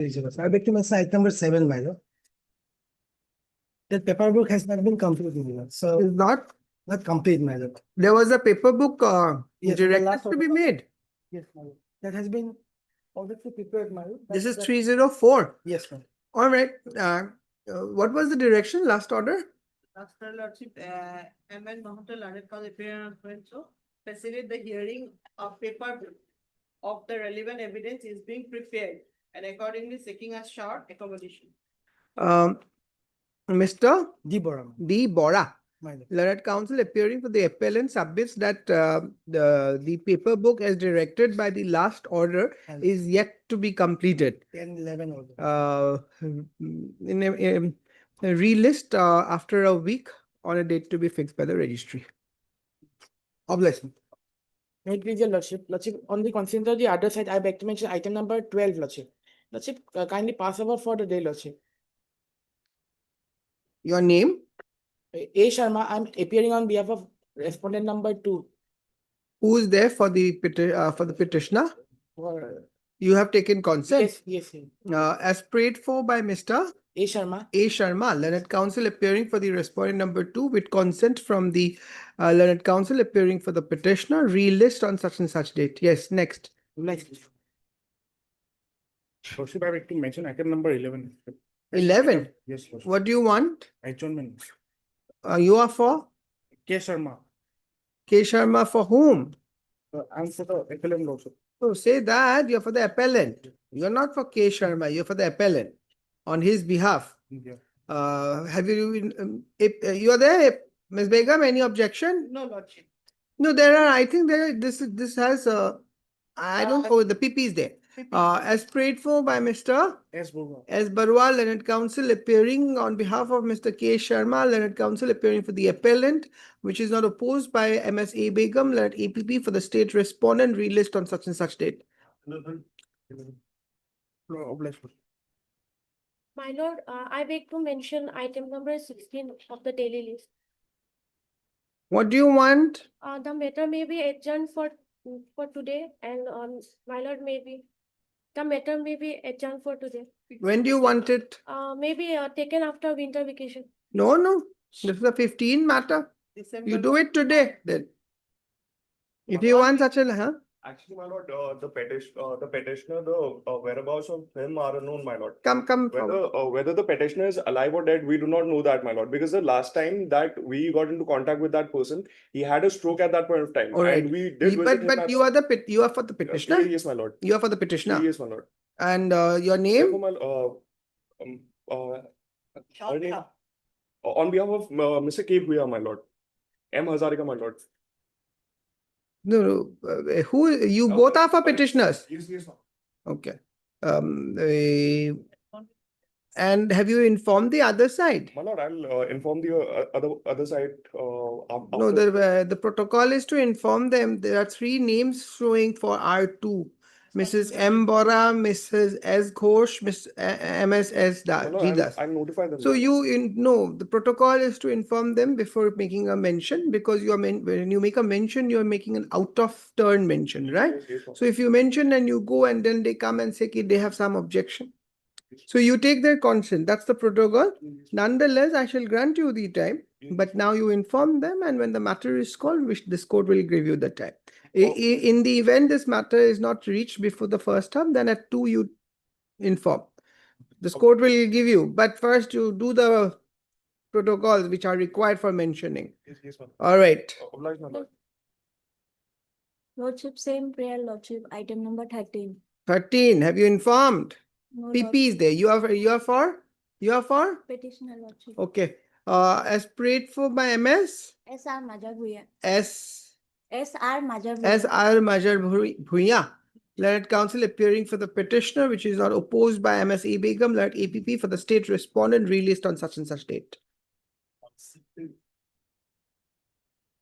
I beg to mention item number 7, my lord. That paper book has not been completed, my lord. So Is not complete, my lord. there was a paper book Yes, the directed last to be made. Yes, my lord. That has been already prepared, my lord. This is That- 304. Yes, my lord. All right. What was the direction last order? Master Lordship, MN Mahotel Lanet cause appearance so facilitate the hearing of paper of the relevant evidence is being prepared and accordingly seeking a short accommodation. Mr. D. Bora, D. Bora, my lord. Learned Counsel appearing for the appellant submits that the paper book as directed by the last order And is yet to be completed. 10, 11 order. In a relist after a week on a date to be fixed by the registry. Obligation. May it please your lordship. Lordship, on the consent of the other side, I beg to mention item number 12, lordship. Lordship, kindly pass over for the day, lordship. Your name? A. Sharma, I'm appearing on behalf of respondent number 2. Who is there for the petitioner? For, You have taken consent. yes. As prayed for by Mr. A. Sharma. A. Sharma, Learned Counsel appearing for the respondent number 2 with consent from the Learned Counsel appearing for the petitioner, relist on such and such date. Yes, next. Next. Lordship, I would like to mention item number 11. 11. Yes, Lordship. What do you want? Adjournment. You are for? K. Sharma. K. Sharma for whom? I'm for the appellant, Lordship. So say that you're for the appellant. You're not for K. Sharma, you're for the appellant on his behalf. Yeah. Have you, you are there, Ms. Begum, any objection? No Lordship. No, there are, I think this has, I don't know, the PP is there. As prayed for by Mr. S. Burma. S. Barwal, Learned Counsel appearing on behalf of Mr. K. Sharma, Learned Counsel appearing for the appellant, which is not opposed by MSA Begum, Learned APP for the state respondent, relist on such and such date. No, obligation. My lord, I beg to mention item number 16 of the daily list. What do you want? The matter may be adjourned for today and my lord the matter may be adjourned for today. When do you want it? Maybe taken after winter vacation. No. This is a 15 matter. December. You do it today then. If you want such a, huh? Actually, my lord, the petitioner, the whereabouts of him are unknown, my lord. Come forward. Whether the petitioner is alive or dead, we do not know that, my lord. Because the last time that we got into contact with that person, he had a stroke at that point of time, All right. and we did. But you are you are for the petitioner? Yes, my lord. You are for the petitioner? Yes, my lord. And your Therefore, name? Her name, on behalf of Mr. K. Bhuya, my lord. M. Hazarika, my lord. No, who you both are for petitioners? Yes, ma'am. Okay. And have you informed the other side? My lord, I'll inform the other side. No, the protocol is to inform them. There are 3 names showing for R2. Mrs. M. Bora, Mrs. S. Ghosh, Ms. MS.S. Das. I'll notify them. So no, the protocol is to inform them before making a mention, because when you make a mention, you're making an out of turn mention, right? Yes, ma'am. So if you mention and you go and then they come and say they have some objection. So you take their consent. That's the protocol. Nonetheless, I shall grant you the time, but now you inform them, and when the matter is called, which this court will give you the time. In the event this matter is not reached before the first term, then at 2 you inform. This court will give you, but first you do the protocols which are required for mentioning. Yes, ma'am. All right. Obliged, my lord. Lordship, same prayer, Lordship, item number 13. 13. Have you informed? No, PP is there. You are for? Petitioner, Lordship. Okay. As prayed for by MS? S.R. Majar Bhuya. S.R. Majar Bhuya. Learned Counsel appearing for the petitioner, which is not opposed by MSA Begum, Learned APP for the state respondent, released on such and such date.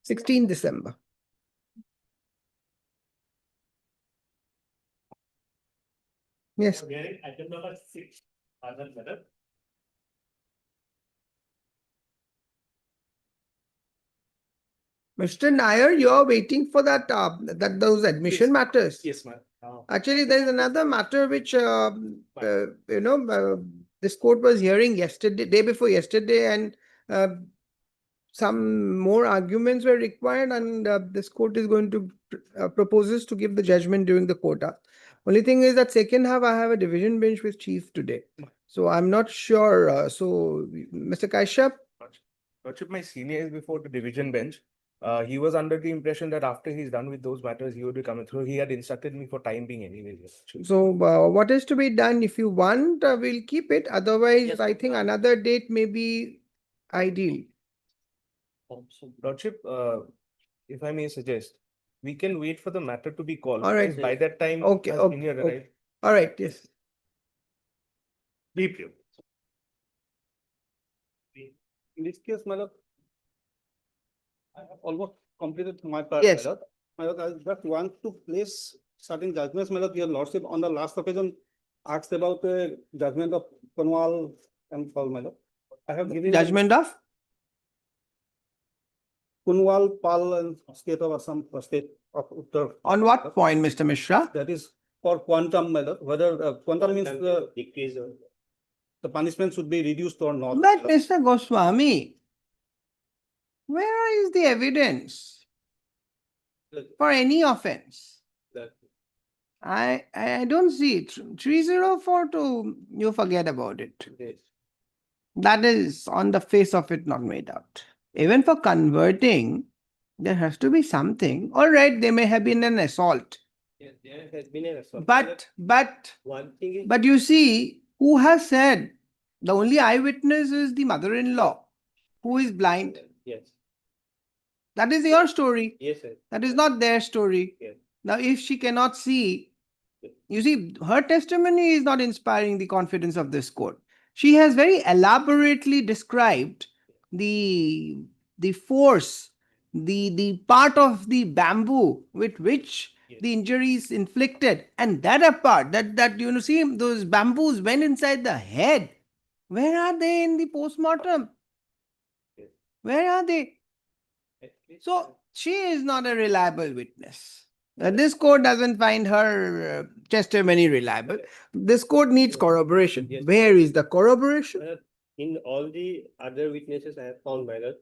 16 December. Yes. Item number 6. Other matter. Mr. Nair, you are waiting for that those admission matters. Yes, ma'am. Actually, there is another matter which, this court was hearing yesterday, day before yesterday, and some more arguments were required, and this court is going to proposes to give the judgment during the quota. Only thing is that second half, I have a division bench with chief today. So I'm not sure. So Mr. Kashyap, Lordship, my senior is before the division bench. He was under the impression that after he's done with those matters, he would be coming through. He had instructed me for time being anyway. so what is to be done? If you want, we'll keep it. Otherwise, Yes, I think another date may be ideal. Lordship, if I may suggest, we can wait for the matter to be called. All right. because by that time, Okay, our okay, senior okay. arrived. All right, yes. Deep you. In this case, my lord, I have almost completed my part. Yes. My lord. My lord, I just want to place certain judgments, my lord. Your lordship on the last occasion asked about the judgment of Kunwal and Paul, my lord. I have given Judgment of? Kunwal, Pal and state of Assam, state of Uttar. On what point, Mr. Mishra? That is for quantum, my lord. Whether quantum means Decrease. the punishment should be reduced or not. But my lord. Mr. Goswami, where is the evidence for any offense? I don't see it. 304 you forget about it. That is on the face of it not made out. Even for converting, there has to be something. All right, there may have been an assault. Yes, there has been an assault. But One thing is. But you see, who has said? The only eyewitness is the mother-in-law, who is blind. Yes, That is your story. yes, sir. That is not their story. Yes. Now, if she cannot see, you see, her testimony is not inspiring the confidence of this court. She has very elaborately described the force, the part of the bamboo with which Yes. the injury is inflicted, and that apart, that you know, see those bamboos went inside the head. Where are they in the postmortem? Yes. Where are they? At least- So she is not a reliable witness. This court doesn't find her testimony reliable. This court needs corroboration. Yes. Where is the corroboration? My lord, in all the other witnesses I have found, my lord,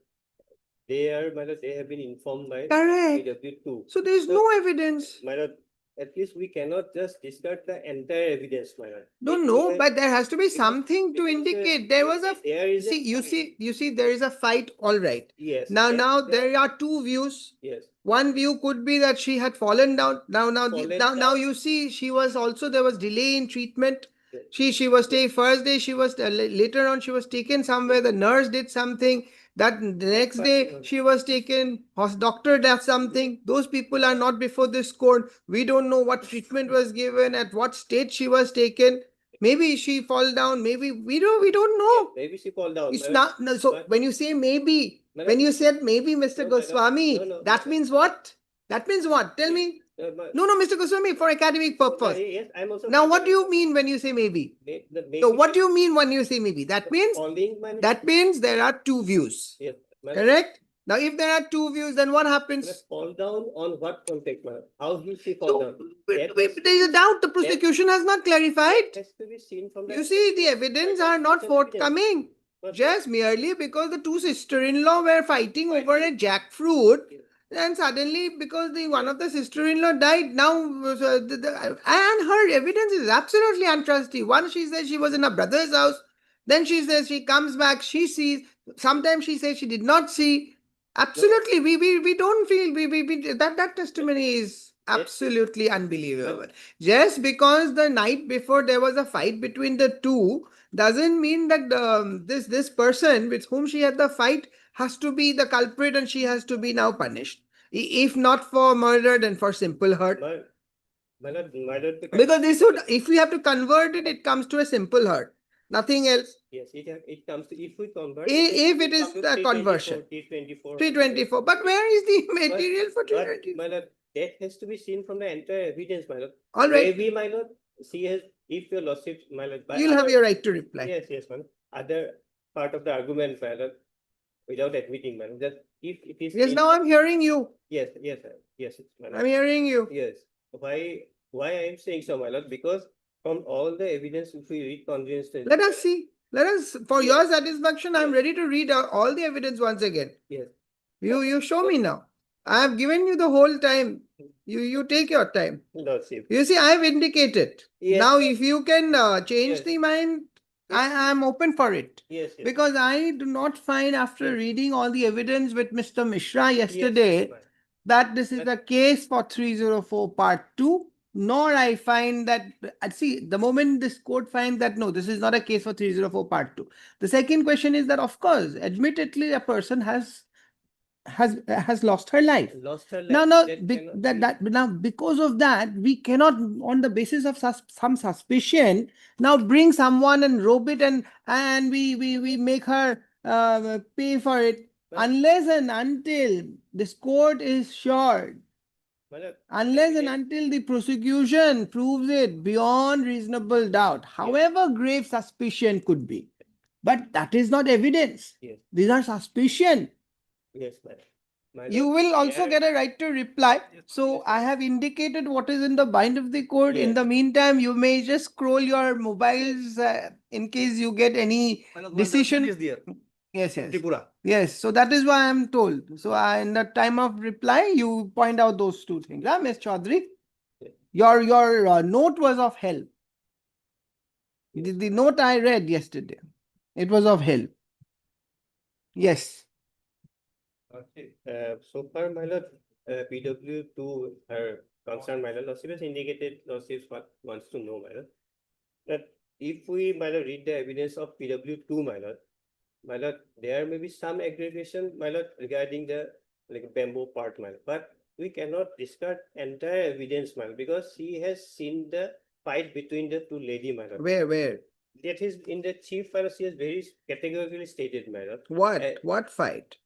they have been informed by Correct. AW2. So there is no evidence. My lord, at least we cannot just discard the entire evidence, my lord. Don't If know, you have- but there has to be because- something to because, indicate there was a. There is a You fight. see, there is a fight. All right. Yes. Now there are two views. Yes. One view could be that she had fallen down. Now Fallen now down. you see she was also, there was delay in treatment. Yes. She was taken first day, she was later on she was taken somewhere, the nurse did something, that the next day she was taken, doctor does something. Those people are not before this court. We don't know what treatment was given, at what stage she was taken. Maybe she fall down, maybe we don't know. Maybe she fall down. It's my lord. not, no, so But- when you say maybe, My when lord- you said maybe, Mr. No, my lord. Goswami, No, that my- means what? That means what? Tell me. My- No, Mr. Goswami, for academic purpose. Yes, I'm also. Now, what do you mean when you say maybe? So what do you mean when you say maybe? That means, that means there are two views, Yes. my lord, correct? Now, if there are two views, then what my lord, happens? fall down on what context, my lord? How he she fall So, down? That there is a doubt, the prosecution has not clarified. has to be seen from the. You see, the evidence are not forthcoming. But- Just merely because the two sister-in-law were fighting over a jackfruit, and suddenly because one of the sister-in-law died, now and her evidence is absolutely untrustworthy. One, she says she was in her brother's house, then she says she comes back, she sees. Sometimes she says she did not see. Absolutely, we don't feel that testimony is absolutely unbelievable. Just because the night before there was a fight between the two doesn't mean that this person with whom she had the fight has to be the culprit and she has to be now punished. If not for murder, then for simple hurt. My lord, Because this would, if we have to convert it, it comes to a simple hurt. Nothing else. Yes, it comes to, if we convert. If it is the conversion. 324. 324. But where is the material for But, 324? my lord, that has to be seen from the entire evidence, my lord. All right. Maybe, my lord, she has, if your lordship, my lord. by You'll have other- your right to reply. Yes, my lord. Other part of the argument, my lord, without admitting, my lord, just if it is. Yes, seen- now I'm hearing you. Yes, sir. Yes, my lord. I'm hearing you. Yes, why why I am saying so, my lord, because from all the evidence, if we read consistently. Let us see. Let us, for Yes. your satisfaction, I'm Yes. ready to read all the evidence once again. Yes. You show me now. I have given you the whole time. You take your time. Lordship. You see, I have indicated. Yes. Now, if you can change Yes. the mind, I am open for it. Yes, yes. Because I do not find, after Yes. reading all the evidence with Mr. Mishra Yes, yesterday, my- that this is That- the case for 304 part 2, nor I find that, see, the moment this court finds that no, this is not a case for 304 part 2. The second question is that, of course, admittedly, a person has lost her life. Lost her life. Now, That cannot be- now because of that, we cannot, on the basis of some suspicion, now bring someone and rope it and we make her pay for it, But- unless and until this court is sure, my lord, unless and evidence- until the prosecution proves it beyond reasonable doubt, however grave suspicion could be. But that is not evidence. Yes. These are suspicion. Yes, madam. My You lord, will also there- get a right to reply. So I have indicated what is in the mind of the court. In Yes. the meantime, you may just scroll your mobiles in case you get any decision. Is there, Yes, yes. Tripura. Yes, so that is why I am told. So in the time of reply, you point out those two things. Huh, Ms. Chaudhary? Yes. Your note was of help. The note I read yesterday, it was of help. Yes. Okay, so far, my lord, PW to her concern, my lord, Lordship has indicated, Lordship wants to know, my lord, that if we, my lord, read the evidence of PW two, my lord, there may be some aggravation, my lord, regarding the like bamboo part, my lord, but we cannot discard entire evidence, my lord, because she has seen the fight between the two lady, my lord. Where? That is in the chief, my lord, she has very categorically stated, my lord. What? Uh, What fight?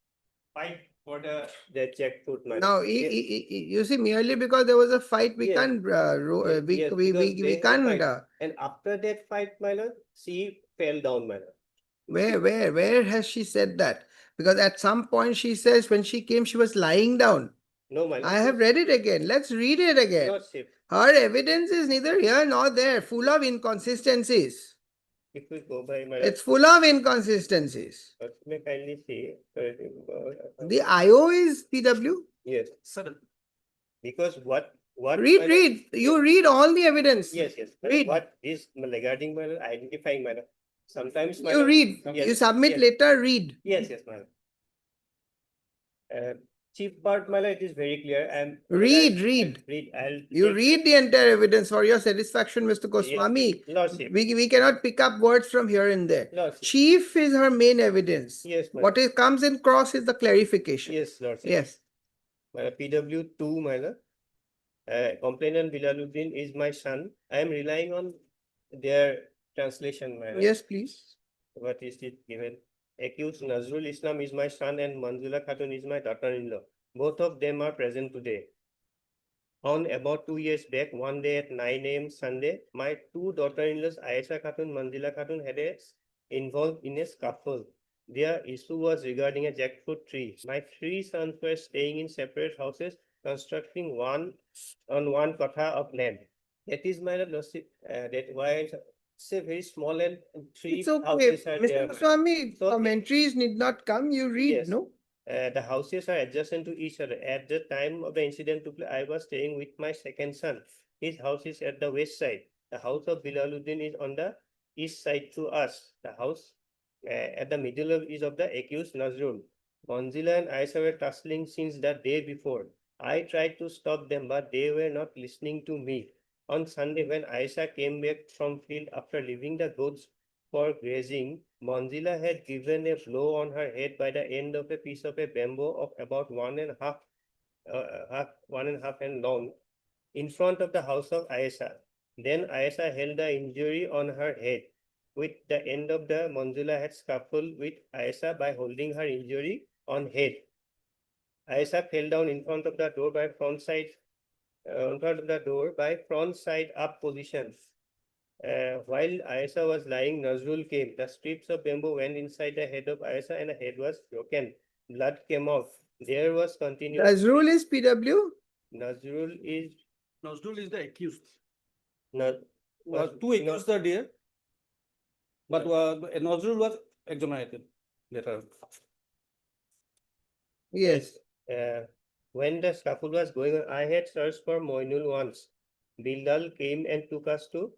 Fight for the jackfruit, my lord. Now, you see, merely because there was a fight, we Yes. can't, Yes, because they we had can't, fight. And after that fight, my lord, she fell down, my lord. where has she said that? Because at some point she says when she came, she was lying down. No, my lord. I have read it again. Let's read it again. Lordship, Her evidence is neither here nor there, full of inconsistencies. if we go by, my lord, It's full of inconsistencies. may kindly see. The IO is PW. Yes, Sudden. because what, my Read, lord- read. You read all the evidence. Yes, yes. My Read. lord, what is regarding, my lord, identifying, my lord. Sometimes, my You lord- read. Yes, You submit yes. later, read. Yes, yes, my lord. Chief part, my lord, it is very clear and. Read. I'll. You take- read the entire evidence for your satisfaction, Mr. Goswami. Lordship, We cannot pick up words from here and there. Lordship. Chief is her main evidence. Yes, my What lord. comes in cross is the clarification. Yes, Lordship. Yes. PW two, my lord. Complainant Bilaluddin is my son. I am relying on their translation, my lord. Yes, please. What is it given? Accused Nazrul Islam is my son and Manzula Khatun is my daughter-in-law. Both of them are present today. On about 2 years back, one day at 9 a.m. Sunday, my two daughter-in-laws, Aisha Khatun, Manzila Khatun, had involved in a scuffle. Their issue was regarding a jackfruit tree. My three sons were staying in separate houses, constructing one on one kotha of land. That is my lordship. That why it's a very small and three It's okay. houses are there. Mr. Goswami, So- commentaries need not come. You read, Yes. no? The houses are adjacent to each other. At the time of the incident took place, I was staying with my second son. His house is at the west side. The house of Bilaluddin is on the east side to us. The house at the middle is of the accused Nazrul. Manzila and Aisha were tussling since the day before. I tried to stop them, but they were not listening to me. On Sunday, when Aisha came back from field after leaving the goats for grazing, Manzila had given a blow on her head by the end of a piece of a bamboo of about 1.5 and long in front of the house of Aisha. Then Aisha held the injury on her head. With the end of the Manzila had scuffled with Aisha by holding her injury on head. Aisha fell down in front of the door by front side up position. While Aisha was lying, Nazrul came. The strips of bamboo went inside the head of Aisha and the head was broken. Blood came out. There was continuous. Nazrul is PW. Nazrul is Nazrul is the accused. No, Two accused are there. But Nazrul was exonerated later. Yes. When the scuffle was going on, I had searched for Moinul once. Bilal came and took us to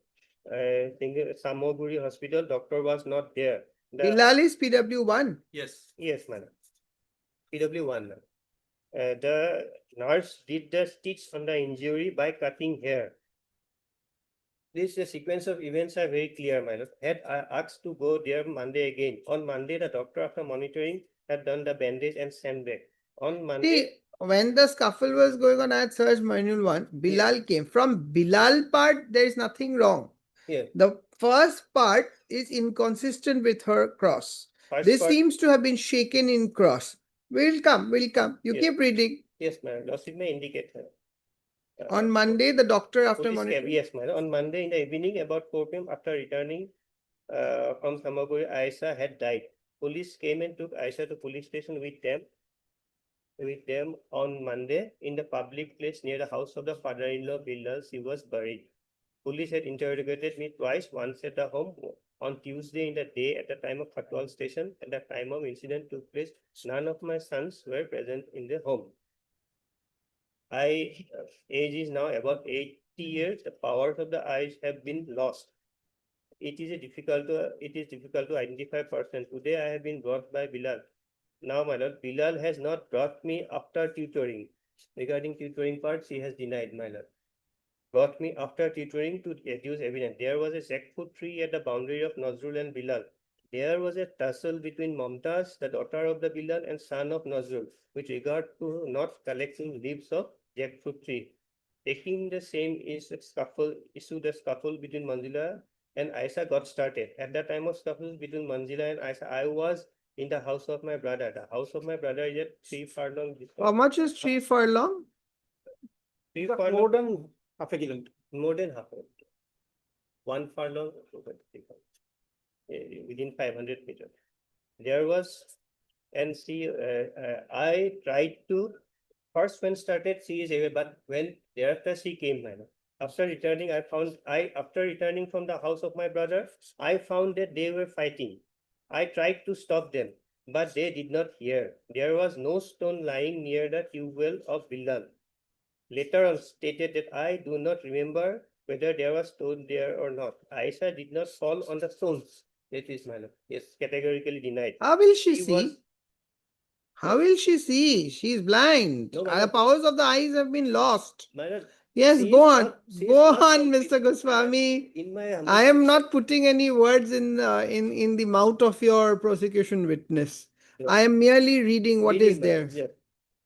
Samoguri Hospital. Doctor was not there. Bilal is PW1. Yes. Yes, madam. PW1. The nurse did the stitch on the injury by cutting hair. This sequence of events are very clear, my lord. Had I asked to go there Monday again, on Monday the doctor after monitoring had done the bandage and sent back. On Monday, See, when the scuffle was going on, I had searched manual 1. Bilal came. From Bilal part, there is nothing wrong. yeah, The first part is inconsistent with her cross. first This part- seems to have been shaken in cross. We'll come. You Yes. keep reading. yes, madam. Lordship may indicate her. On Monday, the doctor after Police came, monitoring. yes, madam. On Monday in the evening, about 4 p.m. after returning from Samaguri, Aisha had died. Police came and took Aisha to police station with them on Monday in the public place near the house of the father-in-law Bilal. She was buried. Police had interrogated me twice, once at the home on Tuesday in the day at the time of Khatwal station. At the time of incident took place, none of my sons were present in the home. Age is now about 80 years. The powers of the eyes have been lost. It is difficult to identify person. Today I have been brought by Bilal. Now, my lord, Bilal has not brought me after tutoring. Regarding tutoring part, she has denied, my lord. Brought me after tutoring to adduce evidence. There was a jackfruit tree at the boundary of Nazrul and Bilal. There was a tussle between Momtaz, the daughter of the Bilal and son of Nazrul, with regard to not collecting leaves of jackfruit tree. Taking the same issue, the scuffle between Manzila and Aisha got started. At the time of scuffle between Manzila and Aisha, I was in the house of my brother. The house of my brother is at 3 furlong distance. How much is 3 furlong? 3 More furlong, than half a kilometer. more than half. 1 furlong, within 500 meters. There was, and see, I tried to, first when started, she is away, but when thereafter she came, madam. After returning, after returning from the house of my brother, I found that they were fighting. I tried to stop them, but they did not hear. There was no stone lying near the tube well of Bilal. Later on stated that I do not remember whether there was stone there or not. Aisha did not fall on the stones. That is, madam. Yes, categorically denied. How will she She see? was- How will she see? She is blind. No, The madam. powers of the eyes have been lost. Madam, Yes, she go is on. not- she is Go not on, complete- Mr. Goswami. in my humble- I am not putting any words in the mouth of your prosecution witness. No. I am merely reading what is Reading, there. madam, yes.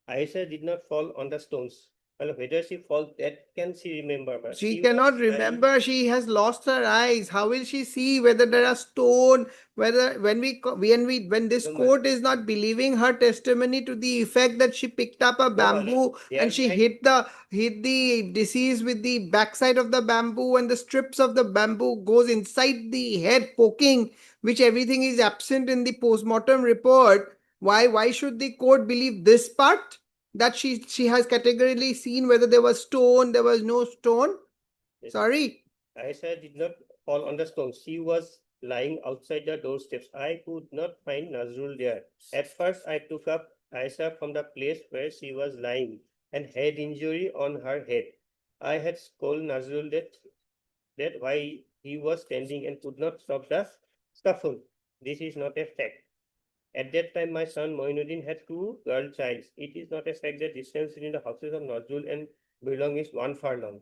Aisha did not fall on the stones. Well, whether she fall, that can she remember? But She was cannot lying- remember. She has lost her eyes. How will she see whether there are stone? Whether when this No, ma'am. court is not believing her testimony to the effect that she picked up a madam. bamboo They and are she lying- hit the deceased with the backside of the bamboo and the strips of the bamboo goes inside the head poking, which everything is absent in the postmortem report. Why should the court believe this part? That she has categorically seen whether there was stone, there was no stone. Yes. Sorry. Aisha did not fall on the stones. She was lying outside the doorsteps. I could not find Nazrul there. At first, I took up Aisha from the place where she was lying and had injury on her head. I had scolded Nazrul that why he was standing and could not stop the scuffle. This is not a fact. At that time, my son Moinuddin had 2 girl childs. It is not a fact that distance between the houses of Nazrul and Birlong is 1 furlong.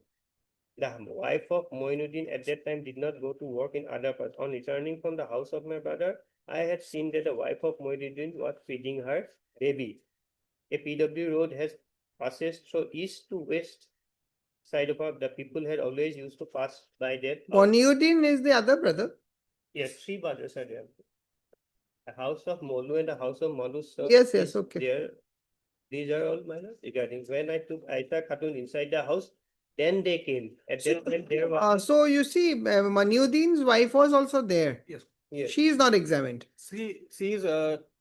The wife of Moinuddin at that time did not go to work in other parts. On returning from the house of my brother, I had seen that the wife of Moinuddin was feeding her baby. A PW road has passes through east to west side of the people had always used to pass by that. house. Moniuddin is the other brother. Yes, 3 brothers are there. The house of Molu and the house of Molu. sir, Yes, is okay. There, these are all minors regarding when I took Aisha Khatun inside the house, then they came. At that time, there was. So you see, Moniuddin's wife was also there. Yes. Yes. She is not examined. She is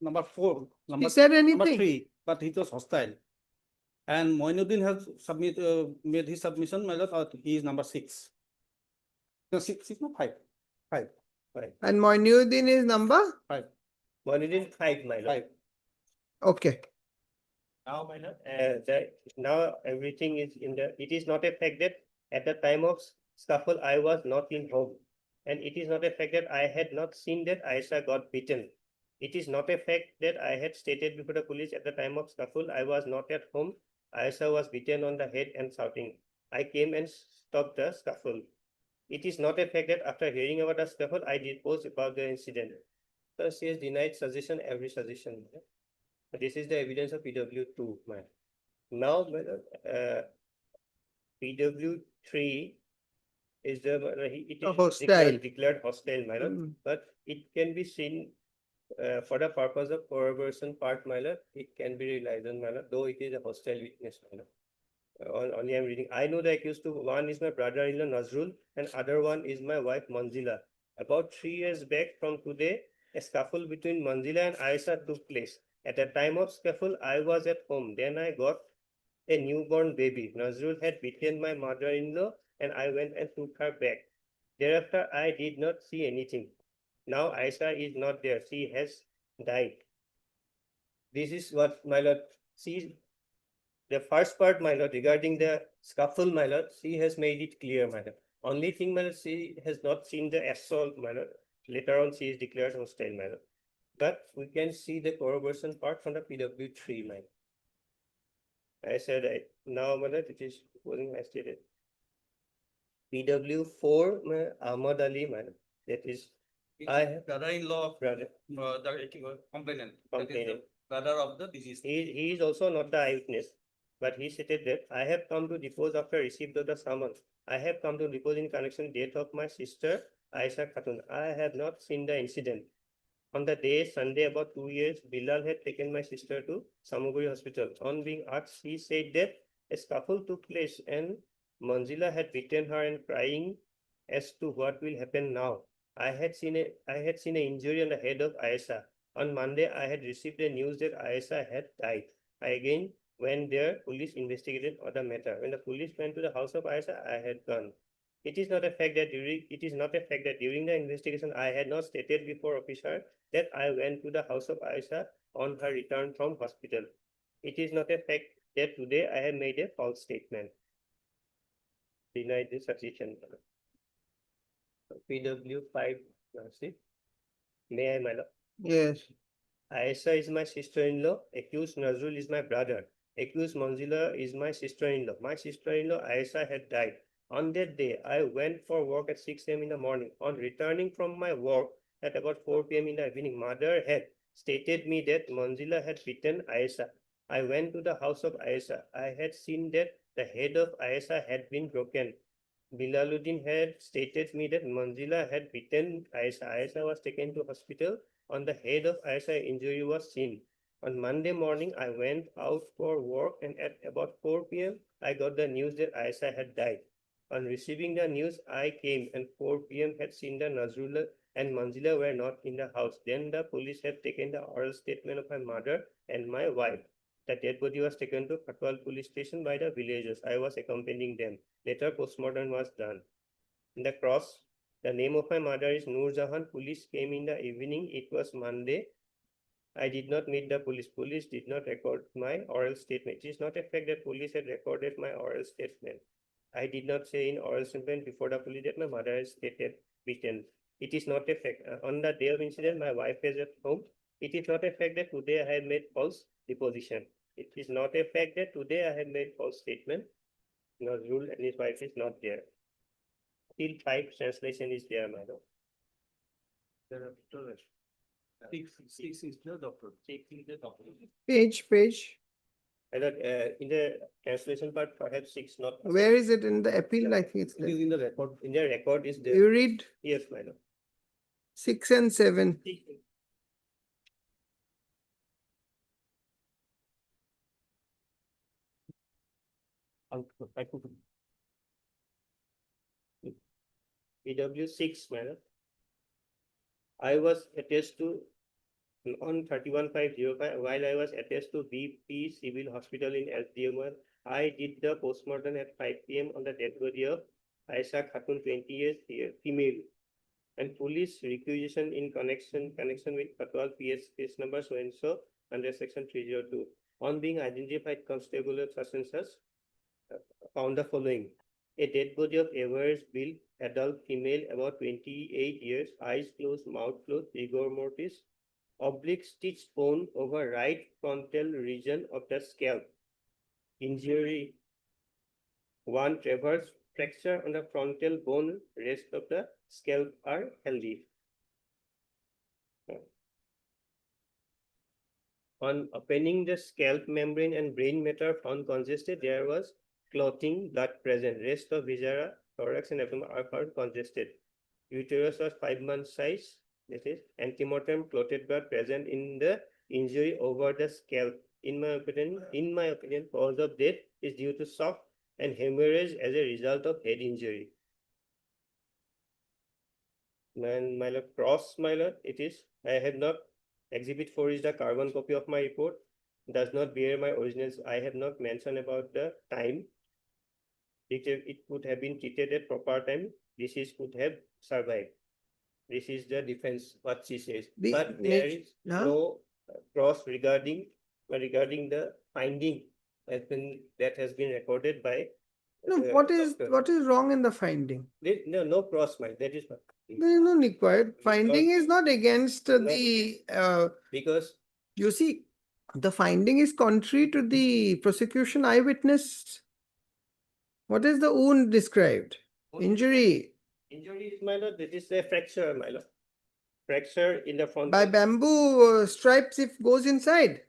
number 4. She Number, said number anything. 3, but he was hostile. And Moinuddin has made his submission, my lord, he is number 6. No, six, no, five. And Moinuddin is number? Moinuddin 5, my lord. Five. Okay. Now, my lord, now everything is in the, it is not a fact that at the time of scuffle, I was not in home. And it is not a fact that I had not seen that Aisha got beaten. It is not a fact that I had stated before the police at the time of scuffle, I was not at home. Aisha was beaten on the head and shouting. I came and stopped the scuffle. It is not a fact that after hearing about the scuffle, I deposed about the incident. So she has denied suggestion, every suggestion. This is the evidence of PW2, man. Now, PW3 is the, it is Hostile. declared hostile, my lord, Mm. but it can be seen for the purpose of corroboration part, my lord, it can be relied on, my lord, though it is a hostile witness, my lord. Only I'm reading. I know the accused to one is my brother-in-law Nazrul and other one is my wife Manzila. About 3 years back from today, a scuffle between Manzila and Aisha took place. At the time of scuffle, I was at home. Then I got a newborn baby. Nazrul had beaten my mother-in-law and I went and took her back. Thereafter, I did not see anything. Now Aisha is not there. She has died. This is what, my lord, she, the first part, my lord, regarding the scuffle, my lord, she has made it clear, my lord. Only thing, my lord, she has not seen the assault, my lord. Later on, she is declared hostile, my lord. But we can see the corroboration part from the PW3, my lord. I said, now, my lord, it is supposing I stated. PW4, my Ahmad Ali, my lord, that is, I have Brother-in-law, brother, the complainant. Complainant. Brother of the deceased. he is also not the eyewitness, but he stated that I have come to depose after receipt of the summons. I have come to depose in connection with death of my sister, Aisha Khatun. I have not seen the incident. On the day Sunday, about 2 years, Bilal had taken my sister to Samuguri Hospital. On being asked, she said that a scuffle took place and Manzila had beaten her and crying as to what will happen now. I had seen an injury on the head of Aisha. On Monday, I had received the news that Aisha had died. I again went there. Police investigated the matter. When the police went to the house of Aisha, I had gone. It is not a fact that during the investigation I had not stated before officer that I went to the house of Aisha on her return from hospital. It is not a fact that today I have made a false statement. Denied this suggestion. PW5, see? May I, my lord? Yes. Aisha is my sister-in-law. Accused Nazrul is my brother. Accused Manzila is my sister-in-law. My sister-in-law Aisha had died. On that day, I went for work at 6 a.m. in the morning. On returning from my work at about 4 p.m. in the evening, mother had stated me that Manzila had beaten Aisha. I went to the house of Aisha. I had seen that the head of Aisha had been broken. Bilaluddin had stated me that Manzila had beaten Aisha. Aisha was taken to hospital. On the head of Aisha, injury was seen. On Monday morning, I went out for work and at about 4 p.m., I got the news that Aisha had died. On receiving the news, I came and 4 p.m. had seen the Nazrullah and Manzila were not in the house. Then the police had taken the oral statement of my mother and my wife. The dead body was taken to Khatwal police station by the villagers. I was accompanying them. Later, postmortem was done. In the cross, the name of my mother is Noor Jahan. Police came in the evening. It was Monday. I did not meet the police. Police did not record my oral statement. It is not a fact that police had recorded my oral statement. I did not say in oral statement before the police that my mother is stated beaten. It is not a fact. On the day of incident, my wife is at home. It is not a fact that today I have made false deposition. It is not a fact that today I have made false statement. Nazrul and his wife is not there. Till 5 translation is there, madam. Six is the doctor. Page. I thought in the translation part, perhaps 6 not. Where is it in the appeal? I think it's It there. is in the record. In the record is there. You read Yes, madam. 6 and 7. PW6, madam. I was attached to on 31505 while I was attached to BP Civil Hospital in SDMR. I did the postmortem at 5 p.m. on the dead body of Aisha Khatun, 20 years, female. And police requisition in connection with Patwal PS case number so and so under section 302. On being identified, constable of such and such found the following: a dead body of Everest built adult female about 28 years, eyes closed, mouth closed, rigor mortis, oblique stitched bone over right frontal region of the scalp. Injury: one traverse fracture on the frontal bone, rest of the scalp are healthy. On opening the scalp membrane and brain matter found congested, there was clotting, blood present. Rest of viscera, thorax and abdomen are found congested. Uterus was 5 months size. That is antemortem clotted blood present in the injury over the scalp. In my opinion, cause of death is due to shock and hemorrhage as a result of head injury. And my lord, cross, my lord, it is. I have not. Exhibit 4 is the carbon copy of my report. Does not bear my originals. I have not mentioned about the time. It could have been treated at proper time. Disease could have survived. This is the defense, what she says. But there is no cross regarding the finding that has been recorded by. No, what is wrong in the finding? No cross, mind. That is what. There is no required. Finding is not against the, Because you see, the finding is contrary to the prosecution eyewitness. What is the wound described? Injury injury is, my lord, that is a fracture, my lord. Fracture in the front. by bamboo stripes if goes inside.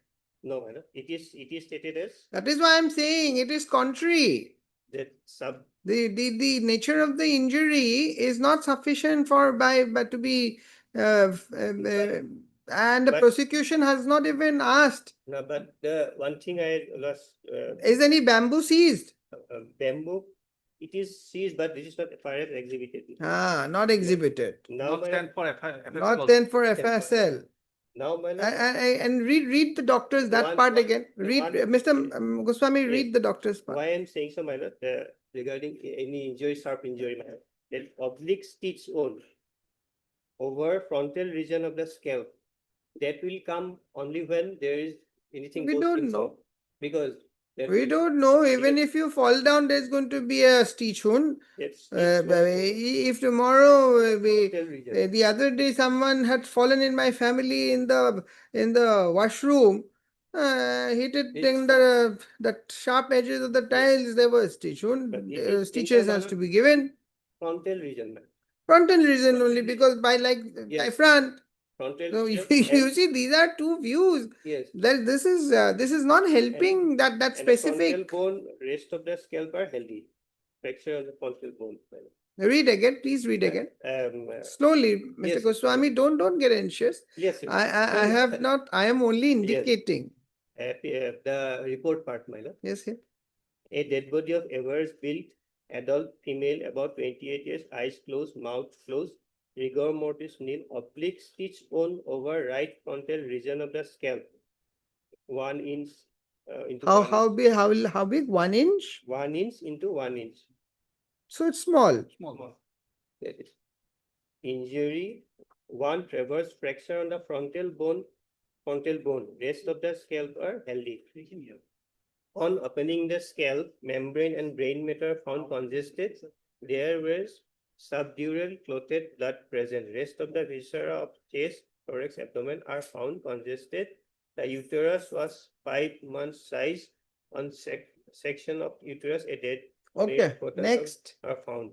No, my lord. It is stated as That is why I'm saying it is contrary. that The nature of the injury is not sufficient but to be and the But- prosecution has not even asked, no, but the one thing I lost is any bamboo seized? bamboo. It is seized, but this is not FRF exhibited. Not exhibited. Now, my lord, Not then for FSL. now, my lord, And read the doctors that One- part one- again. Read, one- Mr. Goswami, Yes. read the doctor's part. why I'm saying so, my lord, regarding any injury, sharp injury, my lord, that oblique stitch on over frontal region of the scalp, that will come only when there is anything. We goes don't inside. know. Because that We will- don't know. Even if you fall down, there's going to be a stitch wound. that stitch But on if tomorrow frontal region. the other day someone had fallen in my family in the washroom, hit it It's- in the sharp edges of the tiles. There were stitch wound. But it is Stitches has to be given. Frontal region, man. Frontal region only because by Yes. front. Frontal So region you and- see, these are two views. Yes. That this is not helping that And the specific. frontal bone, rest of the scalp are healthy. Fracture of the frontal bone. Read again, please read again. Slowly, Mr. yes. Goswami, don't get anxious. Yes. yes. I have not, I am only indicating. The report part, my lord. Yes, yes. A dead body of Everest built adult female about 28 years, eyes closed, mouth closed, rigor mortis nil, oblique stitch on over right frontal region of the scalp. 1 inch into How 1 big, how big? 1 inch? 1 inch into 1 inch. So it's small. That is. Injury, 1 traverse fracture on the frontal bone. Rest of the scalp are healthy. On opening the scalp, membrane and brain matter found congested. There was subdural clotted blood present. Rest of the viscera of chest, thorax, abdomen are found congested. The uterus was 5 months size. On section of uterus, a dead Okay, male fetus next. are found.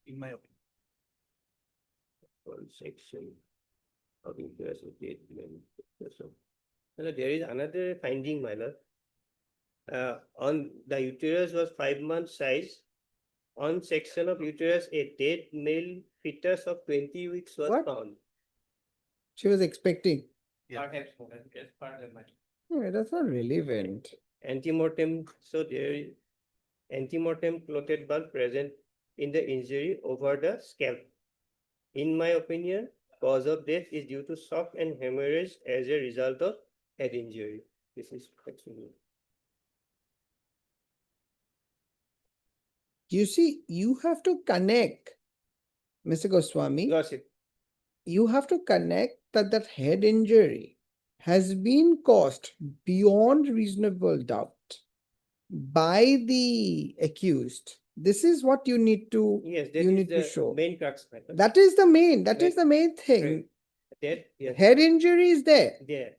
In my opinion. On section of uterus, a dead male fetus. Now, there is another finding, my lord. On the uterus was 5 months size. On section of uterus, a dead male fetus of 20 weeks was What? found. She was expecting. Perhaps, yes, part of my. No, that's not relevant. Antemortem, so there is antemortem clotted bulb present in the injury over the scalp. In my opinion, cause of death is due to shock and hemorrhage as a result of head injury. This is actually. You see, you have to connect, Mr. Goswami, Lordship, you have to connect that head injury has been caused beyond reasonable doubt by the accused. This is what you need to, yes, that you is need to the show. main crux, my lord. That is the main, that is Right. the main thing. Right. That, yes, Head injury is there. there.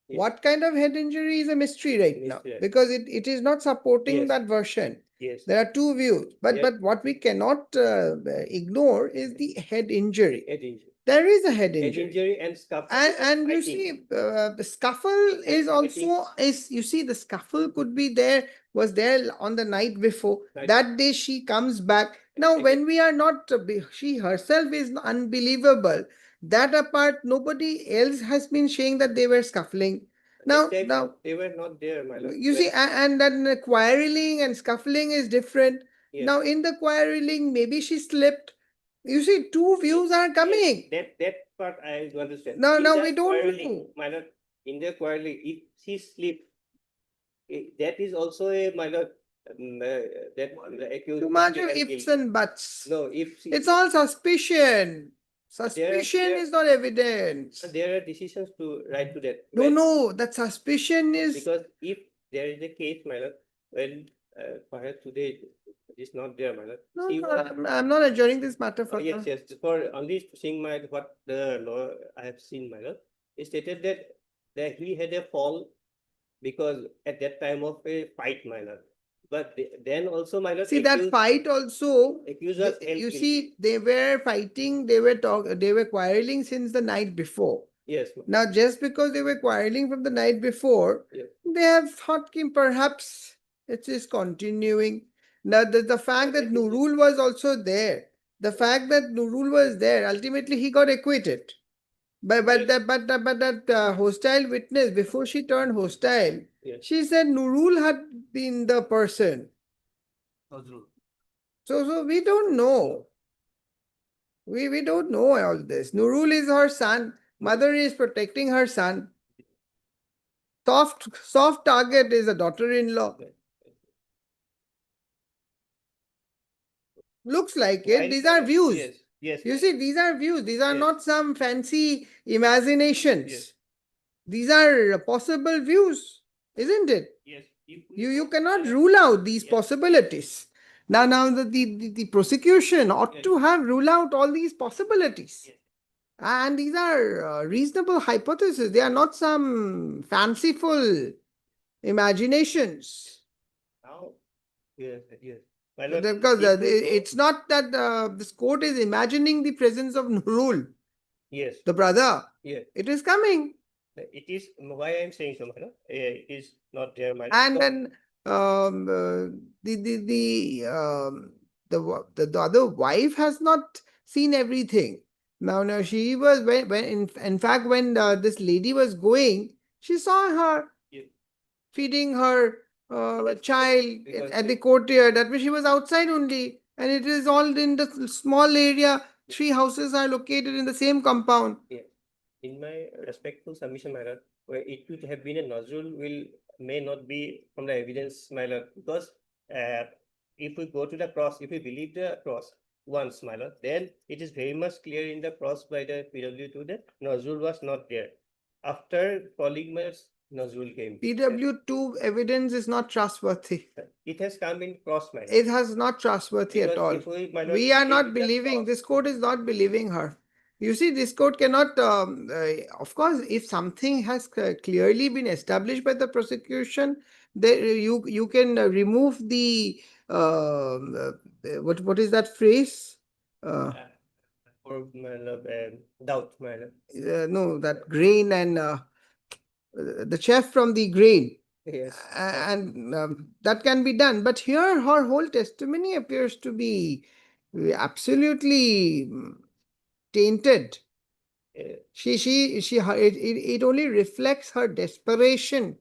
Yes. What kind of head injury is a mystery right now? Mystery, right. Because it is not supporting Yes. that version. Yes. There are two views, Yeah. but what we cannot ignore is the head injury. Head injury. There is a head Head injury. injury and scuffle. And you fighting. see, the scuffle is also you see the scuffle could be there, was there on the night before. Right. That day she comes back. Now, when we are not, she herself is unbelievable. That apart, nobody else has been saying that they were scuffling. Now, That time now they were not there, my lord. you see, and then the quarreling and scuffling is different. Yes. Now, in the quarreling, maybe she slipped. You see, two views are coming. That part I understand. No, In no, the we don't quarreling, know. my lord, in the quarreling, if she slipped, that is also a, my lord, that the accused. Too is much of given ifs guilty. and buts. No, if she. It's all suspicion. Suspicion there- is not evidence. There are decisions to write to that. No, When- no, that suspicion is. Because if there is a case, my lord, when perhaps today it is not there, my lord. No, she no, was- I'm not adjourning this matter Oh, further. yes, yes, for only seeing my, what the law I have seen, my lord, it stated that he had a fall because at that time of a fight, my lord. But then also, my lord. See, that accused- fight also, accused was held you guilty. see, they were fighting, they were quarreling since the night before. Yes, Now, just because they were quarreling from the night before, Yeah. they have thought ki perhaps it is continuing. Now, the fact that Nurul was also there, the fact that Nurul was there, ultimately he got acquitted. But Yes. that hostile witness, before she turned hostile, Yes. she said Nurul had been the person. So we don't know. We don't know all this. Nurul is her son. Mother is protecting her son. Soft target is a daughter-in-law. Looks like it. While- These are views. Yes, yes. You see, these are views. These are Yes. not some fancy imaginations. Yes. These are possible views, isn't it? Yes. If we You go- cannot rule out these Yes. possibilities. Now the prosecution ought Yes. to have ruled out all these possibilities. Yes. And these are reasonable hypotheses. They are not some fanciful imaginations. Now, yes, yes. My lord, Because if we go- it's not that this court is imagining the presence of Nurul, Yes, the brother. yes. It is coming. It is why I am saying so, my lord. It is not there, my lord. And So- then the other wife has not seen everything. Now she was when in fact when this lady was going, she saw her Yes. feeding her child Because at the she- courtyard. That means she was outside only, and it is all in the small area. 3 houses are located in the same compound. In my respectful submission, my lord, where it could have been a Nazrul may not be from the evidence, my lord, because if we go to the cross, if we believe the cross once, my lord, then it is very much clear in the cross by the PW2 that Nazrul was not there. After calling my Nazrul came. PW2 evidence is not trustworthy. It has come in cross, my lord. It has not trustworthy at Because all. if we, my lord, We are take not the believing, cross- this court is not believing her. You see, this court cannot, of course, if something has clearly been established by the prosecution, you can remove the, what is that phrase? for my lord, doubt, my lord. No, that grain and the chef from the grain. Yes. And that can be done. But here, her whole testimony appears to be absolutely tainted. It only reflects her desperation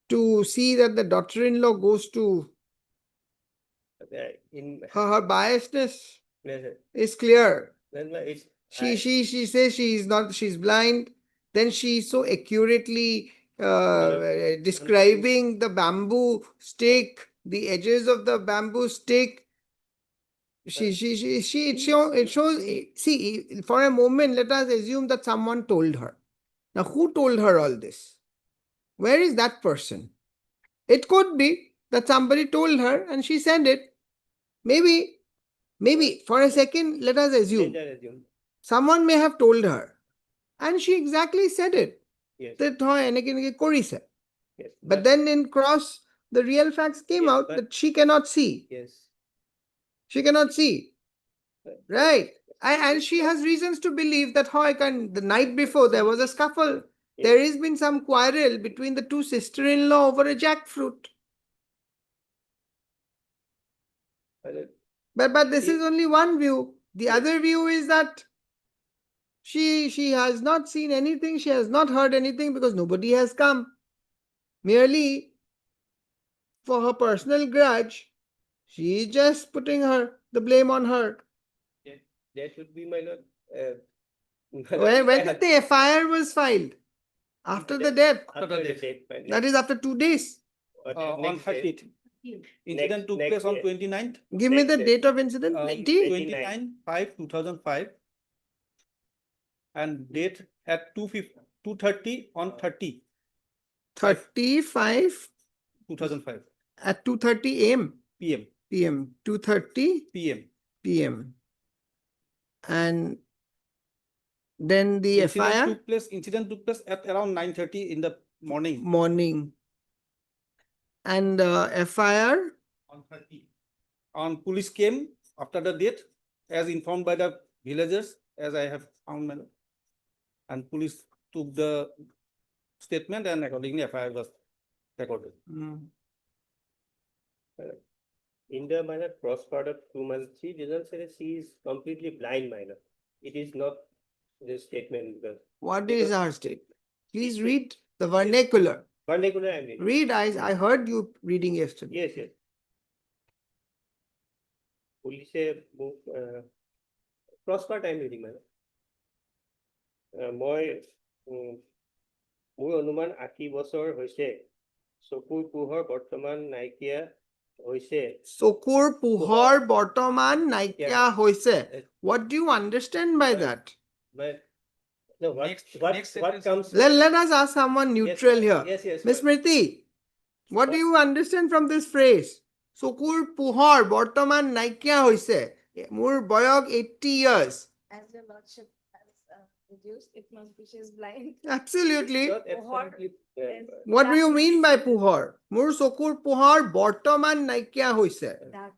to see that the daughter-in-law goes to In her biasness yes, sir. is clear. Then it's She says she's blind. Then she so accurately describing the bamboo stick, the edges of the bamboo stick, it shows, see, for a moment, let us assume that someone told her. Now, who told her all this? Where is that person? It could be that somebody told her and she said it. Maybe for a second, let us assume Let us assume. someone may have told her and she exactly said it. Yes, That হয় এনেকে এনেকে কৰিছে. yes. But then in cross, the real facts came Yes, out but- that she cannot see. Yes. She cannot see. Right. Right. And she has reasons to believe that the night before there was a scuffle. Yes. There has been some quarrel between the two sister-in-law over a jackfruit. My lord, But this It- is only one view. The Yes. other view is that she has not seen anything, she has not heard anything because nobody has come. Merely for her personal grudge, she is just putting the blame on her. That should be my lord. When did the FIR was filed? After the death. After the death, my That is after 2 days. lord. On Next day. 30th. Incident took next place on day. 29th, Give me the Next date of incident. 20? 29/5/2005. And date at 2:30 on 30, 35 2005 at 2:30 a.m. PM. p.m. 2:30 PM. p.m. And then the Incident took place at around 9:30 in the morning. morning. And FIR On 30. On police came after the date, as informed by the villagers, as I have found. And police took the statement and accordingly FIR was recorded. In the minor cross part of 2 months, she didn't say that she is completely blind minor. It is not the statement because What is our statement? Please read the vernacular. vernacular I mean. Read, I heard you reading yesterday. Yes, yes. Police cross part I am reading minor. মোৰ অনুমান 80 বছৰ হৈছে চকুৰ পোহৰ বৰ্তমান নাইকিয়া হৈছে চকুৰ পোহৰ বৰ্তমান নাইকিয়া হৈছে. What do you understand by that? but no what Next what sentence comes Let us ask someone Yes, neutral here. yes Miss Smriti, what do you understand from this phrase? চকুৰ পোহৰ বৰ্তমান নাইকিয়া হৈছে. মোৰ বয়স 80 years. As your lordship has reduced, it must be she's blind. Absolutely. not absolutely What do you mean by পোহৰ? মোৰ চকুৰ পোহৰ বৰ্তমান নাইকিয়া হৈছে. That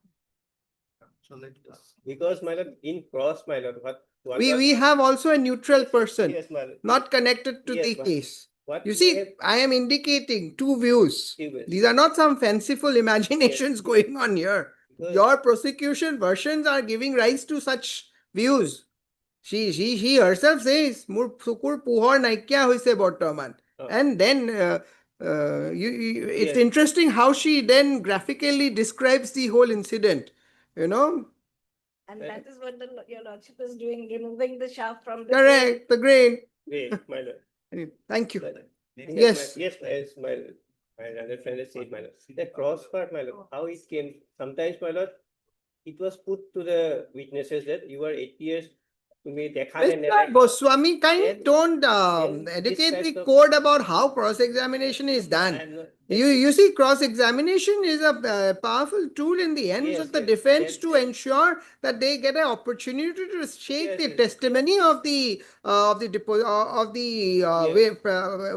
because my lord in cross my lord what We have also a neutral person, yes my lord not connected to Yes, the ma'am. case. what You we see, have I am indicating two views. given, These are not some fanciful imaginations going on here. because- Your prosecution versions are giving rise to such views. She herself says, "Mur sukur puhor naikya hoise bortoman." Oh. And then it's Yes. interesting how she then graphically describes the whole incident. You know, and that is what your lordship is doing, removing the shaft from the. correct, the grain. wait my lord Anyway, thank you. Yes, Yes. yes, my other friend has said, my lord. The cross part, my lord, how it came, sometimes, my lord, it was put to the witnesses that you are 8 years to me, Mr. Goswami, kindly Then- don't then this educate kind the of- court about how cross-examination is done. You see, cross-examination is a powerful tool in the hands Yes, of the yes, defense that- to ensure that they get an opportunity to shake Yes, the yes. testimony of the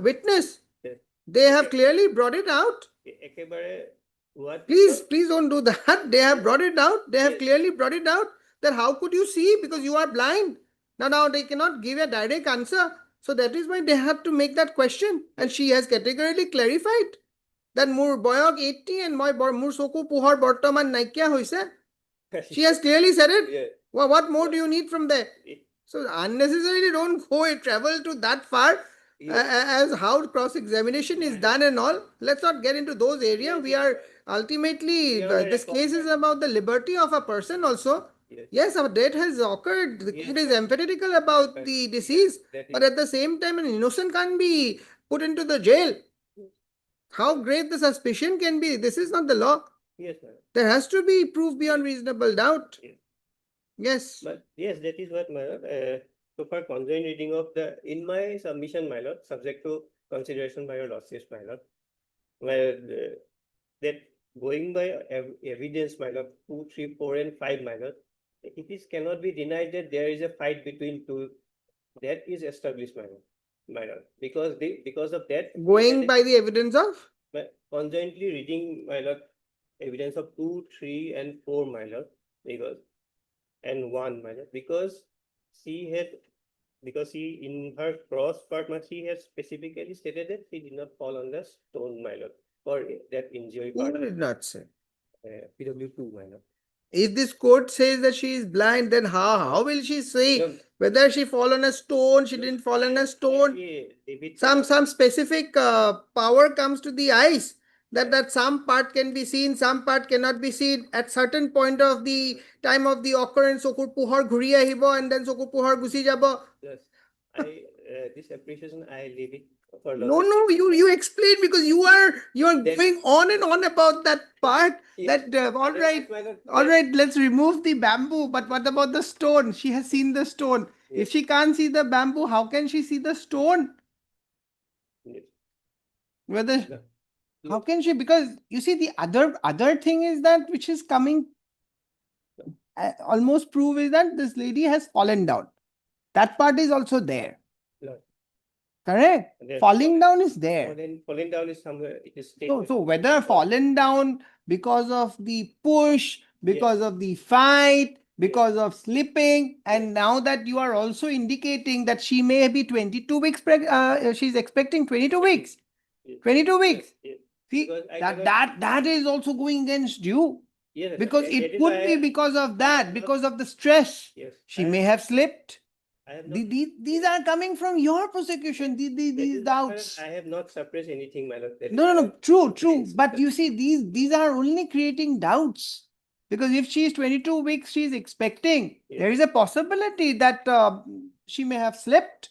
witness. Yes. They have clearly brought it out. একেবাৰে what? Please don't do that. They have brought it out. They have Yes. clearly brought it out that how could you see because you are blind. Now they cannot give a direct answer. So that is why they had to make that question. And she has categorically clarified that মোৰ বয়স 80 and মোৰ চকু পোহৰ বৰ্তমান নাইকিয়া হৈছে. She has clearly said it. Yeah. Well, what more do you need from there? It- So unnecessarily don't go and travel to that far Yeah. as how cross-examination is done and all. Let's not get into those areas. Yes, We yes, are right. ultimately, We are on a this record, case is right. about the liberty of a person also. Yes. Yes, a death has occurred. The Yes, court is right. emphatically about Right. the deceased. That But is- at the same time, an innocent can't be put into the jail. How great the suspicion can be. This is not the law. Yes, my lord. There has to be proof beyond reasonable doubt. Yes. Yes. But yes, that is what, my lord, so far conjoined reading of the, in my submission, my lord, subject to consideration by your lordships, my lord. That going by evidence, my lord, 2, 3, 4, and 5, my lord, it is cannot be denied that there is a fight between two. That is established, my lord, because of that. Going by the evidence of? But conjointly reading, my lord, evidence of 2, 3, and 4, my lord, because, and 1, my lord, because she had, because she, in her cross part, she has specifically stated that she did not fall on the stone, my lord, for that injury Who part. did not say? PW2, my lord. If this court says that she is blind, then how will she say No, whether she fall on a stone, she didn't fall on a stone? if it- Some specific power comes to the eyes, that some part can be seen, some part cannot be seen at certain point of the time of the occurrence. চকুৰ পোহৰ ঘূৰি আহিব and then চকুৰ পোহৰ Gucci যাব. Yes, this appreciation, I leave it for No, lordships. you explain, because you are Then- going on and on about that part. Yes. That all right. My lord, All right, let's remove the bamboo. But what about the stone? She has seen the stone. If Yes. she can't see the bamboo, how can she see the stone? Yes. Whether No. how can she? Because you see, the other thing is that which is coming almost prove is that this lady has fallen down. That part is also there. No. Correct. There's- Falling down is there. Falling down is somewhere, it is So, stated. so whether fallen down because of the push, because of the fight, because of slipping, and now that you are also indicating that she may be 22 weeks she's expecting 22 weeks. Yes. 22 weeks. Yes. See, Because I that is also going against you. Yes, Because that it is could why be because of that, because of the stress. Yes. She may have slipped. I have not. These are coming from your prosecution, that these is- doubts. I have not suppressed anything, my lord. That is No, why- true. Yes. But you see, these are only creating doubts. Because if she is 22 weeks, she is expecting. Yes. There is a possibility that she may have slipped.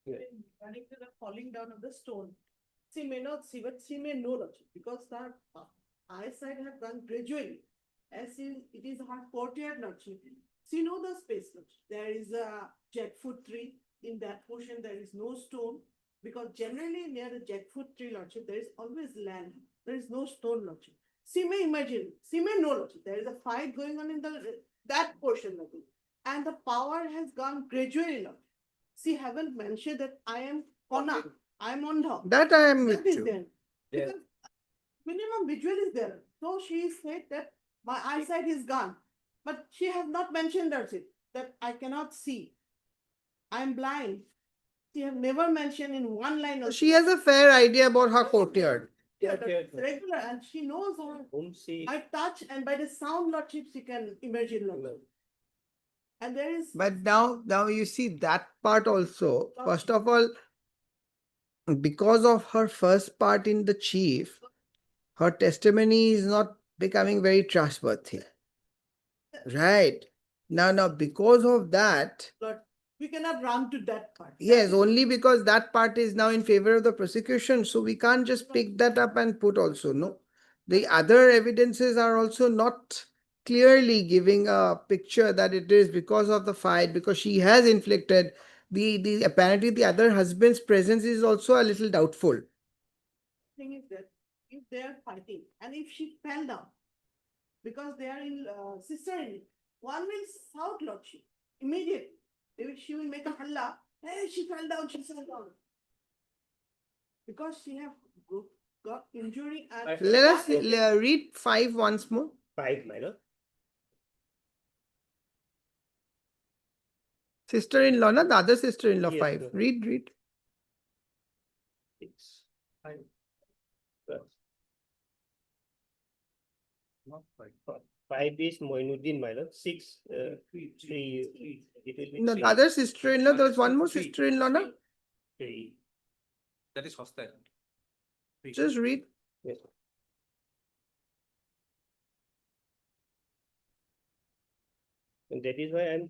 Running to the falling down of the stone. She may not see, but she may know that because her eyesight have gone gradually. As it is her courtyard lordship. She know the space lordship. There is a jackfruit tree. In that portion, there is no stone. Because generally near the jackfruit tree lordship, there is always land. There is no stone lordship. She may imagine, she may know lordship. There is a fight going on in that portion lordship. And the power has gone gradually lordship. She haven't mentioned that I am Kona, I am Ondha. That I am That with is you. there. Yeah. Because minimum visual is there. So she said that my eyesight is gone. But she has not mentioned that I cannot see. I am blind. She have never mentioned in one line. Also. She has a fair idea about her courtyard. Yeah, Okay. that's regular, and she knows how Whom she. by touch and by the sound lordship she can imagine. Lordship. And there is But now you see that part also. First of all, because of her first part in the chief, her testimony is not becoming very trustworthy. Right. Now, because of that, Lord, we cannot run to that part. yes, only because that part is now in favor of the prosecution. So we can't just pick that up and put also. No. The other evidences are also not clearly giving a picture that it is because of the fight, because she has inflicted the apparently the other husband's presence is also a little doubtful. Thing is that if they are fighting and if she fell down because they are in sister-in-law, one will shout lordship immediately. She will make a halla. Hey, she fell down. She fell down because she have got injury and Let us read 5 once more. 5, my lord. Sister-in-law, not the other sister-in-law, Yes, 5. no. Read. 6, 5. Plus. Not 5. 5 is Moinuddin, my lord. 6, 3. It will be No, three. the other sister-in-law, there was one more sister-in-law, no? 3. That is hostile. Just read. Yes. And that is why I'm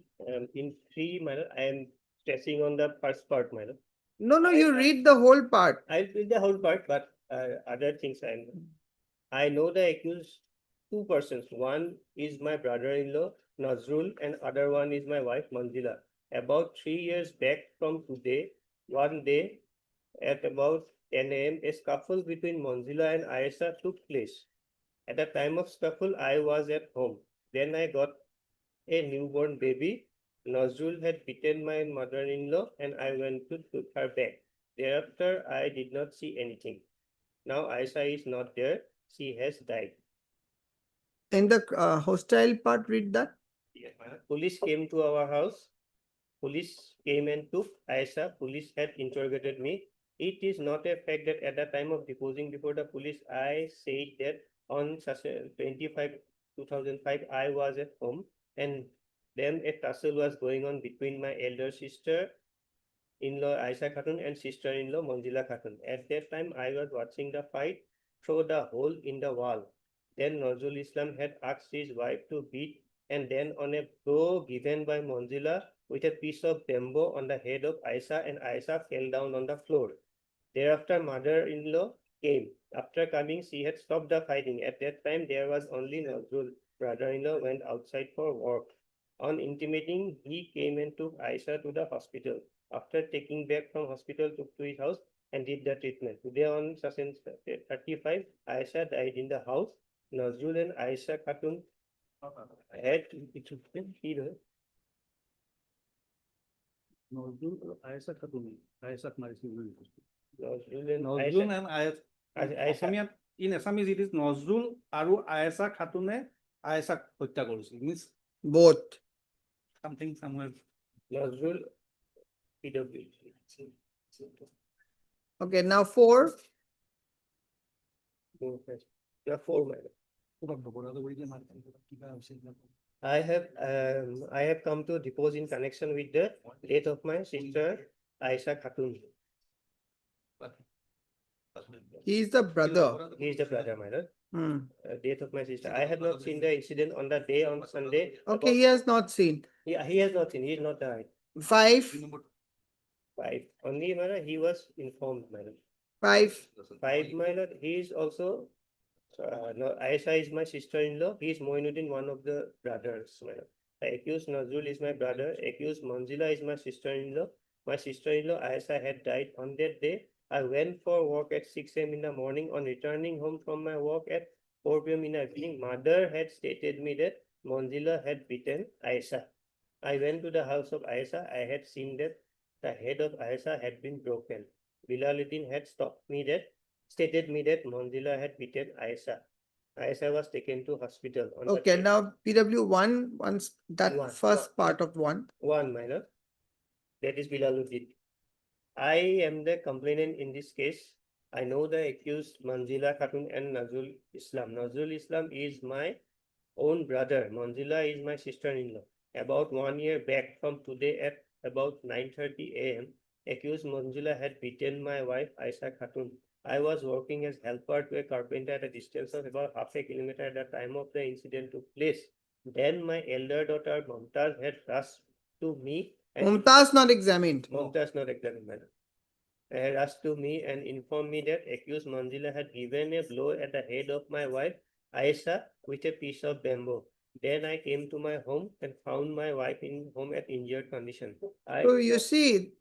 in 3, my lord, I am stressing on the first part, my lord. No, you read the whole part. I'll read the whole part, but other things I know the accused 2 persons. One is my brother-in-law Nazrul, and other one is my wife Manzila. About 3 years back from today, one day at about 10 a.m., a scuffle between Manzila and Ayesha took place. At the time of scuffle, I was at home. Then I got a newborn baby. Nazrul had beaten my mother-in-law and I went to put her back. Thereafter, I did not see anything. Now Ayesha is not there. She has died. In the hostile part, read that. Police came to our house. Police came and took Ayesha. Police had interrogated me. It is not a fact that at the time of deposing before the police, I said that on 25 2005 I was at home and then a tussle was going on between my elder sister-in-law Ayesha Khatun and sister-in-law Manzila Khatun. At that time, I was watching the fight through the hole in the wall. Then Nazrul Islam had asked his wife to beat, and then on a blow given by Manzila with a piece of bamboo on the head of Ayesha, and Ayesha fell down on the floor. Thereafter, mother-in-law came. After coming, she had stopped the fighting. At that time, there was only Nazrul. Brother-in-law went outside for work. On intimating, he came and took Ayesha to the hospital. After taking back from hospital, took to his house and did the treatment. Today on 35, Ayesha died in the house. Nazrul and Ayesha Khatun had Nazrul and Nazrul Ayesha- and Ayesha- অসমীয়াত in Assamese it is Nazrul আৰু আয়েশা খাতুনে আয়েশাক হত্যা কৰিছিল means Both. something somewhere Nazrul PW. Okay, now 4. There are 4 madam. I have come to depose in connection with the death of my sister Ayesha Khatun. He is the brother. He is the brother, madam. Hmm. Death of my sister. I have not seen the incident on the day on Sunday. Okay, he has not seen. He has not seen. He is not died. 5. 5. Only, madam, he was informed, madam. 5. 5, my lord, he is also, no, Ayesha is my sister-in-law. He is Moinuddin, one of the brothers, madam. The accused Nazrul is my brother. Accused Manzila is my sister-in-law. My sister-in-law Ayesha had died on that day. I went for work at 6 a.m. in the morning. On returning home from my work at 4 p.m. in the evening, mother had stated me that Manzila had beaten Ayesha. I went to the house of Ayesha. I had seen that the head of Ayesha had been broken. Bilaluddin had stated me that Manzila had beaten Ayesha. Ayesha was taken to hospital. On the Okay, day- now PW1, once that One. first part of 1. 1, minor. That is Bilaluddin. I am the complainant in this case. I know the accused Manzila Khatun and Nazrul Islam. Nazrul Islam is my own brother. Manzila is my sister-in-law. About 1 year back from today at about 9:30 a.m., accused Manzila had beaten my wife Ayesha Khatun. I was working as helper to a carpenter at a distance of about half a kilometer at the time of the incident took place. Then my elder daughter Mumtaz had rushed to me and Mumtaz not examined. Mumtaz not examined, madam. Rushed to me and informed me that accused Manzila had given a blow at the head of my wife Ayesha with a piece of bamboo. Then I came to my home and found my wife in home at injured condition. So you see,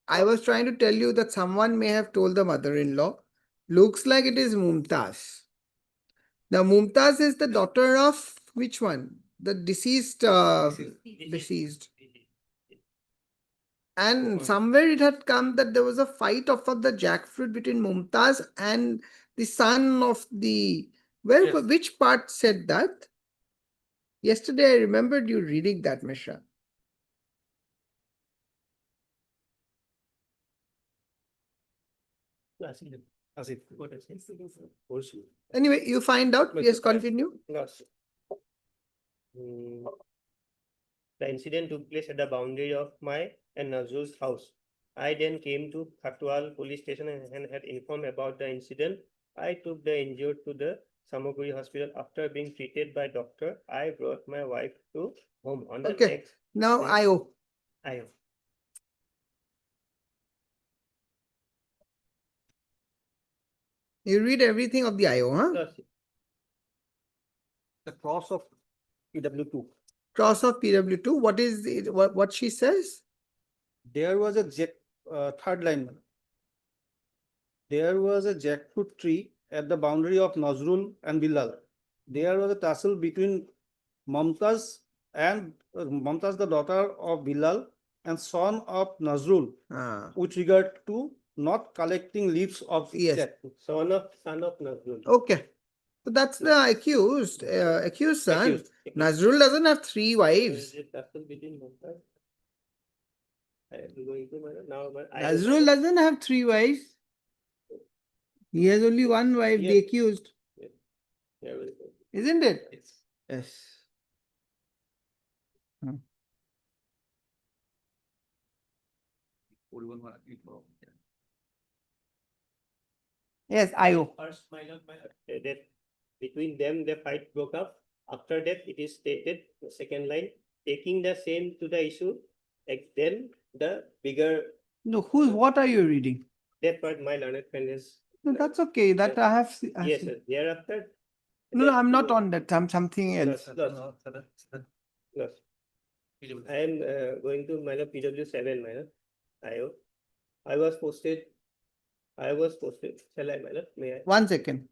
I was trying to tell you that someone may have told the mother-in-law. Looks like it is Mumtaz. Now Mumtaz is the daughter of which one? The deceased. Deceased. And somewhere it had come that there was a fight over the jackfruit between Mumtaz and the son of the. Well, Yes. which part said that? Yesterday I remembered you reading that, Mishra. Anyway, you find out. But- Yes, continue. Yes. The incident took place at the boundary of my and Nazrul's house. I then came to Khatwal police station and had informed about the incident. I took the injured to the Samaguri hospital. After being treated by doctor, I brought my wife to home on the Okay. next Now Yes. IO. I. You read everything of the IO, huh? Yes. the cross of PW2 cross of PW2, what is it, what she says? There was a third line. madam. There was a jackfruit tree at the boundary of Nazrul and Bilal. There was a tussle between Mumtaz and Mumtaz, the daughter of Bilal and son of Nazrul, Ah, with regard to not collecting leaves of Yes. jackfruit. Son of Nazrul. okay. So that's the accused son. Accused. Nazrul doesn't have three wives. Is it tussle between Mumtaz? I am going to now, but I. Nazrul doesn't have three wives. He has only one wife, the Yes. accused, Yeah, very good. isn't it? Yes. Yes. Yes, IO. First, that between them, the fight broke up. After that, it is stated, the second line, taking the same to the issue, then the bigger, No, what are you reading? that part my learned friend is. No, that's okay. That I have. Yes, sir. Thereafter. No, no, I'm not on that. I'm something else. Yes. I am going to minor PW7 minor IO. I was posted. Shall I minor? May I? 1 second.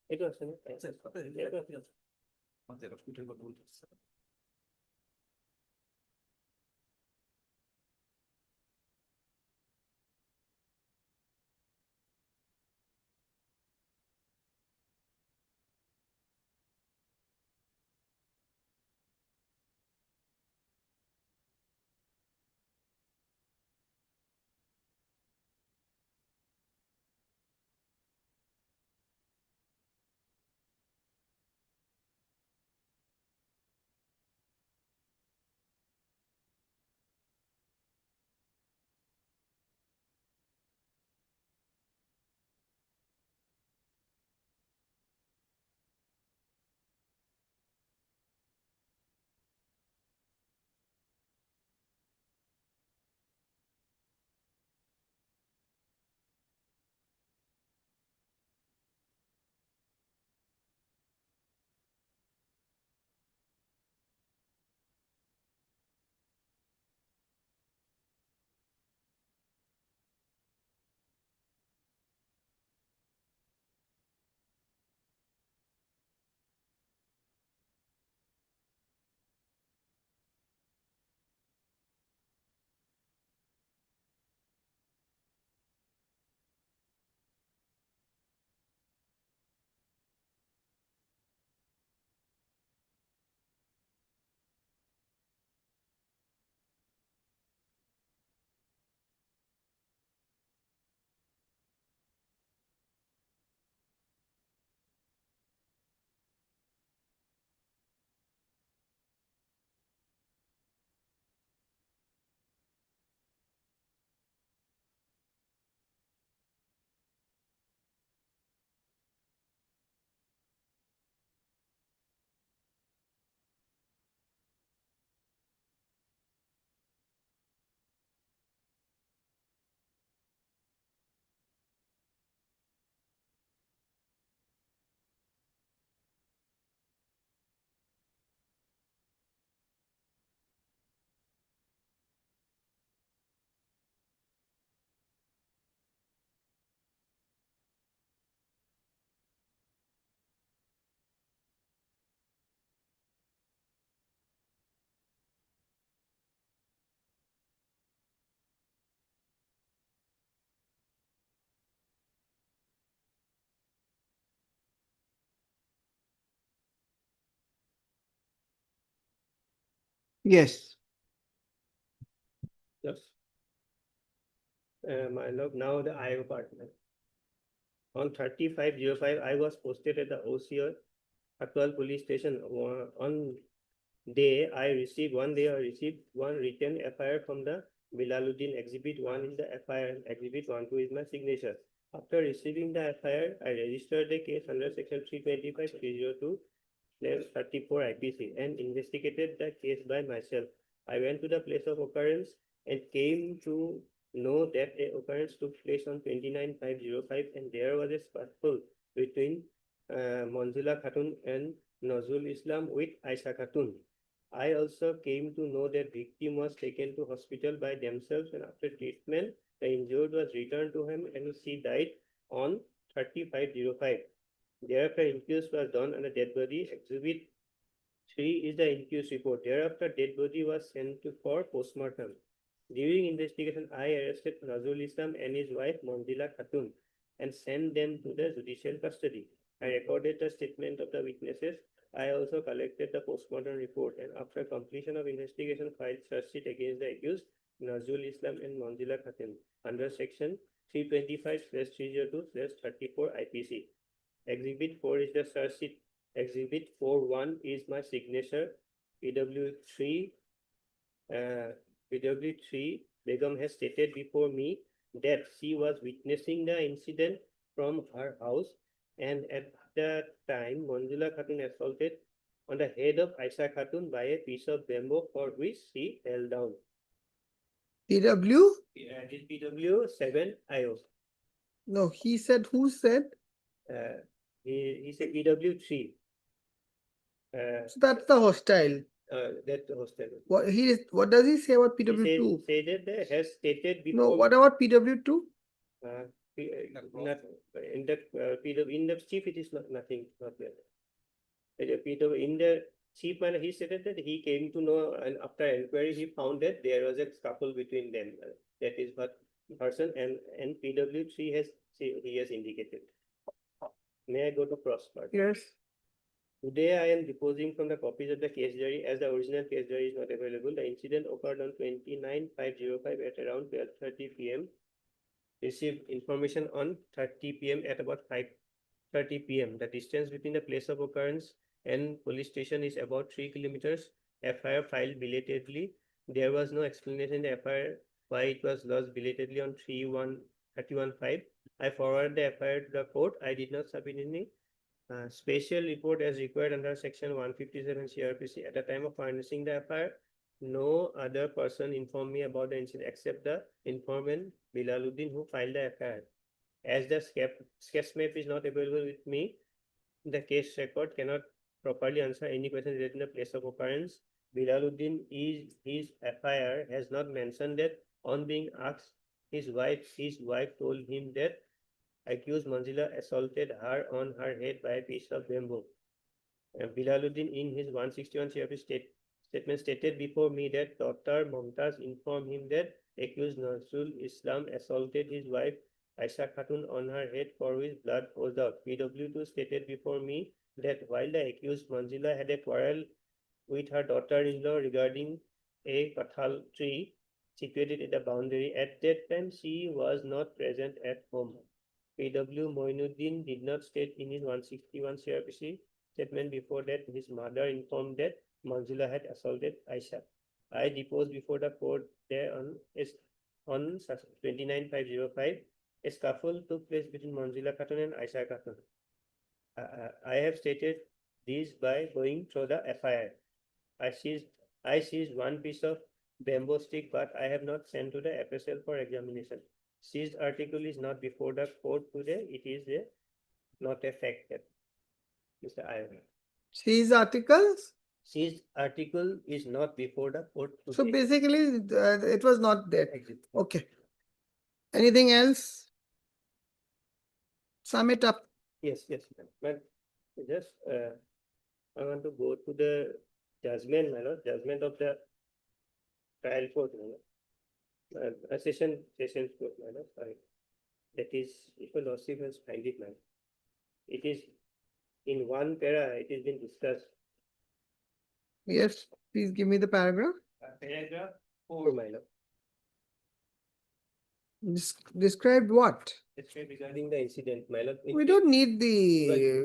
It was. Yes. Yes. My lord, now the I apartment. On 3505, I was posted at the OCR Atwal police station. On I received one written FIR from the Bilaluddin. Exhibit 1 is the FIR, Exhibit 1 2 is my signature. After receiving the FIR, I registered the case under section 325 302 34 IPC and investigated the case by myself. I went to the place of occurrence and came to know that a occurrence took place on 29/5/05 and there was a scuffle between Manzila Khatun and Nazrul Islam with Aisha Khatun. I also came to know that victim was taken to hospital by themselves and after treatment, the injured was returned to him and she died on 35/05. Thereafter, inquest was done on the dead body. Exhibit 3 is the inquest report. Thereafter, dead body was sent to for postmortem. During investigation, I arrested Nazrul Islam and his wife Manzila Khatun and sent them to the judicial custody. I recorded the statement of the witnesses. I also collected the postmortem report and after completion of investigation, filed charge sheet against the accused Nazrul Islam and Manzila Khatun under section 325/302/34 IPC. Exhibit 4 is the search sheet. Exhibit 4.1 is my signature. PW3 Begum has stated before me that she was witnessing the incident from her house and at the time Manzila Khatun assaulted on the head of Aisha Khatun by a piece of bamboo for which she fell down. PW? It is PW7 IO. No, he said, who said? He said PW3. So that's the hostile. That hostel. What does he say about PW2? Say that they has stated before. No, what about PW2? Not in the PW in the chief it is nothing not there. PW in the chief man he said that he came to know and after inquiry he found that there was a scuffle between them. That is what person and PW3 he has indicated. May I go to Prosper? Yes. Today, I am deposing from the copies of the case diary as the original case diary is not available. The incident occurred on 29/5/05 at around 12:30 p.m. Received information on 30 p.m. at about 5:30 p.m. The distance between the place of occurrence and police station is about 3 kilometers. FIR filed belatedly. There was no explanation in the FIR why it was lost belatedly on 31/5. I forwarded the FIR to the court. I did not submit any special report as required under section 157 CRPC. At the time of furnishing the FIR, no other person informed me about the incident except the informant Bilaluddin who filed the FIR. As the sketch map is not available with me, the case record cannot properly answer any questions related to the place of occurrence. Bilaluddin his FIR has not mentioned that on being asked his wife told him that accused Manzila assaulted her on her head by a piece of bamboo. Bilaluddin in his 161 CRP statement stated before me that daughter Mumtaz informed him that accused Nazrul Islam assaulted his wife Aisha Khatun on her head for which blood poured out. PW2 stated before me that while the accused Manzila had a quarrel with her daughter-in-law regarding a kathal tree situated at the boundary, at that time she was not present at home. PW Moinuddin did not state in his 161 CRPC statement before that his mother informed that Manzila had assaulted Aisha. I deposed before the court there on 29/5/05. A scuffle took place between Manzila Khatun and Aisha Khatun. I have stated this by going through the FIR. I seized one piece of bamboo stick, but I have not sent to the FSL for examination. Seized article is not before the court today. It is not a fact that Mr. Iyer. Seized articles? Seized article is not before the court today. So basically, it was not there. Okay. Anything else? Sum it up. Yes, but just I want to go to the judgment, my lord, judgment of the trial court, my lord. Sessions court, my lord, sorry. That is, if a lordship has find it, man. It is in one para, it has been discussed. Yes, please give me the paragraph. Paragraph 4, my lord. Described what? Describe regarding the incident, my lord. We don't need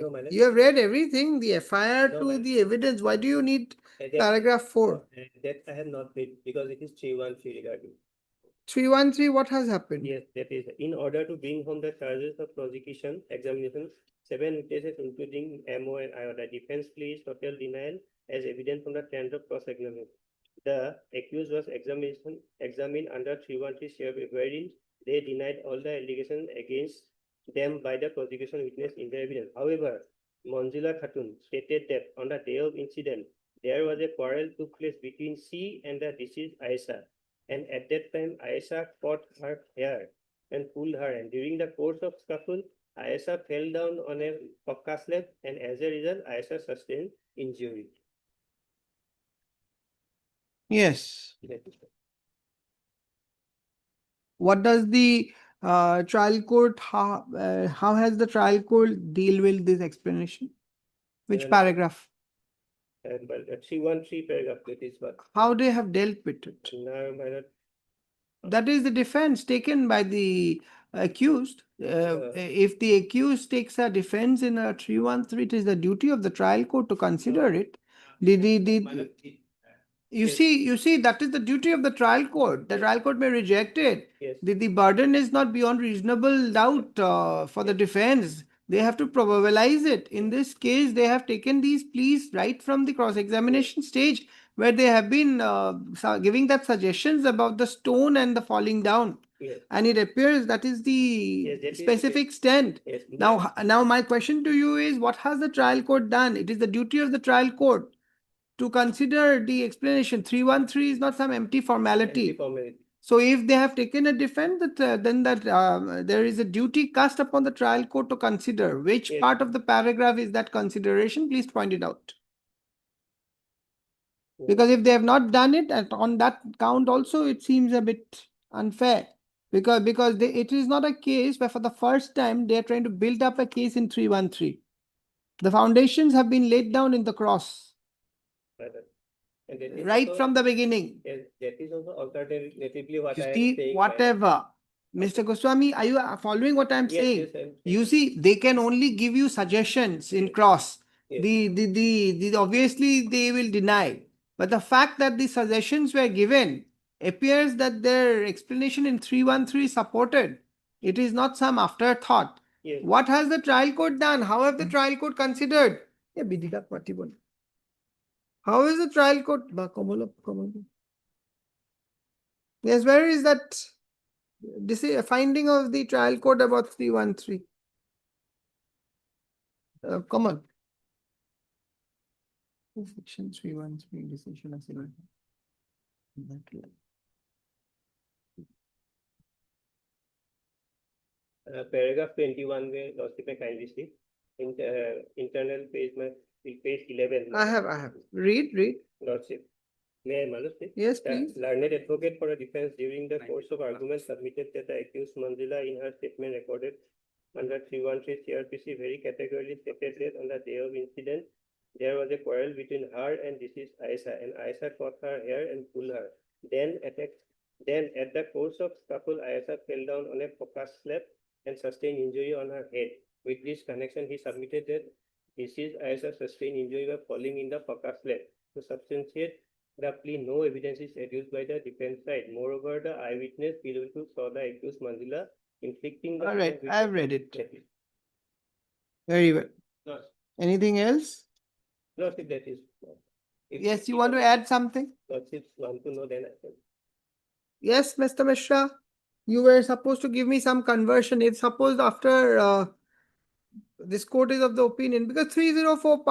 No, my lord. you have read everything, the FIR No, to ma'am. the evidence. Why do you need That- paragraph 4? That I have not read because it is 313 regarding. 313, what has happened? Yes, that is, in order to bring home the charges of prosecution, examination, 7 witnesses including MO and IOTA, defense pleas, total denial as evident from the trend of cross-examination. The accused was examined under 313 share wherein they denied all the allegations against them by the prosecution witness in the evidence. However, Manjula Khatun stated that on the day of incident, there was a quarrel took place between she and the deceased Aisha. And at that time, Aisha caught her hair and pulled her. And during the course of scuffle, Aisha fell down on a pucka slab, and as a result, Aisha sustained injury. Yes. That is right. What does the trial court, how has the trial court deal with this explanation? Which Well, paragraph? But 313 paragraph, that is what. How they have dealt with it? Now, my lord, That is the defense taken by the accused. If the accused takes a defense in a 313, it is the duty of the trial court to consider it. You Yes. see, that is the duty of the trial court. The trial court may reject it. yes, The burden is not beyond reasonable doubt for the defense. They have to probabilize it. In this case, they have taken these pleas right from the cross-examination stage where they have been giving that suggestions about the stone and the falling down. yes, And it appears that is the Yes, that is the specific stand. yes. Now my question to you is, what has the trial court done? It is the duty of the trial court to consider the explanation. 313 is not some empty formality. Anti-formality. So if they have taken a defense, then there is a duty cast upon the trial court to consider. Which Yes. part of the paragraph is that consideration? Please point it out. Because if they have not done it, and on that count also, it seems a bit unfair. Because it is not a case where for the first time they are trying to build up a case in 313. The foundations have been laid down in the cross my lord. And that is right also- from the beginning. Yes, that is also alternatively what You I am see, saying. whatever. Mr. Goswami, are you following what I'm Yes, saying? yes, I'm You see, they can only give you suggestions in cross. Yes. The obviously they will deny. But the fact that the suggestions were given appears that their explanation in 313 is supported. It is not some afterthought. Yes. What has the trial court done? How have the trial court considered? How is the trial court? Yes, where is that? This is a finding of the trial court about 313. Come on. Section 313, decision of civil. Paragraph 21 where Lordship may kindly see. Internal page 11. I have. Read. Lordship. May I, my lord, please? Yes, The please. learned advocate for a defense during the course of argument submitted that the accused Manjula in her statement recorded under 313 CRPC very categorically stated that on the day of incident, there was a quarrel between her and deceased Aisha, and Aisha caught her hair and pulled her. Then at the course of scuffle, Aisha fell down on a focus slab and sustained injury on her head. With this connection, he submitted that deceased Aisha sustained injury by falling in the focus slab. To substantiate the plea, no evidence is adduced by the defense side. Moreover, the eyewitness P.W. saw the accused Manjula inflicting the All right, blow with I've the- read it. That is- Very well. Lordship. Anything else? Lordship, that is. If- Yes, you want to add something? Lordship want to know, then I can. Yes, Mr. Mishra, you were supposed to give me some conversion. If suppose after this court is of the opinion, because 304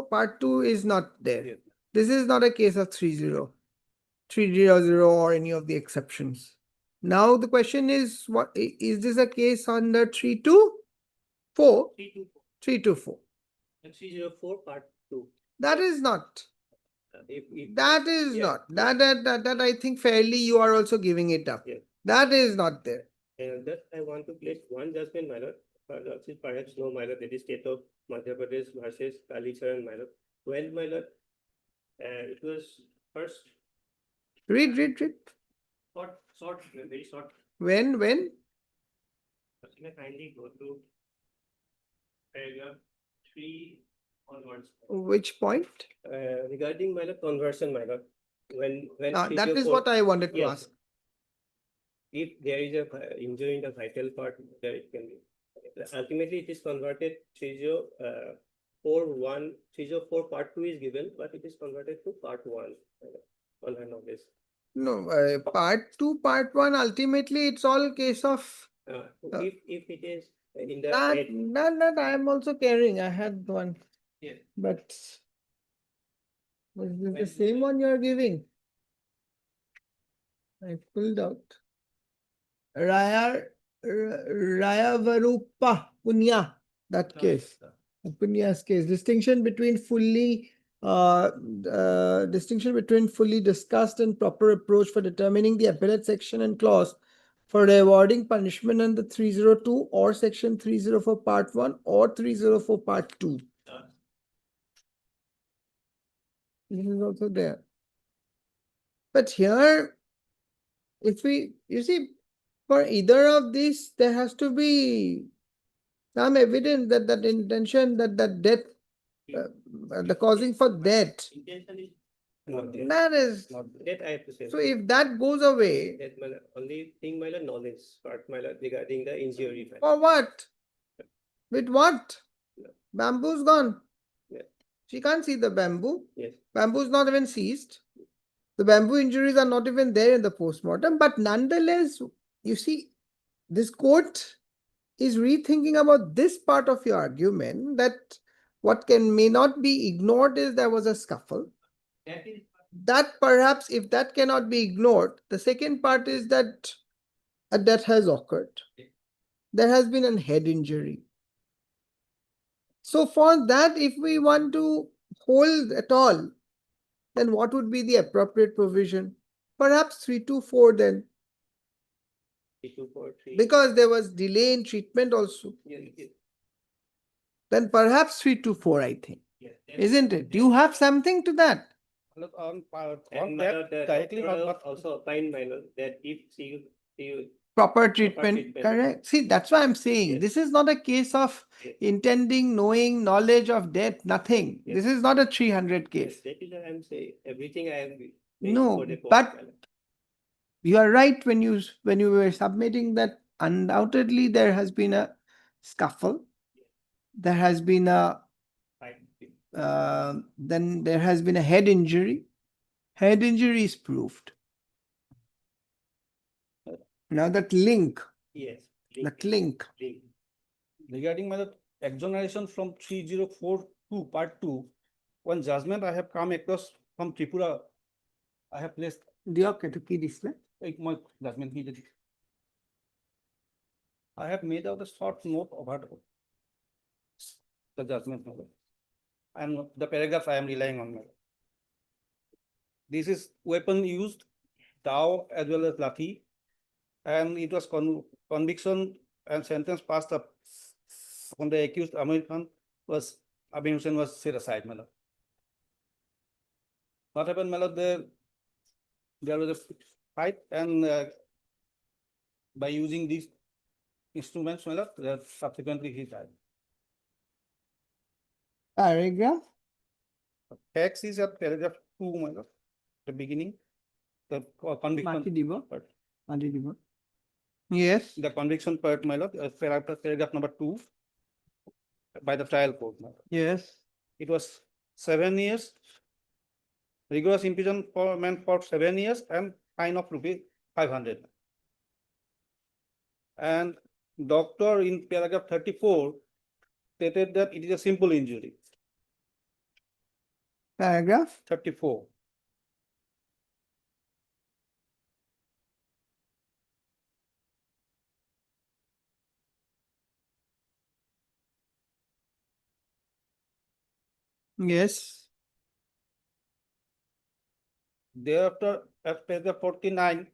part 2 is not there. Yes. This is not a case of 300 or any of the exceptions. Now the question is, what is this a case under 324? 324. 304 part 2. That is not. If That is Yeah. not. That I think fairly you are also giving it up. Yes. That is not there. Thus, I want to place one judgment, my lord. Perhaps no, my lord, that is state of Madhya Pradesh versus Kalicharan, my lord. Well, my lord, It was first Read. very short. When? Can I kindly go to paragraph 3 onwards? Which point? Regarding my lord conversion, my lord, when That is what I wanted to Yes. ask. If there is a injury in the vital part, there it can be. Ultimately, it is converted 304 part 2 is given, but it is converted to part 1 on her knowledge. No, part 2, part 1, ultimately it's all case of If it is in the that I am also carrying. I had one. Yeah. But is this the same one you are giving? I pulled out. Raya Varupa Punya, that case. Punya's case. Distinction between fully discussed and proper approach for determining the appellate section and clause for awarding punishment under 302 or section 304 part 1 or 304 part 2. This is also there. But here, if you see, for either of these, there has to be some evidence that that intention, that death, the causing for death, intention is not there. that is. That I have to say. So if that goes away, That my lord, only thing my lord, knowledge part my lord, regarding the injury. for what? With what? Bamboo's gone. Yeah. She can't see the bamboo. Yes. Bamboo is not even seized. The bamboo injuries are not even there in the postmortem. But nonetheless, you see, this court is rethinking about this part of your argument, that what may not be ignored is there was a scuffle. That is That perhaps, if that cannot be ignored, the second part is that a death has occurred. There has been a head injury. So for that, if we want to hold at all, then what would be the appropriate provision? Perhaps 324 then, 3. because there was delay in treatment also. Yes. Then perhaps 324, I think. Yes. Isn't it? Do you have something to that? Look, on And my that lord, the directly, doctor but also opined my lord that if you Proper treatment, treatment. correct? See, that's why I'm saying Yes. this is not a case of Yes. intending, knowing, knowledge of death, nothing. Yes. This is not a 300 case. That is what I'm saying. Everything I am. No, but you are right when you were submitting that undoubtedly there has been a scuffle. There has been a then there has been a head injury. Head injury is proved. Now that link, Yes. that link. regarding my exoneration from 3042 part 2, one judgment I have come across from Tripura, I have placed Diyo ke to ki disle? my judgment. I have made out a short note about the judgment. And the paragraph I am relying on. This is weapon used, dao as well as lathi, and it was conviction and sentence passed up on the accused Amir Khan was Amir Hussain was set aside. My lord. What happened, my lord? There was a fight, and by using these instruments, my lord, subsequently he died. Paragraph? X is at paragraph 2, my lord, the beginning. The conviction. Mati dibo? part. Mati dibo. Yes. The conviction part, my lord, paragraph number 2 by the trial court. My lord. Yes. It was 7 years, rigorous imprisonment for 7 years and fine of ₹500. And doctor in paragraph 34 stated that it is a simple injury. Paragraph? 34. Yes. Thereafter, at paragraph 49,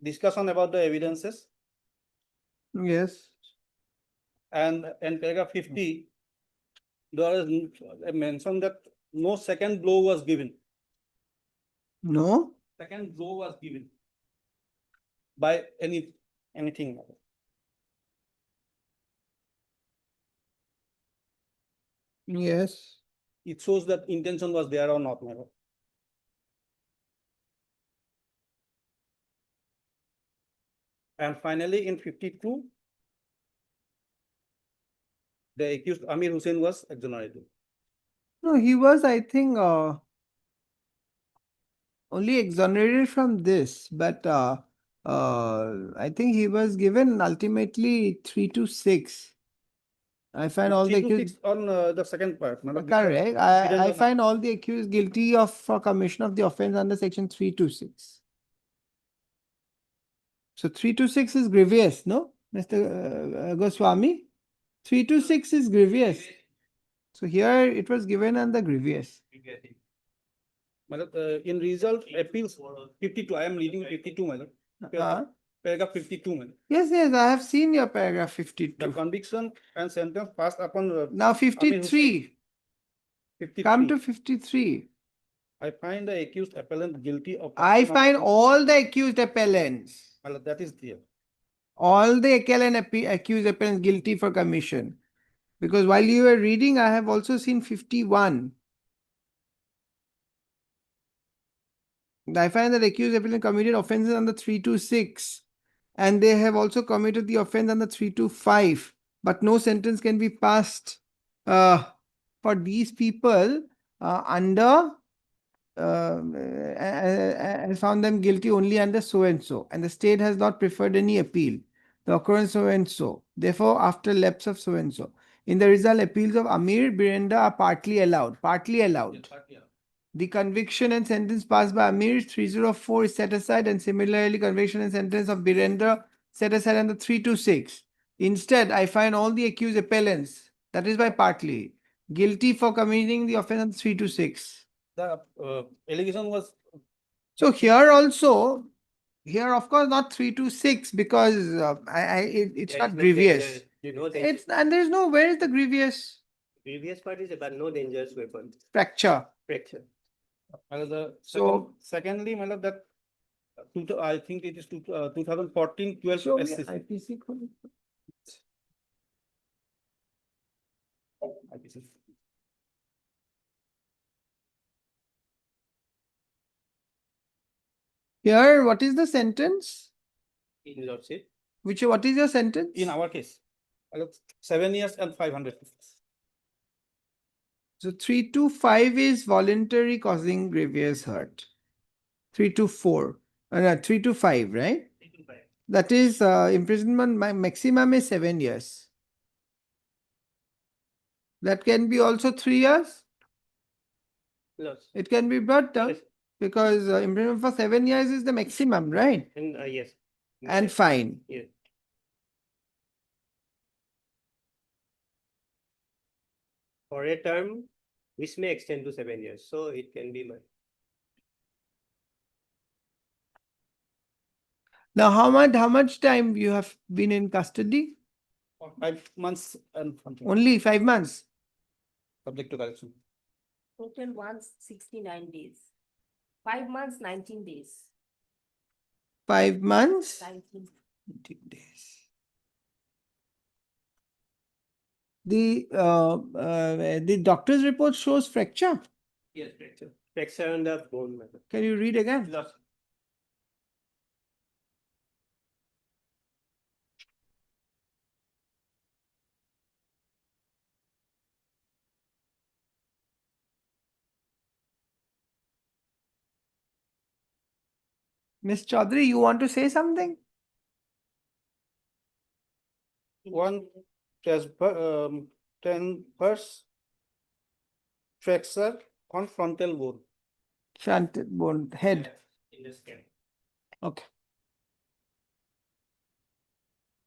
discussion about the evidences, Yes. and in paragraph 50, there is a mention that no second blow was given. No? Second blow was given by anything. Yes. It shows that intention was there or not, my lord. And finally, in 52, the accused Amir Hussain was exonerated. No, he was, I think, only exonerated from this, but I think he was given ultimately 3 to 6. I find all the 3 to accused 6 on the second part. my lord, correct. because I depends on- find all the accused guilty of for commission of the offense under section 326. So 326 is grievous, no, Mr. Goswami? 326 is grievous. So here it was given under grievous. my lord, in result, appeals 52. I am reading 52, my lord. Paragraph 52, my lord. Yes, yes, I have seen your paragraph The 52. conviction and sentence passed upon Now 53. 53. Come to 53. I find the accused appellant guilty of. I obstruction of find justice. all the accused appellants, My lord, that is clear. all the accused appellants guilty for commission. Because while you were reading, I have also seen 51. I find that accused appellant committed offenses under 326 and they have also committed the offense under 325, but no sentence can be passed for these people under and found them guilty only under so and so, and the state has not preferred any appeal. The occurrence so and so. Therefore, after lapse of so and so. In the result, appeals of Amir Birenda are partly allowed. Partly allowed. The conviction and sentence passed by Amir 304 is set aside, and similarly, conviction and sentence of Birendra set aside under 326. Instead, I find all the accused appellants, that is by partly, guilty for committing the offense under 326. The allegation was So here also, here of course not 326 because it's Yeah, not it's grievous. dangerous. You know, It's and there's no where is the grievous previous part is about no dangerous weapon fracture. fracture. So- secondly, my lord, that I think it is 2014 12 Show me SC. IPC code. IPC. Here, what is the sentence? In lordship, What is your sentence? In our case, my lord, 7 years and 500. So 325 is voluntary causing grievous hurt. 324. 325, right? That is imprisonment maximum is 7 years. That can be also 3 years. lordship. It can be brought down Yes. because imprisonment for 7 years is the maximum, right? And yes. And fine. Yes. For a term which may extend to 7 years, so it can be my. Now, how much time you have been in custody? 5 months and something, Only 5 months. subject to correction. Total 169 days. 5 months, 19 days. 5 months. 19. 19 days. The doctor's report shows fracture. Yes, fracture. Fracture on the bone matter. Can you read again? Lordship. Miss Chaudhary, you want to say something? One transverse fracture on frontal bone. Front bone, head. In the scan. Okay.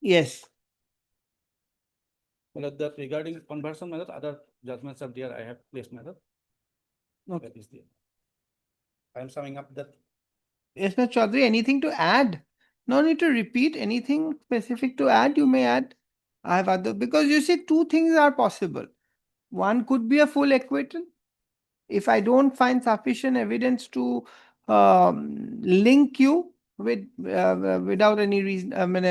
Yes. Well, that regarding conversion method, other judgments are there. I have placed method. Okay. That is there. I am summing up that. Yes, Miss Chaudhary, anything to add? No need to repeat anything specific to add. You may add. I have other because you see, 2 things are possible. One could be a full acquittal. If I don't find sufficient evidence to link you with without any reason, I mean,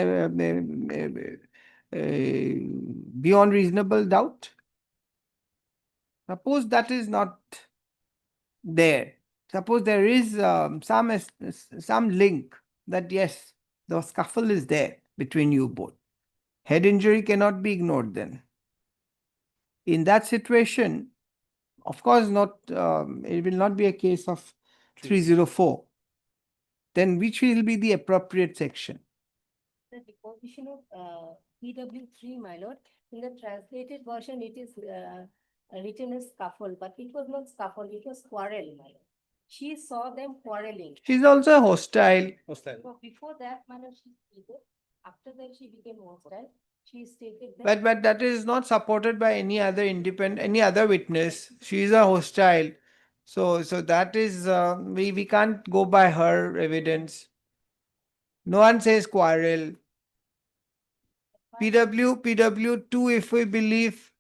beyond reasonable doubt? Suppose that is not there. Suppose there is some link that yes, the scuffle is there between you both. Head injury cannot be ignored then. In that situation, of course not, it will not be a case of 304. Then which will be the appropriate section? The deposition of PW3, my lord, in the translated version, it is written as scuffle, but it was not scuffle, it was quarrel, my lord. She saw them quarreling. She's also hostile. Hostile. So before that, my lord, she stated, after that she became hostile, she stated that. But that is not supported by any other any other witness. She is a hostile. So that is we can't go by her evidence. No one says quarrel. PW2, if we believe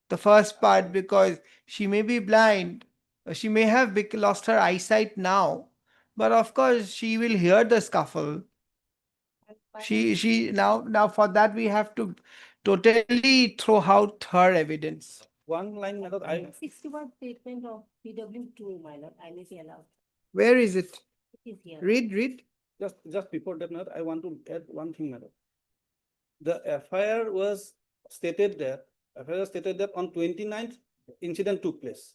the first part, because she may be blind, she may have lost her eyesight now, but of course she will hear the scuffle. She now for that we have to totally throw out her evidence. One line, my lord, I 61 statement of PW2, my lord, I may be allowed. Where is it? It is here. Read. just before that, my lord, I want to add one thing, my lord. The FIR was stated that on 29th incident took place.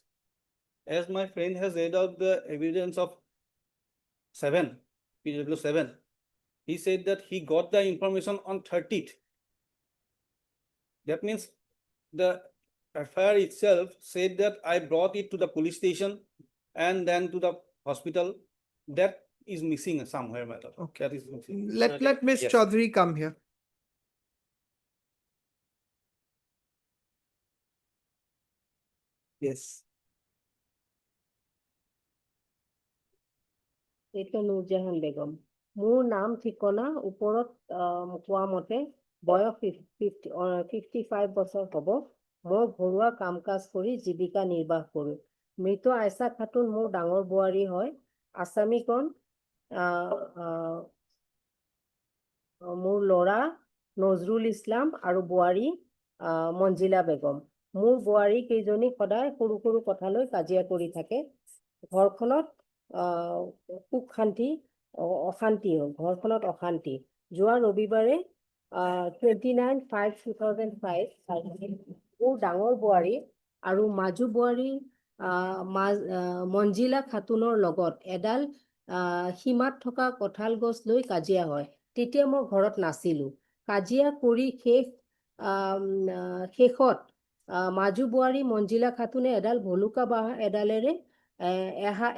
As my friend has read out the evidence of PW7, he said that he got the information on 30th. That means the FIR itself said that I brought it to the police station and then to the hospital. That is missing somewhere, my lord. Okay. That is missing. Let Miss Yes. Chaudhary come here. Yes. এইটো নুৰজাহান বেগম। মোৰ নাম ঠিকনা ওপৰত কোৱা মতে বয়স 55 বছৰ হ'ব। মই ঘৰুৱা কাম কাজ কৰি জীৱিকা নিৰ্বাহ কৰোঁ। মৃত আইছা খাতুন মোৰ ডাঙৰ বোৱাৰী হয়। আছামীকৰণ মোৰ ল'ৰা নজৰুল ইছলাম আৰু বোৱাৰী মঞ্জিলা বেগম। মোৰ বোৱাৰী কেইজনী সদায় সৰু সৰু কথালৈ কাজিয়া কৰি থাকে। ঘৰখনত সুখ শান্তি অশান্তি হ'ল, ঘৰখনত অশান্তি। যোৱা ৰবিবাৰে 29/5/2005 মোৰ ডাঙৰ বোৱাৰী আৰু মাজু বোৱাৰী মঞ্জিলা খাতুনৰ লগত এডাল সীমাত থকা কঁঠাল গছ লৈ কাজিয়া হয়। তেতিয়া মই ঘৰত নাছিলো। কাজিয়া কৰি শেষত মাজু বোৱাৰী মঞ্জিলা খাতুনে এডাল ভলুকা বাঁহ এডালেৰে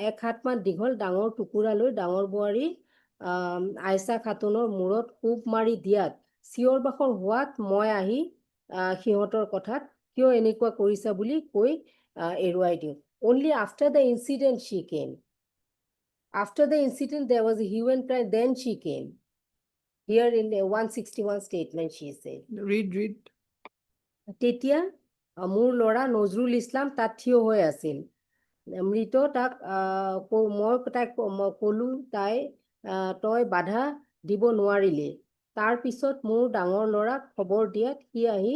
এক হাতমান দীঘল ডাঙৰ টুকুৰা লৈ ডাঙৰ বোৱাৰী আইছা খাতুনৰ মূৰত কোব মাৰি দিয়াত চিঞৰ বাখৰ হোৱাত মই আহি সিহঁতৰ কথাত কিয় এনেকুৱা কৰিছা বুলি কৈ এৰুৱাই দিওঁ। Only after the incident she came. After the incident there was a hue and cry, then she came. Here in the 161 statement she said. Read. তেতিয়া মোৰ ল'ৰা নজৰুল ইছলাম তাত থিয় হৈ আছিল। মৃত তাক মই তাইক ক'লো তই বাধা দিব নোৱাৰিলি। তাৰ পিছত মোৰ ডাঙৰ ল'ৰাক খবৰ দিয়াত সি আহি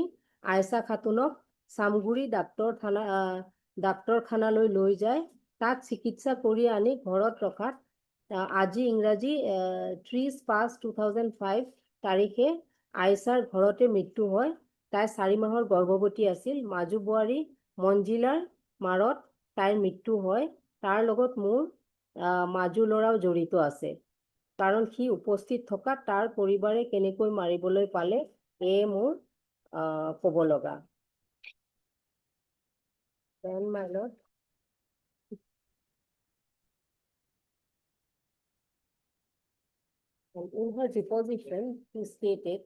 আইছা খাতুনক চামগুৰি ডাক্তৰখানালৈ লৈ যায়। তাত চিকিৎসা কৰি আনি ঘৰত ৰখাত আজি ইংৰাজী 30/5/2005 তাৰিখে আইছাৰ ঘৰতে মৃত্যু হয়। তাই 4 মাহৰ গৰ্ভৱতী আছিল। মাজু বোৱাৰী মঞ্জিলাৰ মাৰত তাইৰ মৃত্যু হয়। তাৰ লগত মোৰ মাজু ল'ৰাও জড়িত আছে, কাৰণ সি উপস্থিত থকা তাৰ পৰিবাৰে কেনেকৈ মাৰিবলৈ পালে এয়ে মোৰ ক'ব লগা। Then my lord, and in her deposition she stated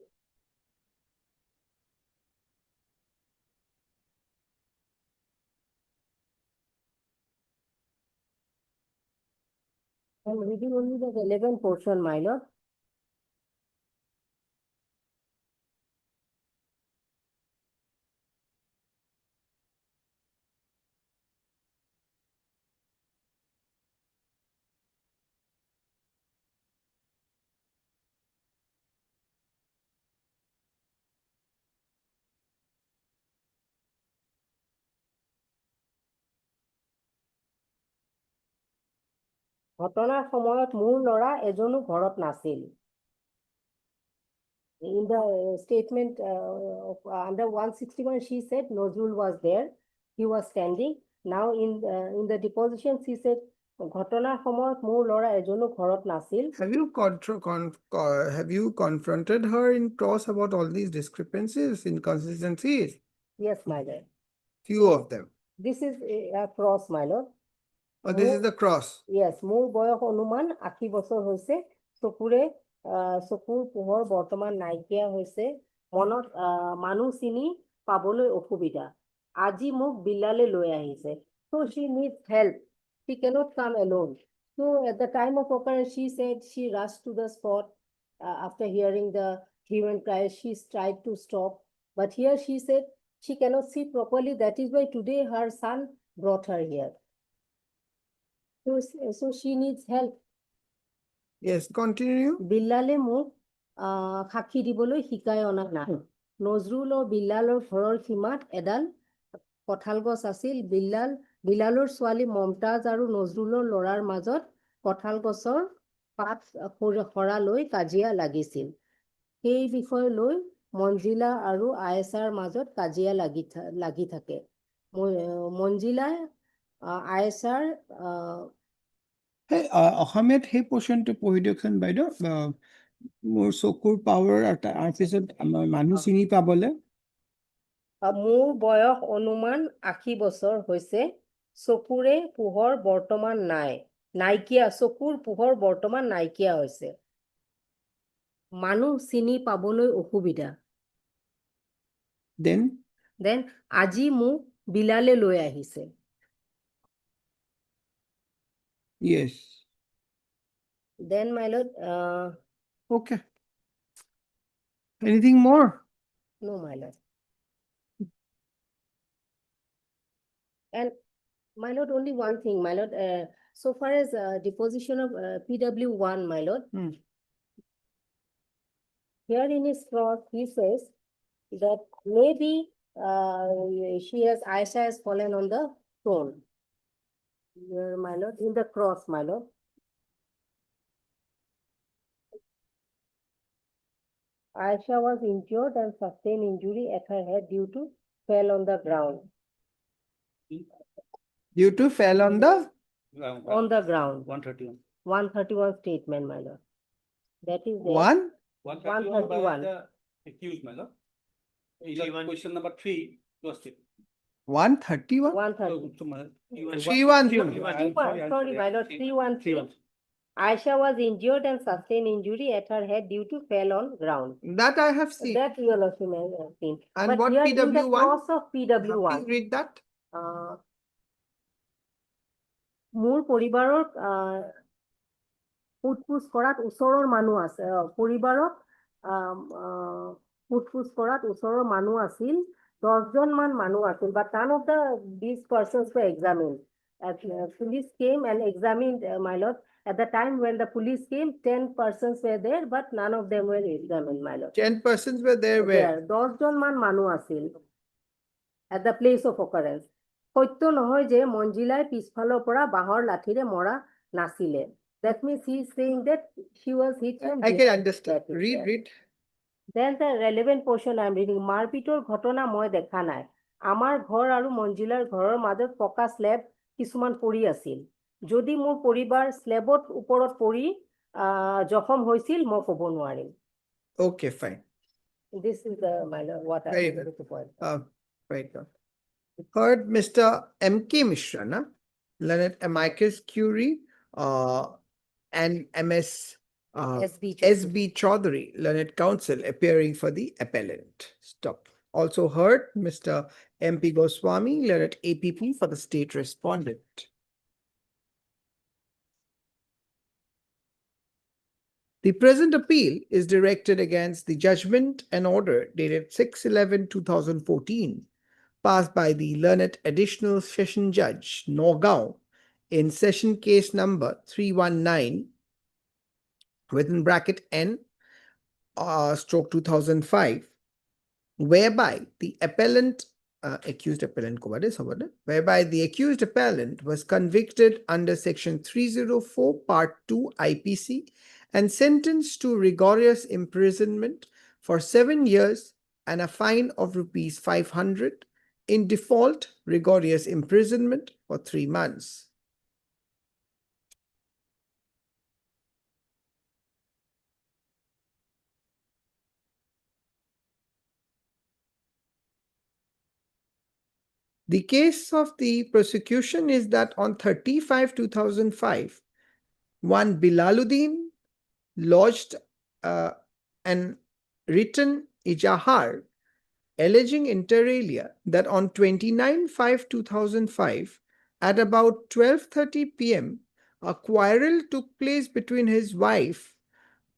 I'm reading only the relevant portion, my lord. ঘটনাৰ সময়ত মোৰ ল'ৰা এজনো ঘৰত নাছিল। In the statement under 161, she said Nozrul was there. He was standing. Now in the deposition, she said ঘটনাৰ সময়ত মোৰ ল'ৰা এজনো ঘৰত নাছিল। Have you confronted her in cross about all these discrepancies, inconsistencies? Yes, my lord. Few of them. This is a cross, my lord. Oh, this is the cross. Yes, মোৰ বয়স অনুমান 80 বছৰ হৈছে। চকুৰ পোহৰ বৰ্তমান নাইকিয়া হৈছে। মনত মানুহ চিনি পাবলৈ অসুবিধা। আজি মোক বিল্লালে লৈ আহিছে। So she needs help. She cannot come alone. So at the time of occurrence, she said she rushed to the spot. After hearing the hue and cry, she tried to stop. But here she said she cannot see properly. That is why today her son brought her here. So she needs help. Yes, continue. বিল্লালে মোক সাক্ষী দিবলৈ শিকাই অনা নাই। নজৰুল আৰু বিল্লালৰ ঘৰৰ সীমাত এডাল কঁঠাল গছ আছিল। বিল্লালৰ ছোৱালী মমতাজ আৰু নজৰুলৰ ল'ৰাৰ মাজত কঁঠাল গছৰ পাত সৰা লৈ কাজিয়া লাগিছিল। সেই বিষয় লৈ মঞ্জিলা আৰু আয়েছাৰ মাজত কাজিয়া লাগি থাকে। মঞ্জিলাই আয়েছাৰ অসমীয়াত সেই পোৰ্শনটো পঢ়ি দিয়কচোন বাইদেউ। মোৰ চকুৰ পাৱাৰ তাৰপিছত মানুহ চিনি পাবলে। মোৰ বয়স অনুমান 80 বছৰ হৈছে। চকুৰ পোহৰ বৰ্তমান নাইকিয়া হৈছে। মানুহ চিনি পাবলৈ অসুবিধা। Then আজি মোক বিলালে লৈ আহিছে। Yes. Then my lord, Okay. Anything more? no, my lord. And my lord, only one thing, my lord, so far as deposition of PW1, my lord, here in his cross, he says that maybe Aisha has fallen on the stone. Here, my lord, in the cross, my lord. Aisha was injured and sustained injury at her head due to fell on the ground. Due to fell on the On the ground. 131. 131 statement, my lord. That is there. 131 by 131. the accused, my lord. Question number 3 was it. 131? 130. 313. Sorry, my lord, 313. Aisha was injured and sustained injury at her head due to fell on ground. That I have seen. That you also may have seen. And But what here in the PW1? cross of Please PW1, read that. মোৰ পৰিবাৰৰ ফুটফুচ কৰাত ওচৰৰ মানুহ আছে। পৰিবাৰত ফুটফুচ কৰাত ওচৰৰ মানুহ আছিল। 10 জন মান মানুহ আছিল। But none of these persons were examined. Police came and examined, my lord. At the time when the police came, 10 persons were there, but none of them were examined, my lord. 10 persons were there where? 10 জন মান মানুহ আছিল at the place of occurrence. সত্য নহয় যে মঞ্জিলাই পিছফালৰ পৰা বাঁহৰ লাঠিৰে মৰা নাছিলে। That means he is saying that she was hit from I can behind. understand. That is Read, there. read. Then the relevant portion I am reading. মাৰপিটৰ ঘটনা মই দেখা নাই। আমাৰ ঘৰ আৰু মঞ্জিলাৰ ঘৰৰ মাজত পকা স্লেব কিছুমান পৰি আছিল। যদি মোৰ পৰিবাৰ স্লেবত ওপৰত পৰি জখম হৈছিল মই ক'ব নোৱাৰিম। Okay, fine. This is my lord, what I Very wanted to point. Very good. Heard Mr. M.K. Mishra, na? Learned Amicus Curie, and MS S.B. Chaudhary, Learned Counsel, appearing for the appellant. Stop. Also heard Mr. M.P. Goswami, Learned APP for the state respondent. The present appeal is directed against the judgment and order dated 6/11/2014, passed by the learned additional session judge Nagaon in session case number 319 within bracket N stroke 2005, whereby the appellant accused appellant whereby the accused appellant was convicted under section 304 part 2 IPC and sentenced to rigorous imprisonment for 7 years and a fine of rupees 500, in default rigorous imprisonment for 3 months. The case of the prosecution is that on 30/5/2005, one Bilaluddin lodged an written ijahar alleging inter alia that on 29/5/2005 at about 12:30 p.m. a quarrel took place between his wife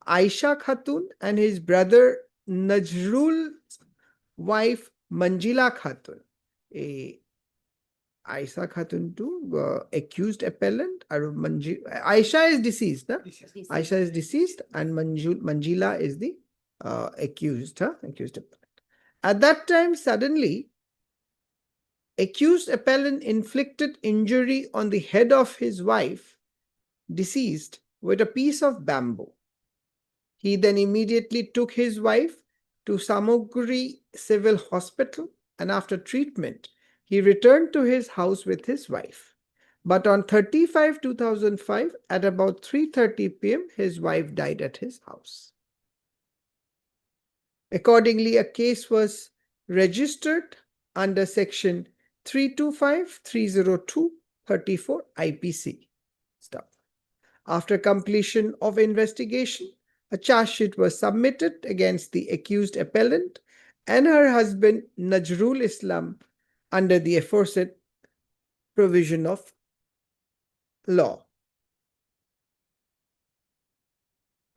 Aisha Khatun and his brother Najrul's wife Manjila Khatun. Aisha Khatun to accused appellant or Aisha is deceased, na? Aisha is deceased and Manjila is the accused appellant. At that time, suddenly, accused appellant inflicted injury on the head of his wife, deceased, with a piece of bamboo. He then immediately took his wife to Samogri Civil Hospital, and after treatment, he returned to his house with his wife. But on 30/5/2005, at about 3:30 p.m., his wife died at his house. Accordingly, a case was registered under section 325/302/34 IPC. Stop. After completion of investigation, a charge sheet was submitted against the accused appellant and her husband Najrul Islam under the aforesaid provision of law.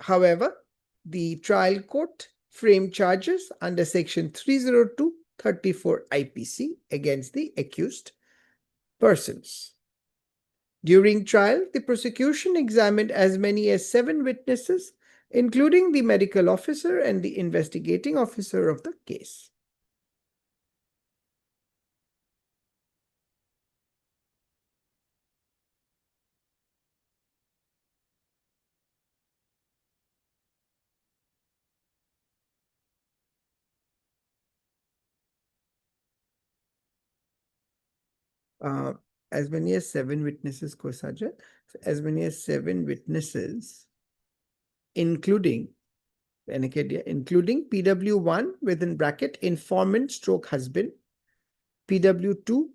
However, the trial court framed charges under section 302/34 IPC against the accused persons. During trial, the prosecution examined as many as 7 witnesses, including the medical officer and the investigating officer of the case. As many as 7 witnesses, as many as 7 witnesses, including PW1 within bracket informant stroke husband, PW2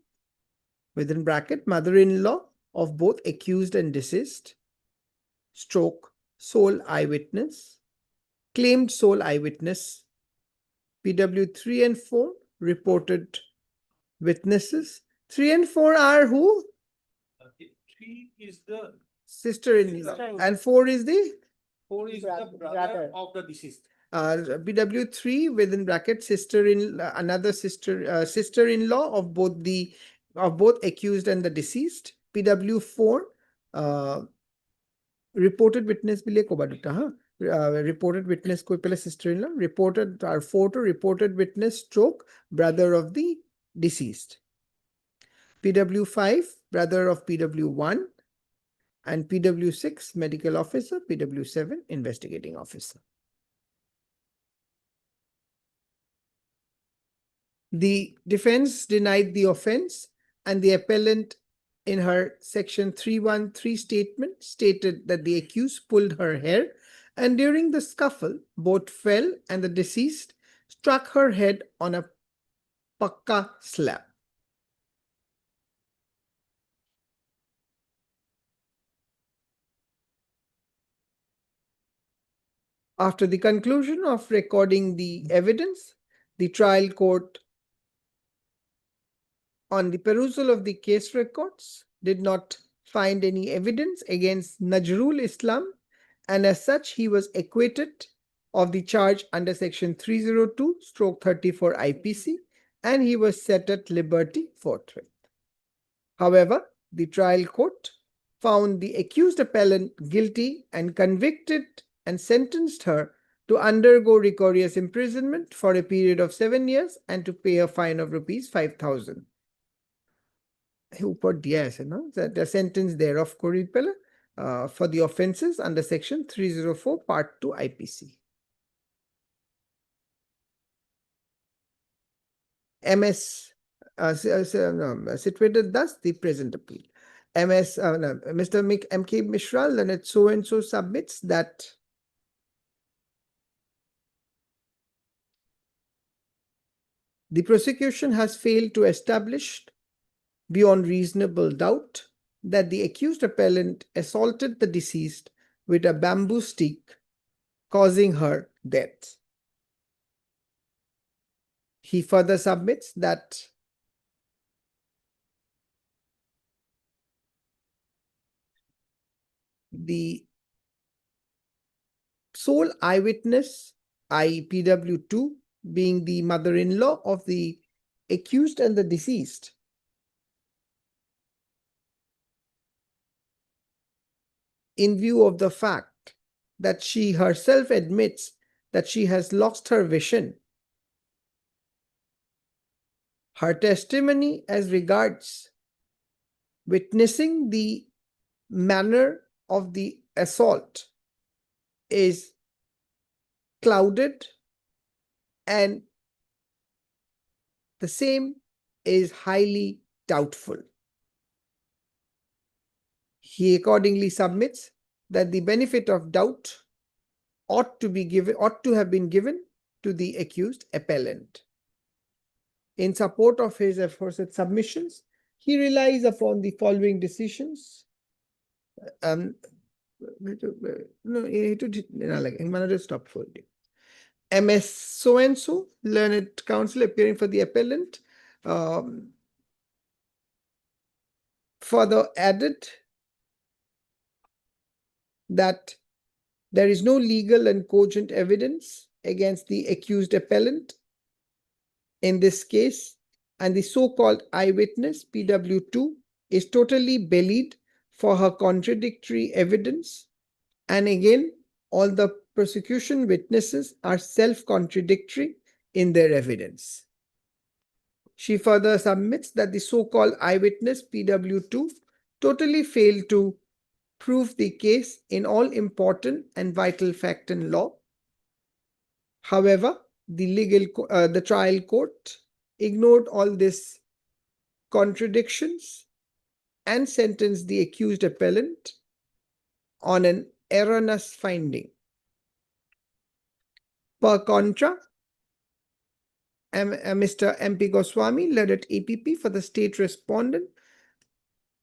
within bracket mother-in-law of both accused and deceased, stroke sole eyewitness, claimed sole eyewitness, PW3 and 4 reported witnesses. 3 and 4 are who? 3 is the Sister-in-law. Sister-in-law. And 4 is the? 4 is the Brother. brother of the deceased. PW3 within bracket another sister-in-law of both accused and the deceased. PW4 reported witness reported witness sister-in-law, reported 4 to reported witness stroke brother of the deceased. PW5 brother of PW1 and PW6 medical officer, PW7 investigating officer. The defense denied the offense, and the appellant in her section 313 statement stated that the accused pulled her hair, and during the scuffle both fell and the deceased struck her head on a pakka slab. After the conclusion of recording the evidence, the trial court, on the perusal of the case records, did not find any evidence against Najrul Islam, and as such, he was acquitted of the charge under section 302/34 IPC, and he was set at liberty forthwith. However, the trial court found the accused appellant guilty and convicted and sentenced her to undergo rigorous imprisonment for a period of 7 years and to pay a fine of rupees 5,000. ऊपर दिया है ना, the sentence thereof को read पहले, for the offences under section 304 part 2 IPC. MS situated thus the present appeal. Mr. M.K. Mishra, Leonard so and so submits that the prosecution has failed to establish beyond reasonable doubt that the accused appellant assaulted the deceased with a bamboo stick, causing her death. He further submits that the sole eyewitness, i.e. PW2, being the mother-in-law of the accused and the deceased, in view of the fact that she herself admits that she has lost her vision, her testimony as regards witnessing the manner of the assault is clouded, and the same is highly doubtful. He accordingly submits that the benefit of doubt ought to have been given to the accused appellant. In support of his aforesaid submissions, he relies upon the following decisions. Stop for it. MS so and so, learned counsel appearing for the appellant, further added that there is no legal and cogent evidence against the accused appellant in this case, and the so-called eyewitness PW2 is totally belied for her contradictory evidence, and again all the prosecution witnesses are self-contradictory in their evidence. She further submits that the so-called eyewitness PW2 totally failed to prove the case in all important and vital fact and law. However, the trial court ignored all these contradictions and sentenced the accused appellant on an erroneous finding. Per contra, Mr. M.P. Goswami, led at APP for the state respondent,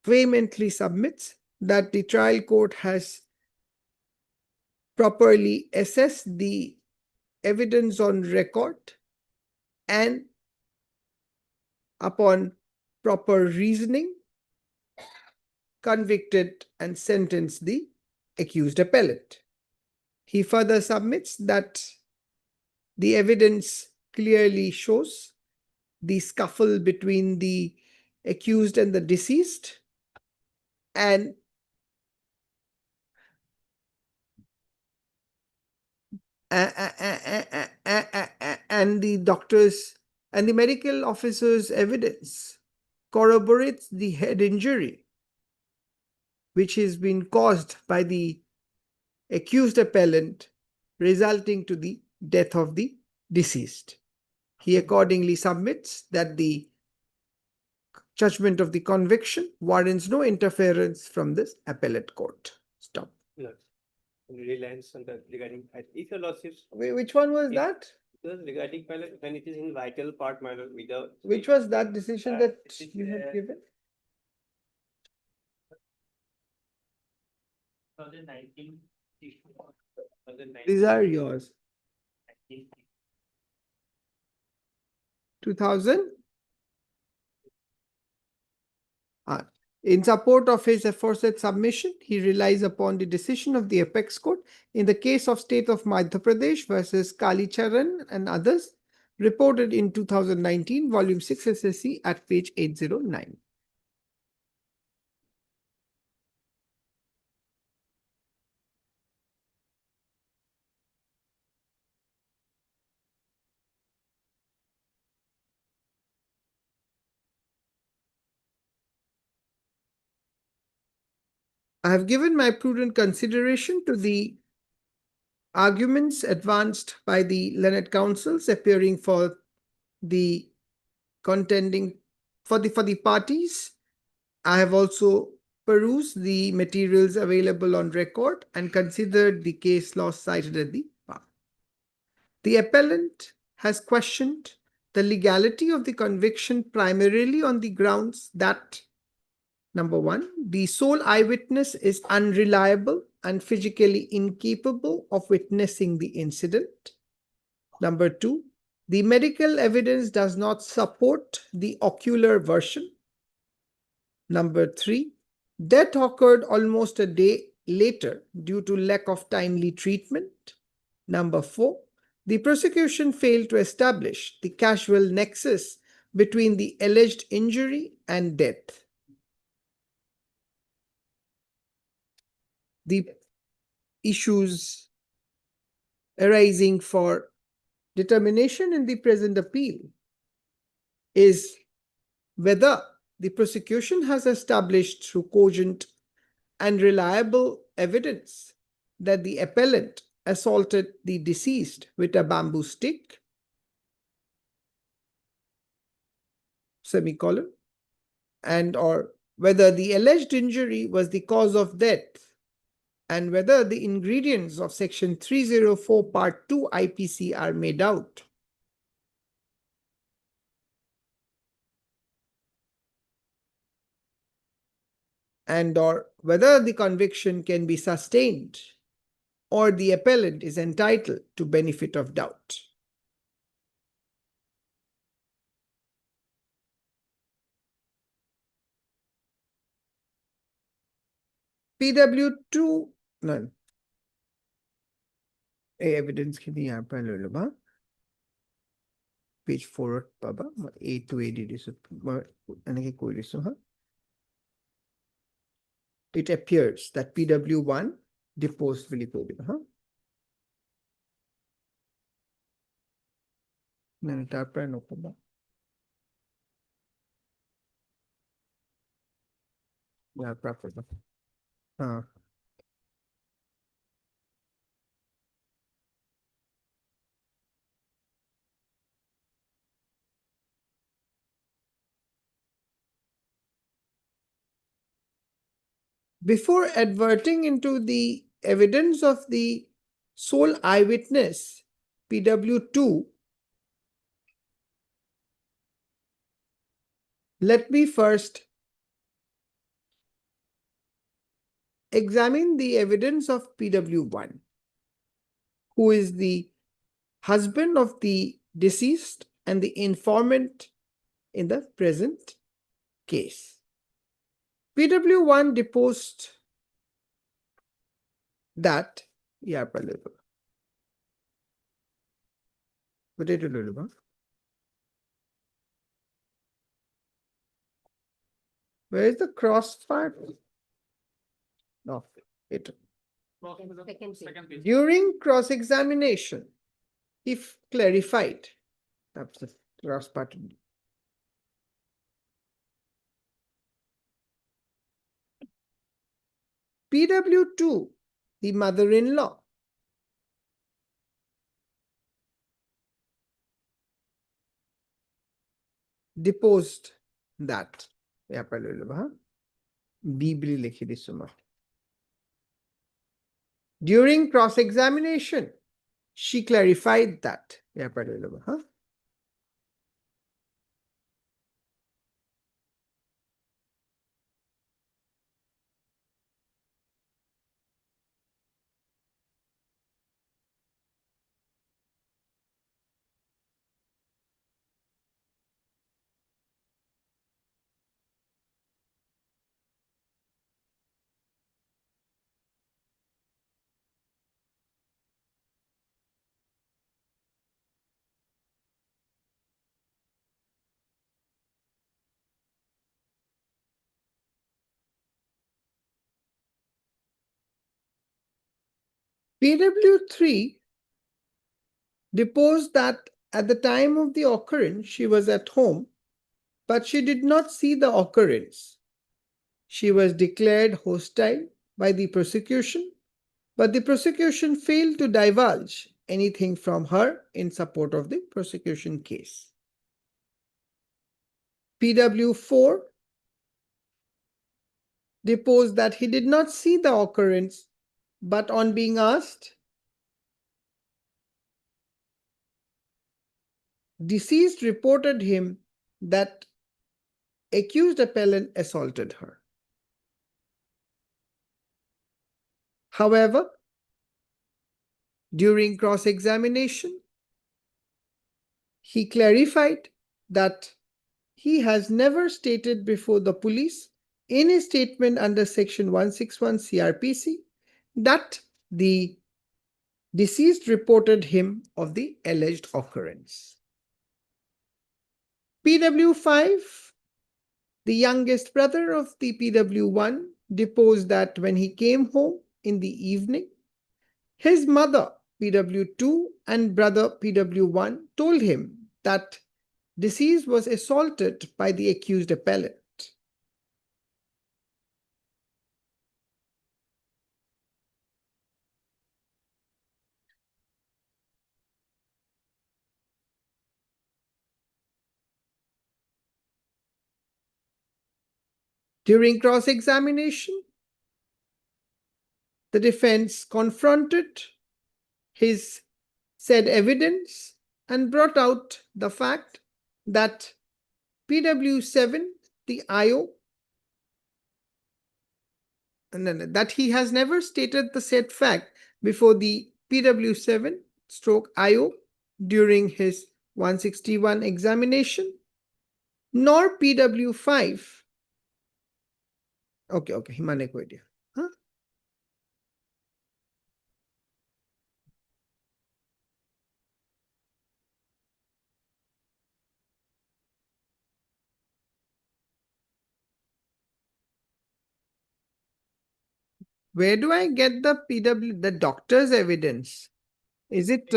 vehemently submits that the trial court has properly assessed the evidence on record and upon proper reasoning convicted and sentenced the accused appellant. He further submits that the evidence clearly shows the scuffle between the accused and the deceased, and the doctors and the medical officer's evidence corroborates the head injury which has been caused by the accused appellant, resulting to the death of the deceased. He accordingly submits that the judgment of the conviction warrants no interference from this appellate court. Stop. Reliance on the regarding if your lordships. Which one was It- that? Because regarding pilot, when it is in vital part, my lord, without. Which was that decision that this is, you had given? 2019. These are yours. 2000. In support of his aforesaid submission, he relies upon the decision of the apex court in the case of State of Madhya Pradesh versus Kalicharan and others, reported in 2019, volume 6 SSC at page 809. I have given my prudent consideration to the arguments advanced by the learned counsels appearing for the contending for the parties. I have also perused the materials available on record and considered the case law cited at the bar. The appellant has questioned the legality of the conviction primarily on the grounds that, number one, the sole eyewitness is unreliable and physically incapable of witnessing the incident. Number two, the medical evidence does not support the ocular version. Number three, death occurred almost a day later due to lack of timely treatment. Number four, the prosecution failed to establish the causal nexus between the alleged injury and death. The issues arising for determination in the present appeal is whether the prosecution has established through cogent and reliable evidence that the appellant assaulted the deceased with a bamboo stick, semicolon, and or whether the alleged injury was the cause of death, and whether the ingredients of section 304 part 2 IPC are made out. And or whether the conviction can be sustained or the appellant is entitled to benefit of doubt. PW2, none. Evidence can be page 4 Baba, A to AD. It appears that PW1 deposed Willie Kobe. Before adverting into the evidence of the sole eyewitness, PW2, let me first examine the evidence of PW1, who is the husband of the deceased and the informant in the present case. PW1 deposed that, where is the cross part? No, it. Second page. During cross-examination, if clarified, that's the cross part. PW2, the mother-in-law, deposed that. During cross-examination, she clarified that. PW3 deposed that at the time of the occurrence, she was at home, but she did not see the occurrence. She was declared hostile by the prosecution, but the prosecution failed to divulge anything from her in support of the prosecution case. PW4 deposed that he did not see the occurrence, but on being asked, deceased reported him that accused appellant assaulted her. However, during cross-examination, he clarified that he has never stated before the police in his statement under section 161 CRPC that the deceased reported him of the alleged occurrence. PW5, the youngest brother of the PW1, deposed that when he came home in the evening, his mother, PW2, and brother, PW1, told him that deceased was assaulted by the accused appellant. During cross-examination, the defense confronted his said evidence and brought out the fact that PW7, the IO, that he has never stated the said fact before the PW7 stroke IO during his 161 examination, nor PW5. Okay, Himane ko dia. Huh? Where do I get the doctor's evidence? Is it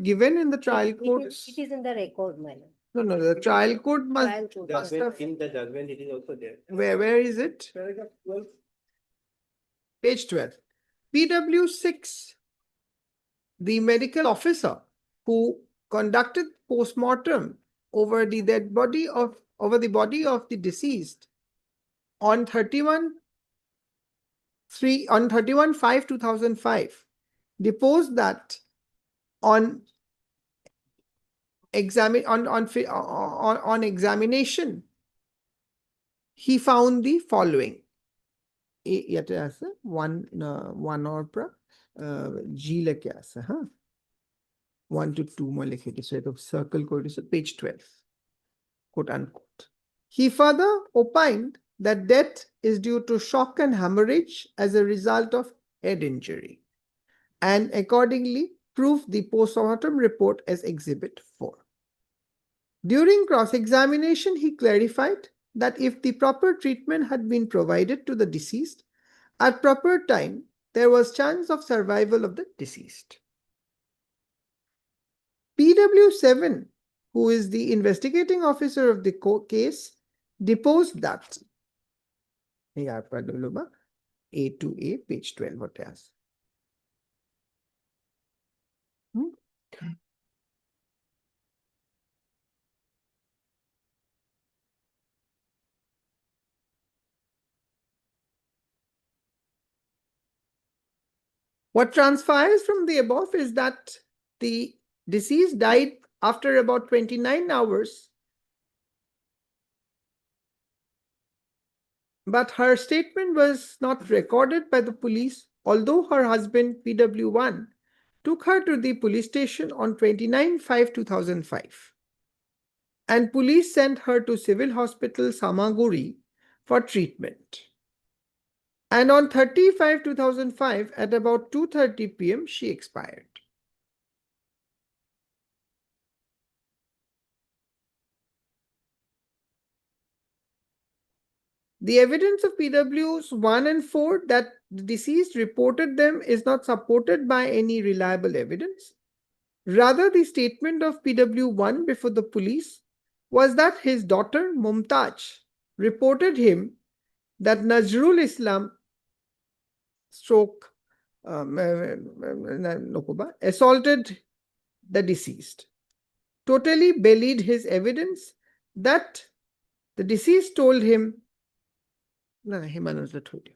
given in the trial court? It is in the record, my lord. No, the trial court must. Trial court. Judgment, in the judgment, it is also there. Where is it? Page 12. PW6, the medical officer who conducted postmortem over the dead body of the body of the deceased on 31/5/2005 deposed that on examination he found the following. ইয়াতে আছে one or পৰা G লৈকে আছে হা 1 to 2 মই লিখি দিছো এটো circle কৰি দিছো page 12 quote unquote. He further opined that death is due to shock and hemorrhage as a result of head injury and accordingly proved the postmortem report as exhibit 4. During cross-examination, he clarified that if the proper treatment had been provided to the deceased at proper time, there was chance of survival of the deceased. PW7, who is the investigating officer of the case, deposed that A to A, page 12 hote আছে. What transpires from the above is that the deceased died after about 29 hours, but her statement was not recorded by the police, although her husband, PW1, took her to the police station on 29/5/2005. And police sent her to Civil Hospital Samaguri for treatment. And on 30/5/2005, at about 2:30 p.m., she expired. The evidence of PWs 1 and 4 that the deceased reported them is not supported by any reliable evidence. Rather, the statement of PW1 before the police was that his daughter Mumtaz reported him that Nazrul Islam stroke assaulted the deceased, totally belied his evidence that the deceased told him, no, Himananda told you.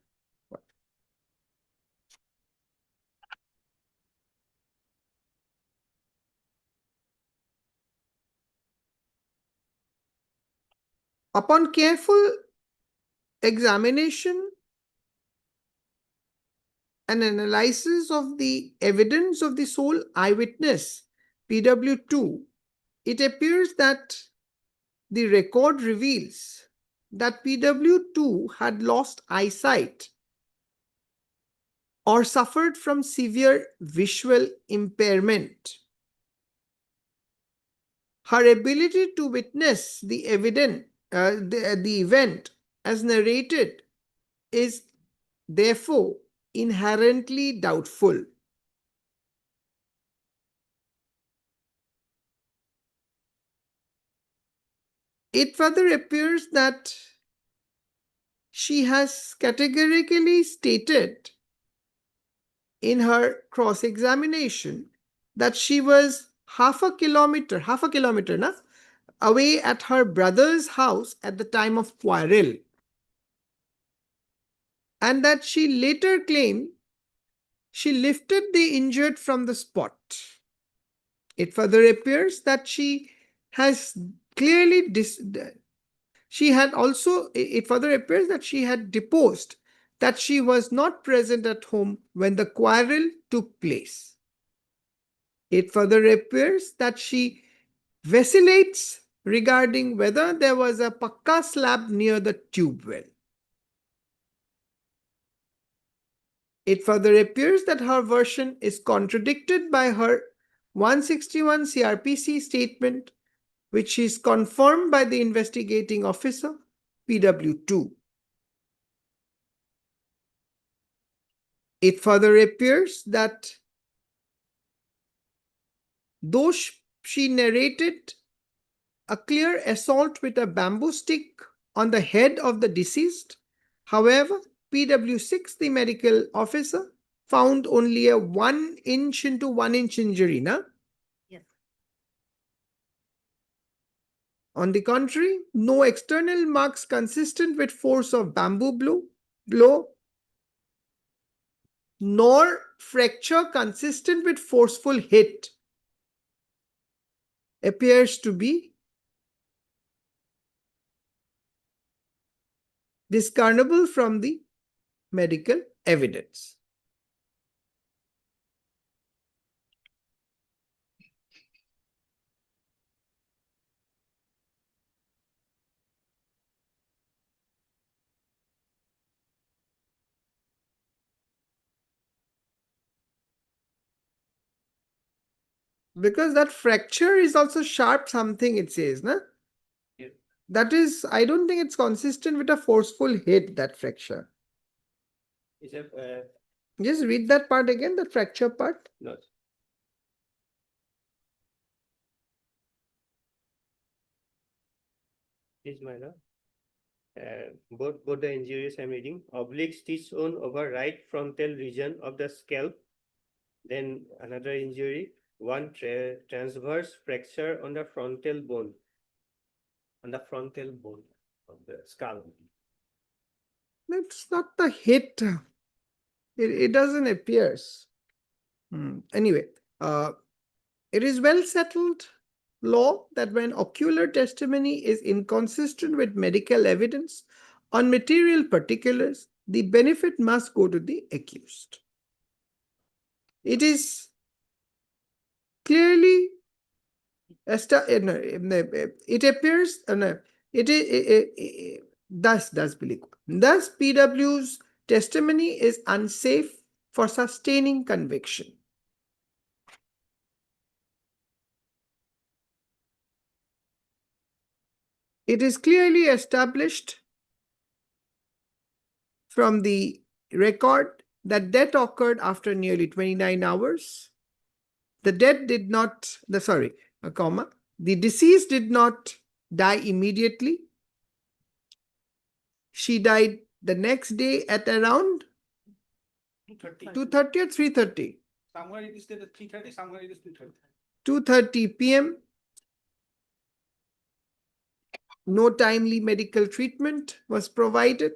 Upon careful examination and analysis of the evidence of the sole eyewitness, PW2, it appears that the record reveals that PW2 had lost eyesight or suffered from severe visual impairment. Her ability to witness the event as narrated is therefore inherently doubtful. It further appears that she has categorically stated in her cross-examination that she was half a kilometer away at her brother's house at the time of quarrel, and that she later claimed she lifted the injured from the spot. It further appears that she has clearly it further appears that she had deposed that she was not present at home when the quarrel took place. It further appears that she vacillates regarding whether there was a pakka slab near the tube well. It further appears that her version is contradicted by her 161 CRPC statement, which is confirmed by the investigating officer, PW2. It further appears that though she narrated a clear assault with a bamboo stick on the head of the deceased, however, PW6, the medical officer, found only a 1 inch into 1 inch injury, na? Yes. On the contrary, no external marks consistent with force of bamboo blow, nor fracture consistent with forceful hit appears to be discernible from the medical evidence. Because that fracture is also sharp something, it says, na? Yeah. That is, I don't think it's consistent with a forceful hit, that fracture. Is a, Just read that part again, the fracture part. no. Is minor. Both the injuries I'm reading: oblique stitch wound over right frontal region of the scalp. Then another injury, one transverse fracture on the frontal bone. On the frontal bone of the skull. That's not the hit. It doesn't appear. Anyway, it is well settled law that when ocular testimony is inconsistent with medical evidence on material particulars, the benefit must go to the accused. It is clearly it appears thus PW's testimony is unsafe for sustaining conviction. It is clearly established from the record that death occurred after nearly 29 hours. The deceased did not die immediately. She died the next day at around 2:30. 2:30 or 3:30? Somewhere it is stated 3:30, somewhere it is 2:30. 2:30 p.m. No timely medical treatment was provided.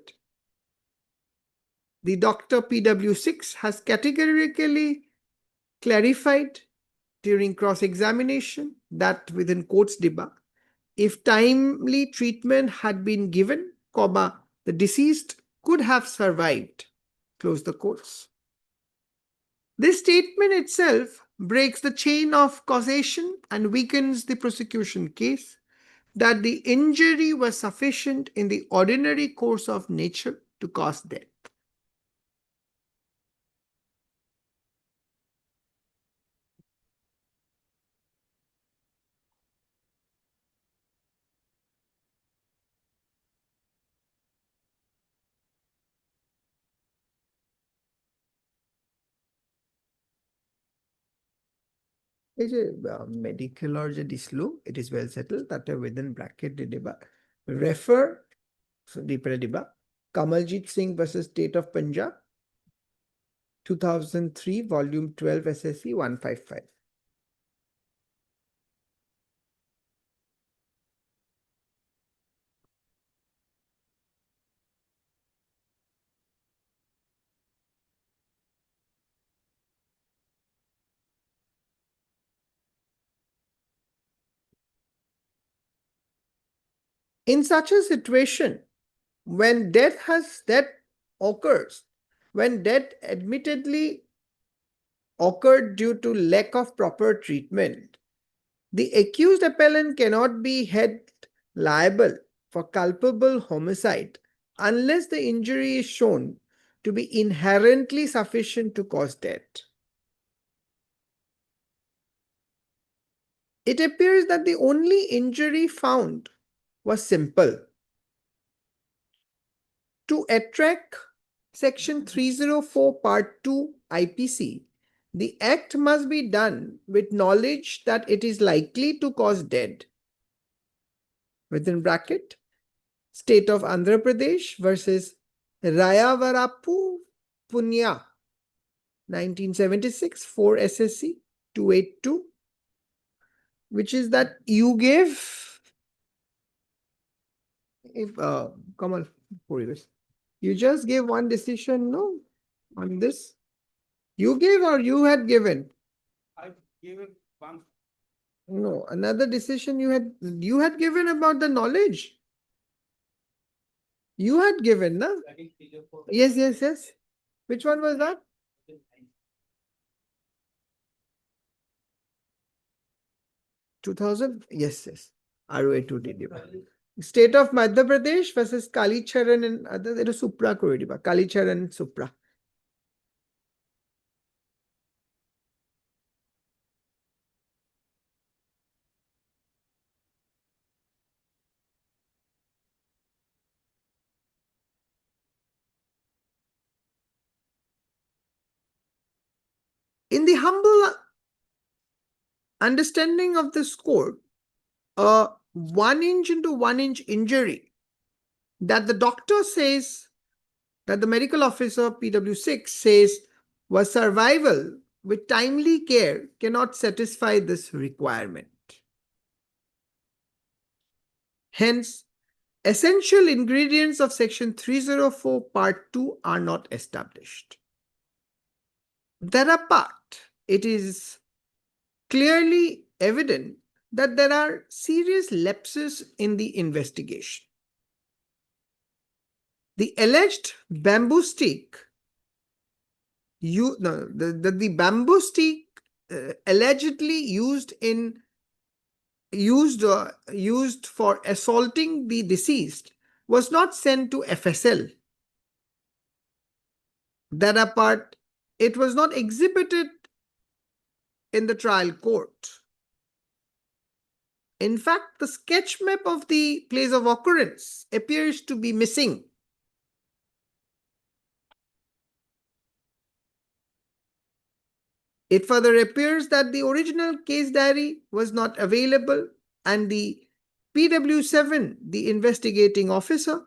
The doctor PW6 has categorically clarified during cross-examination that within quotes deba, if timely treatment had been given, comma, the deceased could have survived, close the quotes. This statement itself breaks the chain of causation and weakens the prosecution case that the injury was sufficient in the ordinary course of nature to cause death. এই যে মেডিকেলৰ যে দিছিলো it is well settled তাতে within bracket দি দিবা refer দি পেলাই দিবা Kamaljeet Singh versus State of Punjab 2003 volume 12 SSC 155. In such a situation, when death occurs, when death admittedly occurred due to lack of proper treatment, the accused appellant cannot be held liable for culpable homicide unless the injury is shown to be inherently sufficient to cause death. It appears that the only injury found was simple. To attract Section 304 Part 2 IPC, the act must be done with knowledge that it is likely to cause death. Within bracket, State of Andhra Pradesh versus Rayavarapu Punya, 1976, 4 SSC 282, which is that you gave, if Kamal, you just gave one decision, no, on this. You gave or you had given? I gave it one. No, another decision you had given about the knowledge. You had given, na? Yes, yes, yes. Which one was that? 2000? Yes, yes. ROA 2 did. State of Madhya Pradesh versus Kalicharan and others. It is Supra kore diba. Kalicharan Supra. In the humble understanding of this court, a 1 inch into 1 inch injury that the doctor says, that the medical officer PW6 says was survival with timely care cannot satisfy this requirement. Hence, essential ingredients of Section 304 Part 2 are not established. Thereapart, it is clearly evident that there are serious lapses in the investigation. The alleged bamboo stick, the bamboo stick allegedly used for assaulting the deceased was not sent to FSL. Thereapart, it was not exhibited in the trial court. In fact, the sketch map of the place of occurrence appears to be missing. It further appears that the original case diary was not available and the PW7, the investigating officer,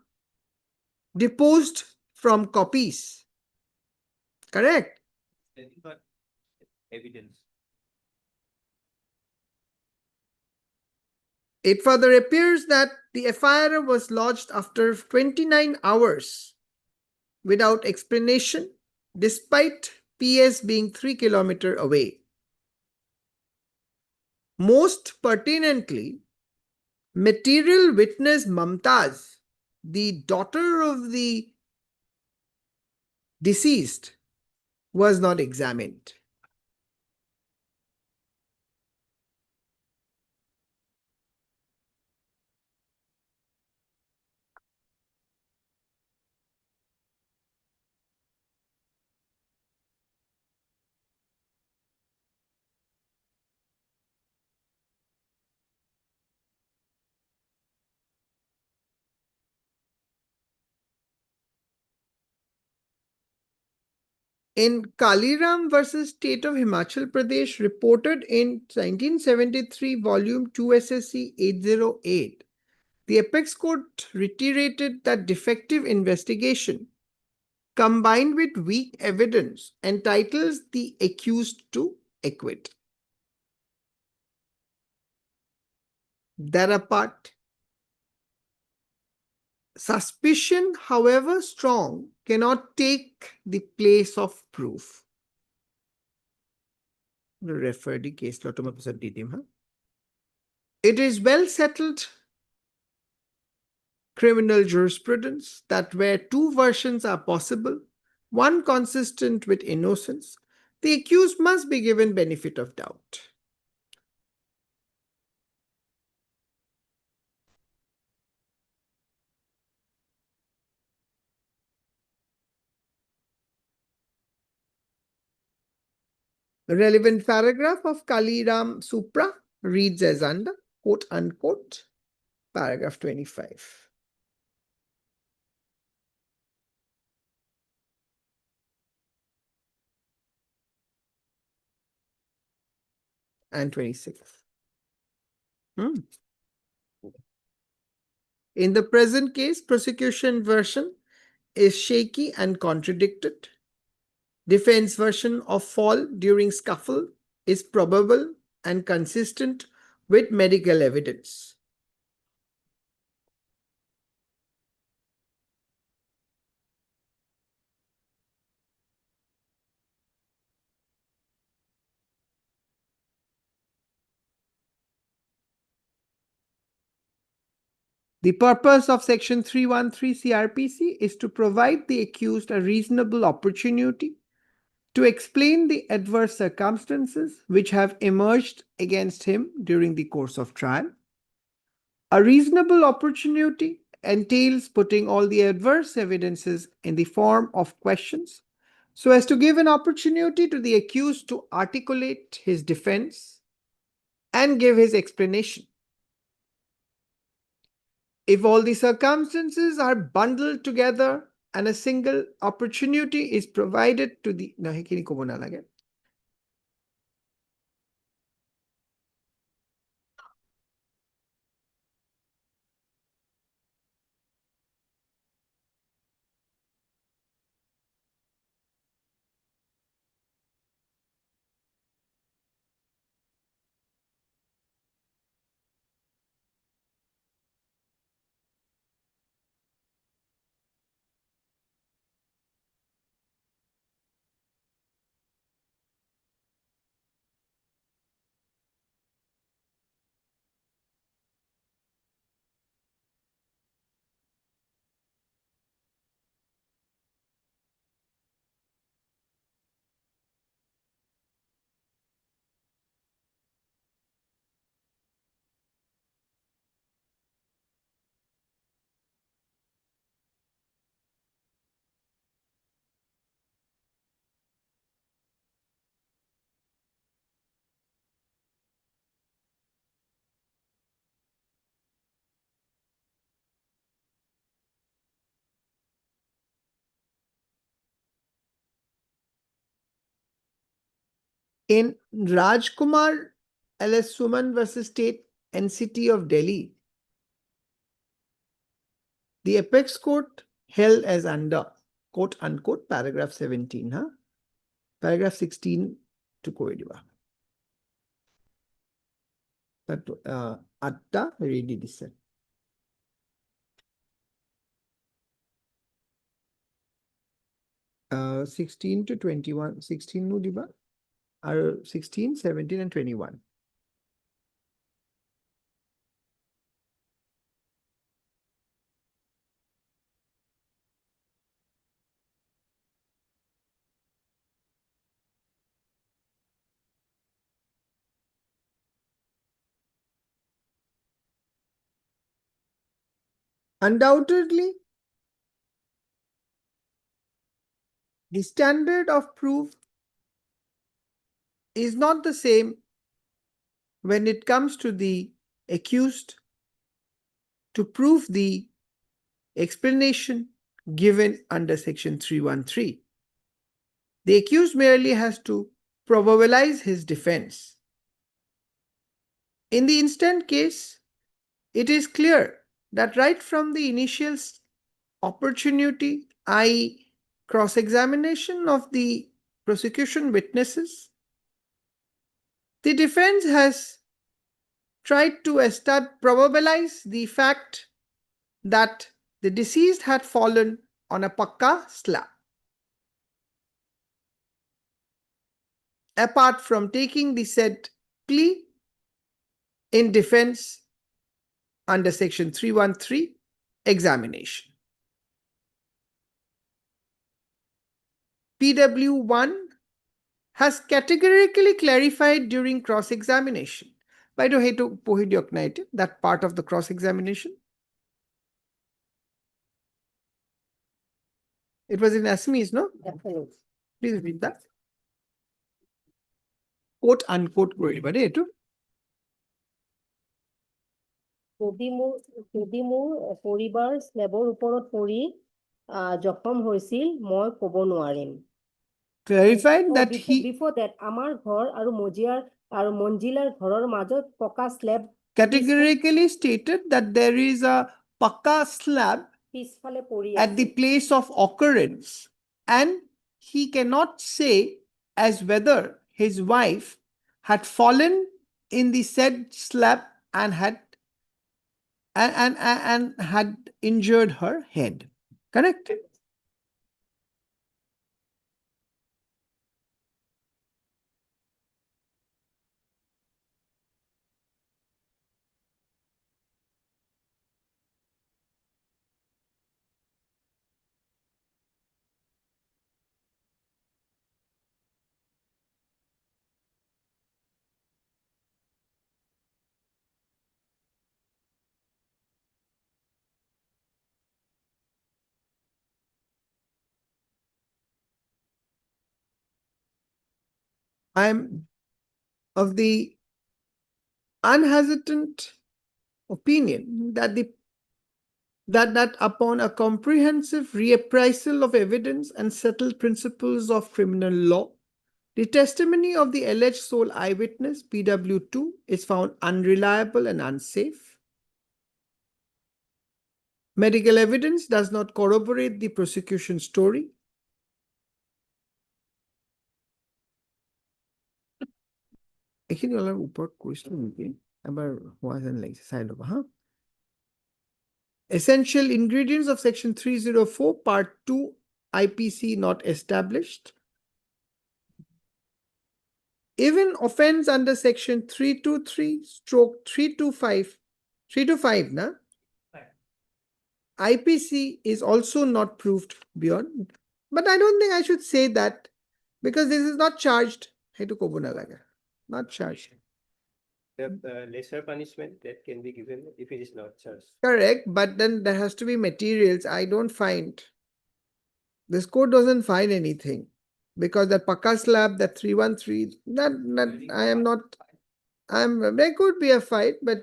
deposed from copies. Correct? Evidence. It further appears that the FIR was lodged after 29 hours without explanation, despite PS being 3 kilometers away. Most pertinently, material witness Mamtaz, the daughter of the deceased, was not examined. In Kaliram versus State of Himachal Pradesh, reported in 1973, Volume 2 SSC 808, the Apex Court reiterated that defective investigation combined with weak evidence entitles the accused to acquit. Thereapart, suspicion, however strong, cannot take the place of proof. Refer the case law to my person. It is well settled criminal jurisprudence that where two versions are possible, one consistent with innocence, the accused must be given benefit of doubt. The relevant paragraph of Kaliram Supra reads as under, quote unquote, paragraph 25. And 26. In the present case, prosecution version is shaky and contradicted. Defense version of fall during scuffle is probable and consistent with medical evidence. The purpose of Section 313 CRPC is to provide the accused a reasonable opportunity to explain the adverse circumstances which have emerged against him during the course of trial. A reasonable opportunity entails putting all the adverse evidences in the form of questions so as to give an opportunity to the accused to articulate his defense and give his explanation. If all the circumstances are bundled together and a single opportunity is provided to the In Rajkumar LS Suman versus State NCT of Delhi, the Apex Court held as under, quote unquote, paragraph 17. paragraph 16 to কৰি দিবা তাত 8টা ready দিছে 16 to 21 16 no দিবা আৰু 16 17 and 21 Undoubtedly, the standard of proof is not the same when it comes to the accused to prove the explanation given under section 313. The accused merely has to probabilize his defense. In the instant case, it is clear that right from the initial opportunity, i.e., cross-examination of the prosecution witnesses, the defense has tried to probabilize the fact that the deceased had fallen on a pakka slab. Apart from taking the said plea in defense under section 313 examination. PW1 has categorically clarified during cross-examination. By the way, to that part of the cross-examination. It was in Assamese, no? Definitely. Please read that. Quote unquote but যদি মোৰ পৰিবাৰ স্লেবৰ ওপৰত পৰি জখম হৈছিল মই ক'ব নোৱাৰিম clarified that before that আমাৰ ঘৰ আৰু মঞ্জিলাৰ ঘৰৰ মাজত পকা slave categorically stated that there is a pakka slab পিছফালে পৰি at the place of occurrence, and he cannot say as whether his wife had fallen in the said slab and had injured her head. Correct? I am of the unhesitant opinion that that upon a comprehensive reappraisal of evidence and settled principles of criminal law, the testimony of the alleged sole eyewitness, PW2, is found unreliable and unsafe. Medical evidence does not corroborate the prosecution story. এইখিনি অলপ ওপৰত কৈছিলো নেকি এবাৰ হোৱা যেন লাগিছে চাই ল'বা হা Essential ingredients of section 304 part 2 IPC not established. Even offense under section 323/325 na IPC is also not proved beyond, but I don't think I should say that because this is not charged. Hetu kobo nalaga. Not charged. The lesser punishment that can be given if it is not charged. Correct, but then there has to be materials. I don't find, this court doesn't find anything because that pakka slab, that 313, there could be a fight, but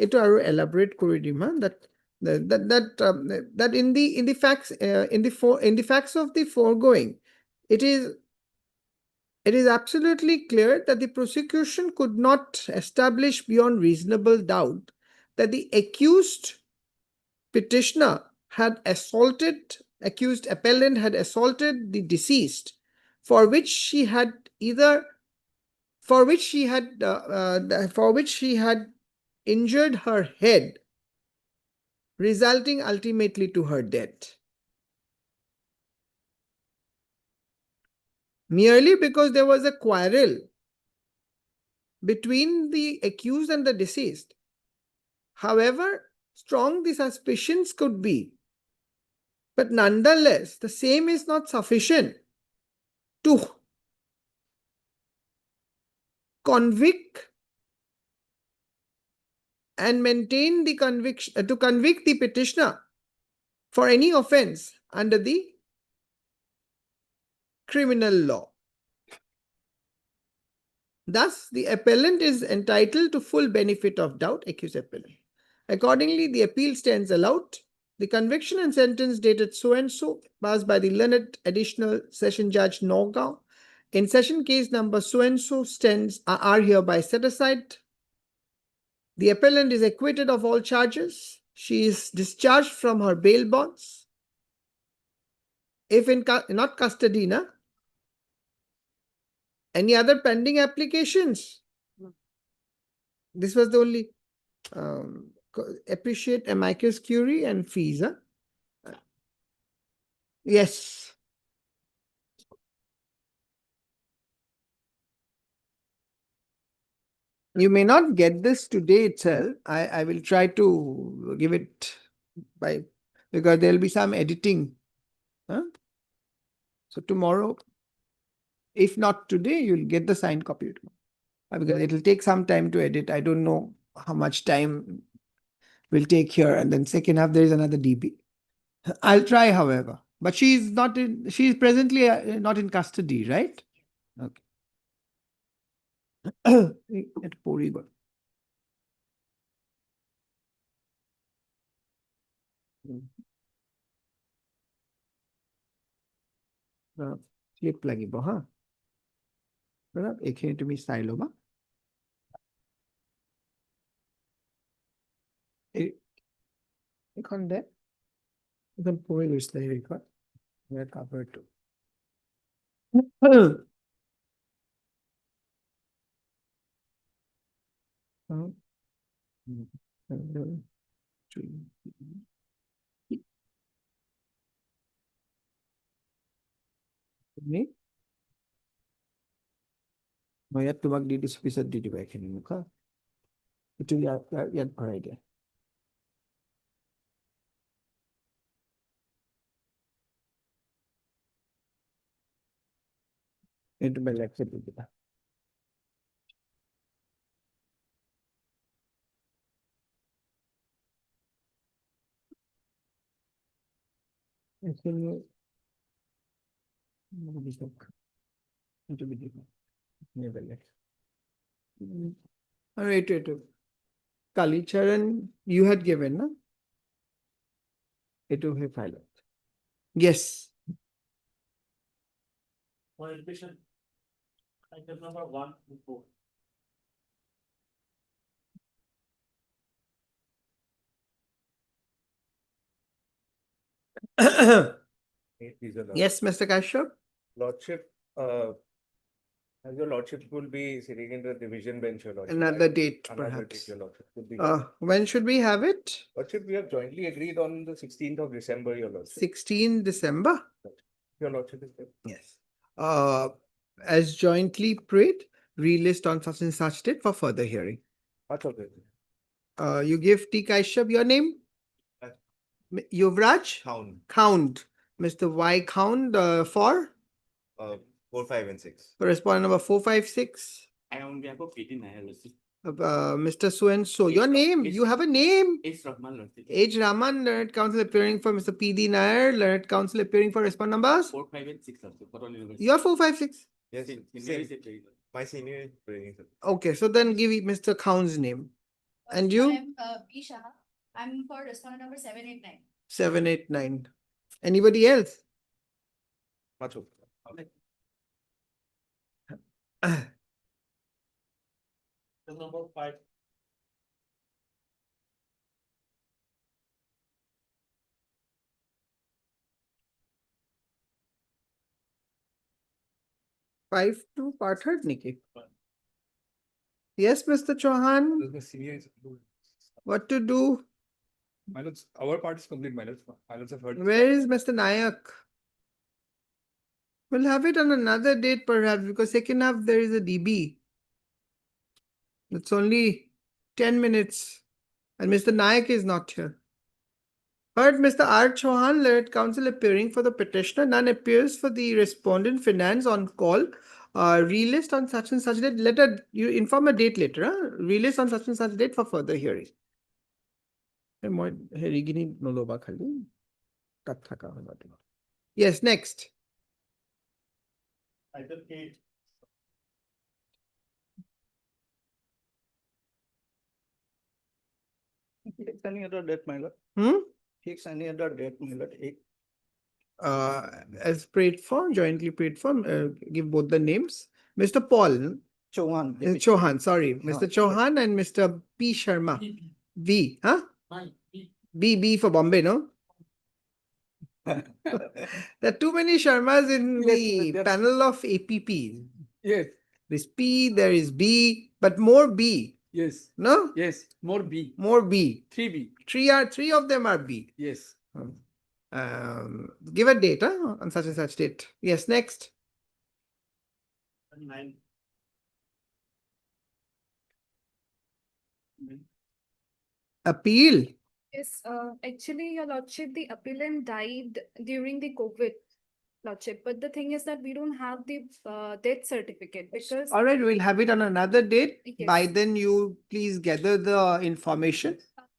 it are elaborate koridima that in the facts in the facts of the foregoing, it is absolutely clear that the prosecution could not establish beyond reasonable doubt that the accused appellant had assaulted the deceased for which she had injured her head, resulting ultimately to her death. Merely because there was a quarrel between the accused and the deceased. However strong the suspicions could be, but nonetheless, the same is not sufficient to convict and maintain the conviction, to convict the petitioner for any offense under the criminal law. Thus, the appellant is entitled to full benefit of doubt, accused appellant. Accordingly, the appeal stands allowed. The conviction and sentence dated so and so, passed by the learned additional session judge Norgao, in session case number so and so, stands are hereby set aside. The appellant is acquitted of all charges. She is discharged from her bail bonds. If in not custody, na? Any other pending applications? This was the only appreciate amicus curiae and fees. Huh? Yes. You may not get this today itself. I will try to give it by, because there will be some editing. Huh? So tomorrow, if not today, you'll get the signed copy tomorrow. Because it will take some time to edit. I don't know how much time will take here. And then second half, there is another DB. I'll try, however. But she is presently not in custody, right? Okay. At Porigot. Clip লাগিব হা এইখিনি তুমি চাই ল'বা এইখন দে এইখন পৰি গৈছিলে এইখন কাভাৰটো মই ইয়াত তোমাক দি দিছো পিছত দি দিবা এইখিনি মোক হা এইটো ইয়াত ভৰাই দিয়া এইটো বেলেগকে দি দিবা এইখিনি এইটো দি দিবা বেলেগ আৰু এইটো Kalicharan you had given, no? It will be filed. Yes. For admission, item number 1 to 4. Yes, Mr. Kashyap. Lordship, as your lordship will be sitting in the division bench, your lordship. Another date, Another perhaps. date, your lordship. Could be When should we have it? Lordship, we have jointly agreed on the 16th of December, your lordship. 16 December? Your lordship is there. Yes. As jointly prayed, relist on such and such date for further hearing. Much of it. You give T. Kashyap your name? Yuvraj? Count Count. Mr. Y. Count for? 4, 5, and 6. Correspondent number 456. I on behalf of PT Nair, Lordship. Mr. So and so. Your name? You have a name? H. Rahman, Lordship. H. Raman, Learned Counsel appearing for Mr. P. D. Nair, Learned Counsel appearing for respond numbers? 4, 5, and 6, Lordship. For all universities. You are 456. Yes, Senior same. is a trade. My senior is bringing it. Okay, so then give me Mr. Khan's name. And you? I'm B. Shah. I'm for respondent number 789. 789. Anybody else? Much of it. Item number 5. 5-2 part third, Nikki. Yes, Mr. Chauhan, The senior is. what to do? My lords, our part is complete, my lords. My lords have heard. Where is Mr. Nayak? We'll have it on another date perhaps because second half there is a DB. It's only 10 minutes and Mr. Nayak is not here. Heard Mr. R. Chauhan, learned counsel appearing for the petitioner. None appears for the respondent. Finance on call. Relist on such and such date. You inform a date later. Huh? Relist on such and such date for further hearing. Yes, next. Item 8. Fix any other date, my lord. Hmm? Fix any other date, my lord. As prayed for, jointly prayed for, give both the names. Mr. Paul Chauhan. Chauhan, sorry, Mr. Chauhan and Mr. P. Sharma. V, huh? B for Bombay, no? There are too many Sharmas in the panel of APP. Yes, There's P, there is B, but more B, yes, no? yes, more B, More B. 3B, Three of them are B. yes. Give a date, huh? On such and such date. Yes, next. 9. Appeal. Yes, actually, your lordship, the appellant died during the COVID, lordship. But the thing is that we don't have the death certificate because All right, we'll have it on another date. By Yes. then, you please gather the information.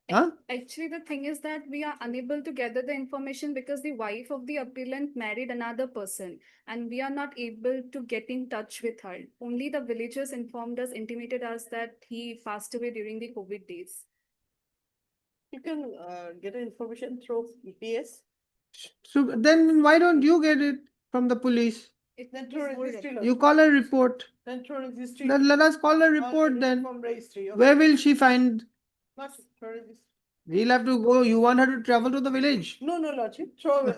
Huh? actually the thing is that we are unable to gather the information because the wife of the appellant married another person and we are not able to get in touch with her. Only the villagers informed us, intimated us that he passed away during the COVID days. You can get information through EPS. So then why don't you get it from the police? Then through registry. You call a report. Then through registry. Then let us call a Or report then. From registry. Okay. Where will she find? Not through registry. We'll have to go. You want her to travel to the village? No, lordship. Throw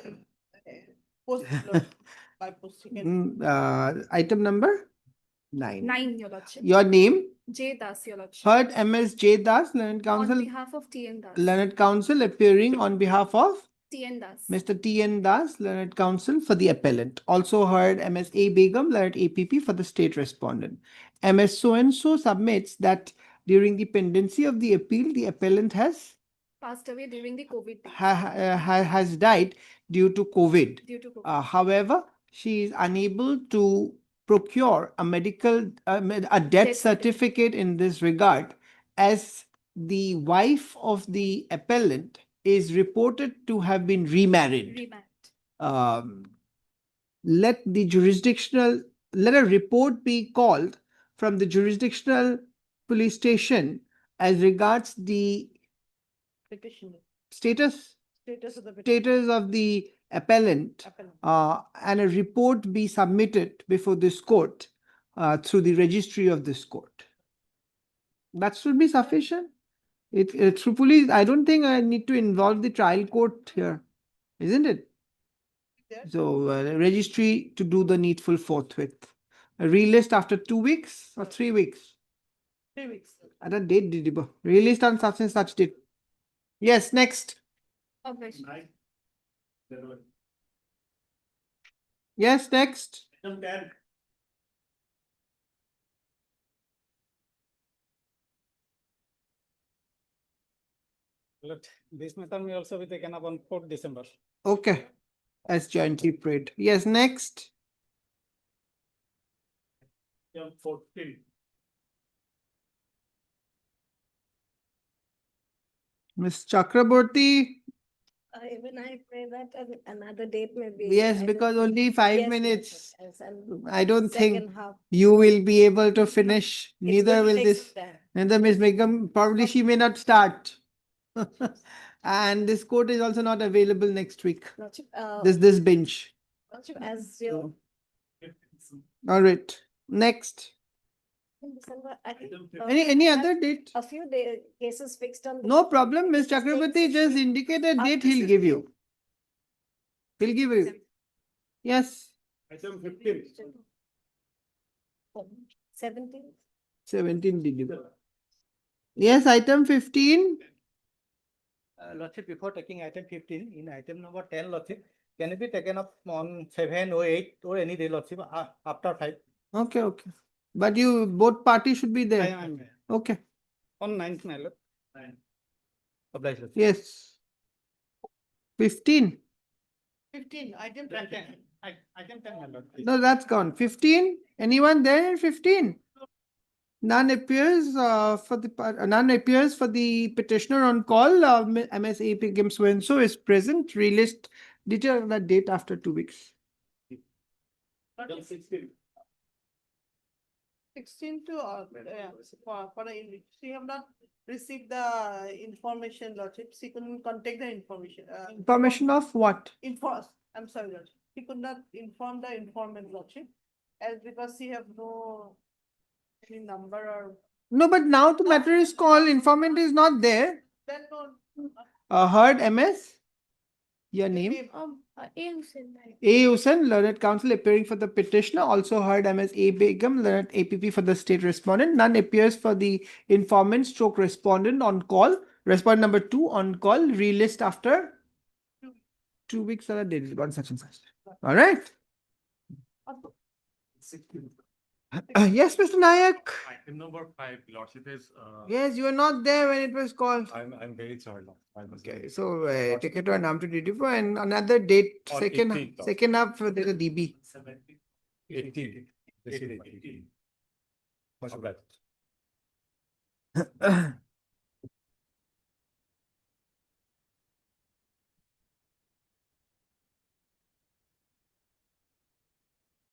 post lordship, by posting it. Item number 9. 9, your lordship. Your name? J. Das, your lordship. Heard MS J. Das, Learned On Counsel. behalf of T.N. Das. Learned Counsel appearing on behalf of T.N. Das. Mr. T.N. Das, Learned Counsel for the appellant. Also heard Ms. A. Begum, Learned APP for the state respondent. Ms. So-and-so submits that during the pendency of the appeal, the appellant has Passed away during the COVID days. has died due to COVID. Due to COVID. However, she is unable to procure a medical, a death certificate in this regard, as the wife of the appellant is reported to have been remarried. Remarried. Let a report be called from the jurisdictional police station as regards the Petition. status Status of the petition. status of the appellant, and a report be submitted before this court through the registry of this court. That should be sufficient. Through police, I don't think I need to involve the trial court here, isn't it? Yeah. So registry to do the needful forthwith. A relist after 2 weeks or 3 weeks. 3 weeks. At a date, Didibo. Relist on such and such date. Yes, next. Okay. 9. January. Yes, next. Item 10. This matter may also be taken up on 4th December. Okay. As jointly prayed. Yes, next. Item 14. Ms. Chakraborty. Even I pray that another date may be. Yes, because only 5 minutes. Yes, and I don't think second half. you will be able to finish. It's Neither going to will take this. some time. Neither Ms. Begum, probably she may not start. And this court is also not available next week. Lordship, This bench. Lordship, as you. All right. Next. In December, I think. Any other date? A few cases fixed on. No problem. Ms. Chakraborty, just indicate a date he'll give you. He'll give you. Yes. Item 15. 17. 17 did. Yes, item 15. Lordship, before taking item 15, in item number 10, Lordship, can it be taken up on 7 or 8 or any day, Lordship, after 5? Okay, okay. But you, both parties should be I there. am Okay, on 9th, my lord. Obliged, Lordship. yes. 15. 15, item 10. Item 10, my lord. No, that's gone. 15. Anyone there? 15. None appears none appears for the petitioner on call. MSA Begum so is present. Relist detail of the date after 2 weeks. 16 to, for the, she have not received the information, Lordship. She couldn't contact the information. Information of what? I'm sorry, Lordship. He could not inform the informant, Lordship, as because she have no any number or No, but now the matter is called. Informant is not there. then no. Heard MS. Your name? A. Hussain. A. Hussain, learned counsel appearing for the petitioner. Also heard MS A. Begum, learned APP for the state respondent. None appears for the informant stroke respondent on call. Respondent number 2 on call. Relist after 2 weeks. Date is gone such and such. All right. Yes, Mr. Nayak. Item number 5, Lordship is, Yes, you were not there when it was called. I'm very sorry, Lord. Okay, so take it to an arm to DD4 and another date, On second 18th. second half for the DB. 18. This is 18. Much obliged.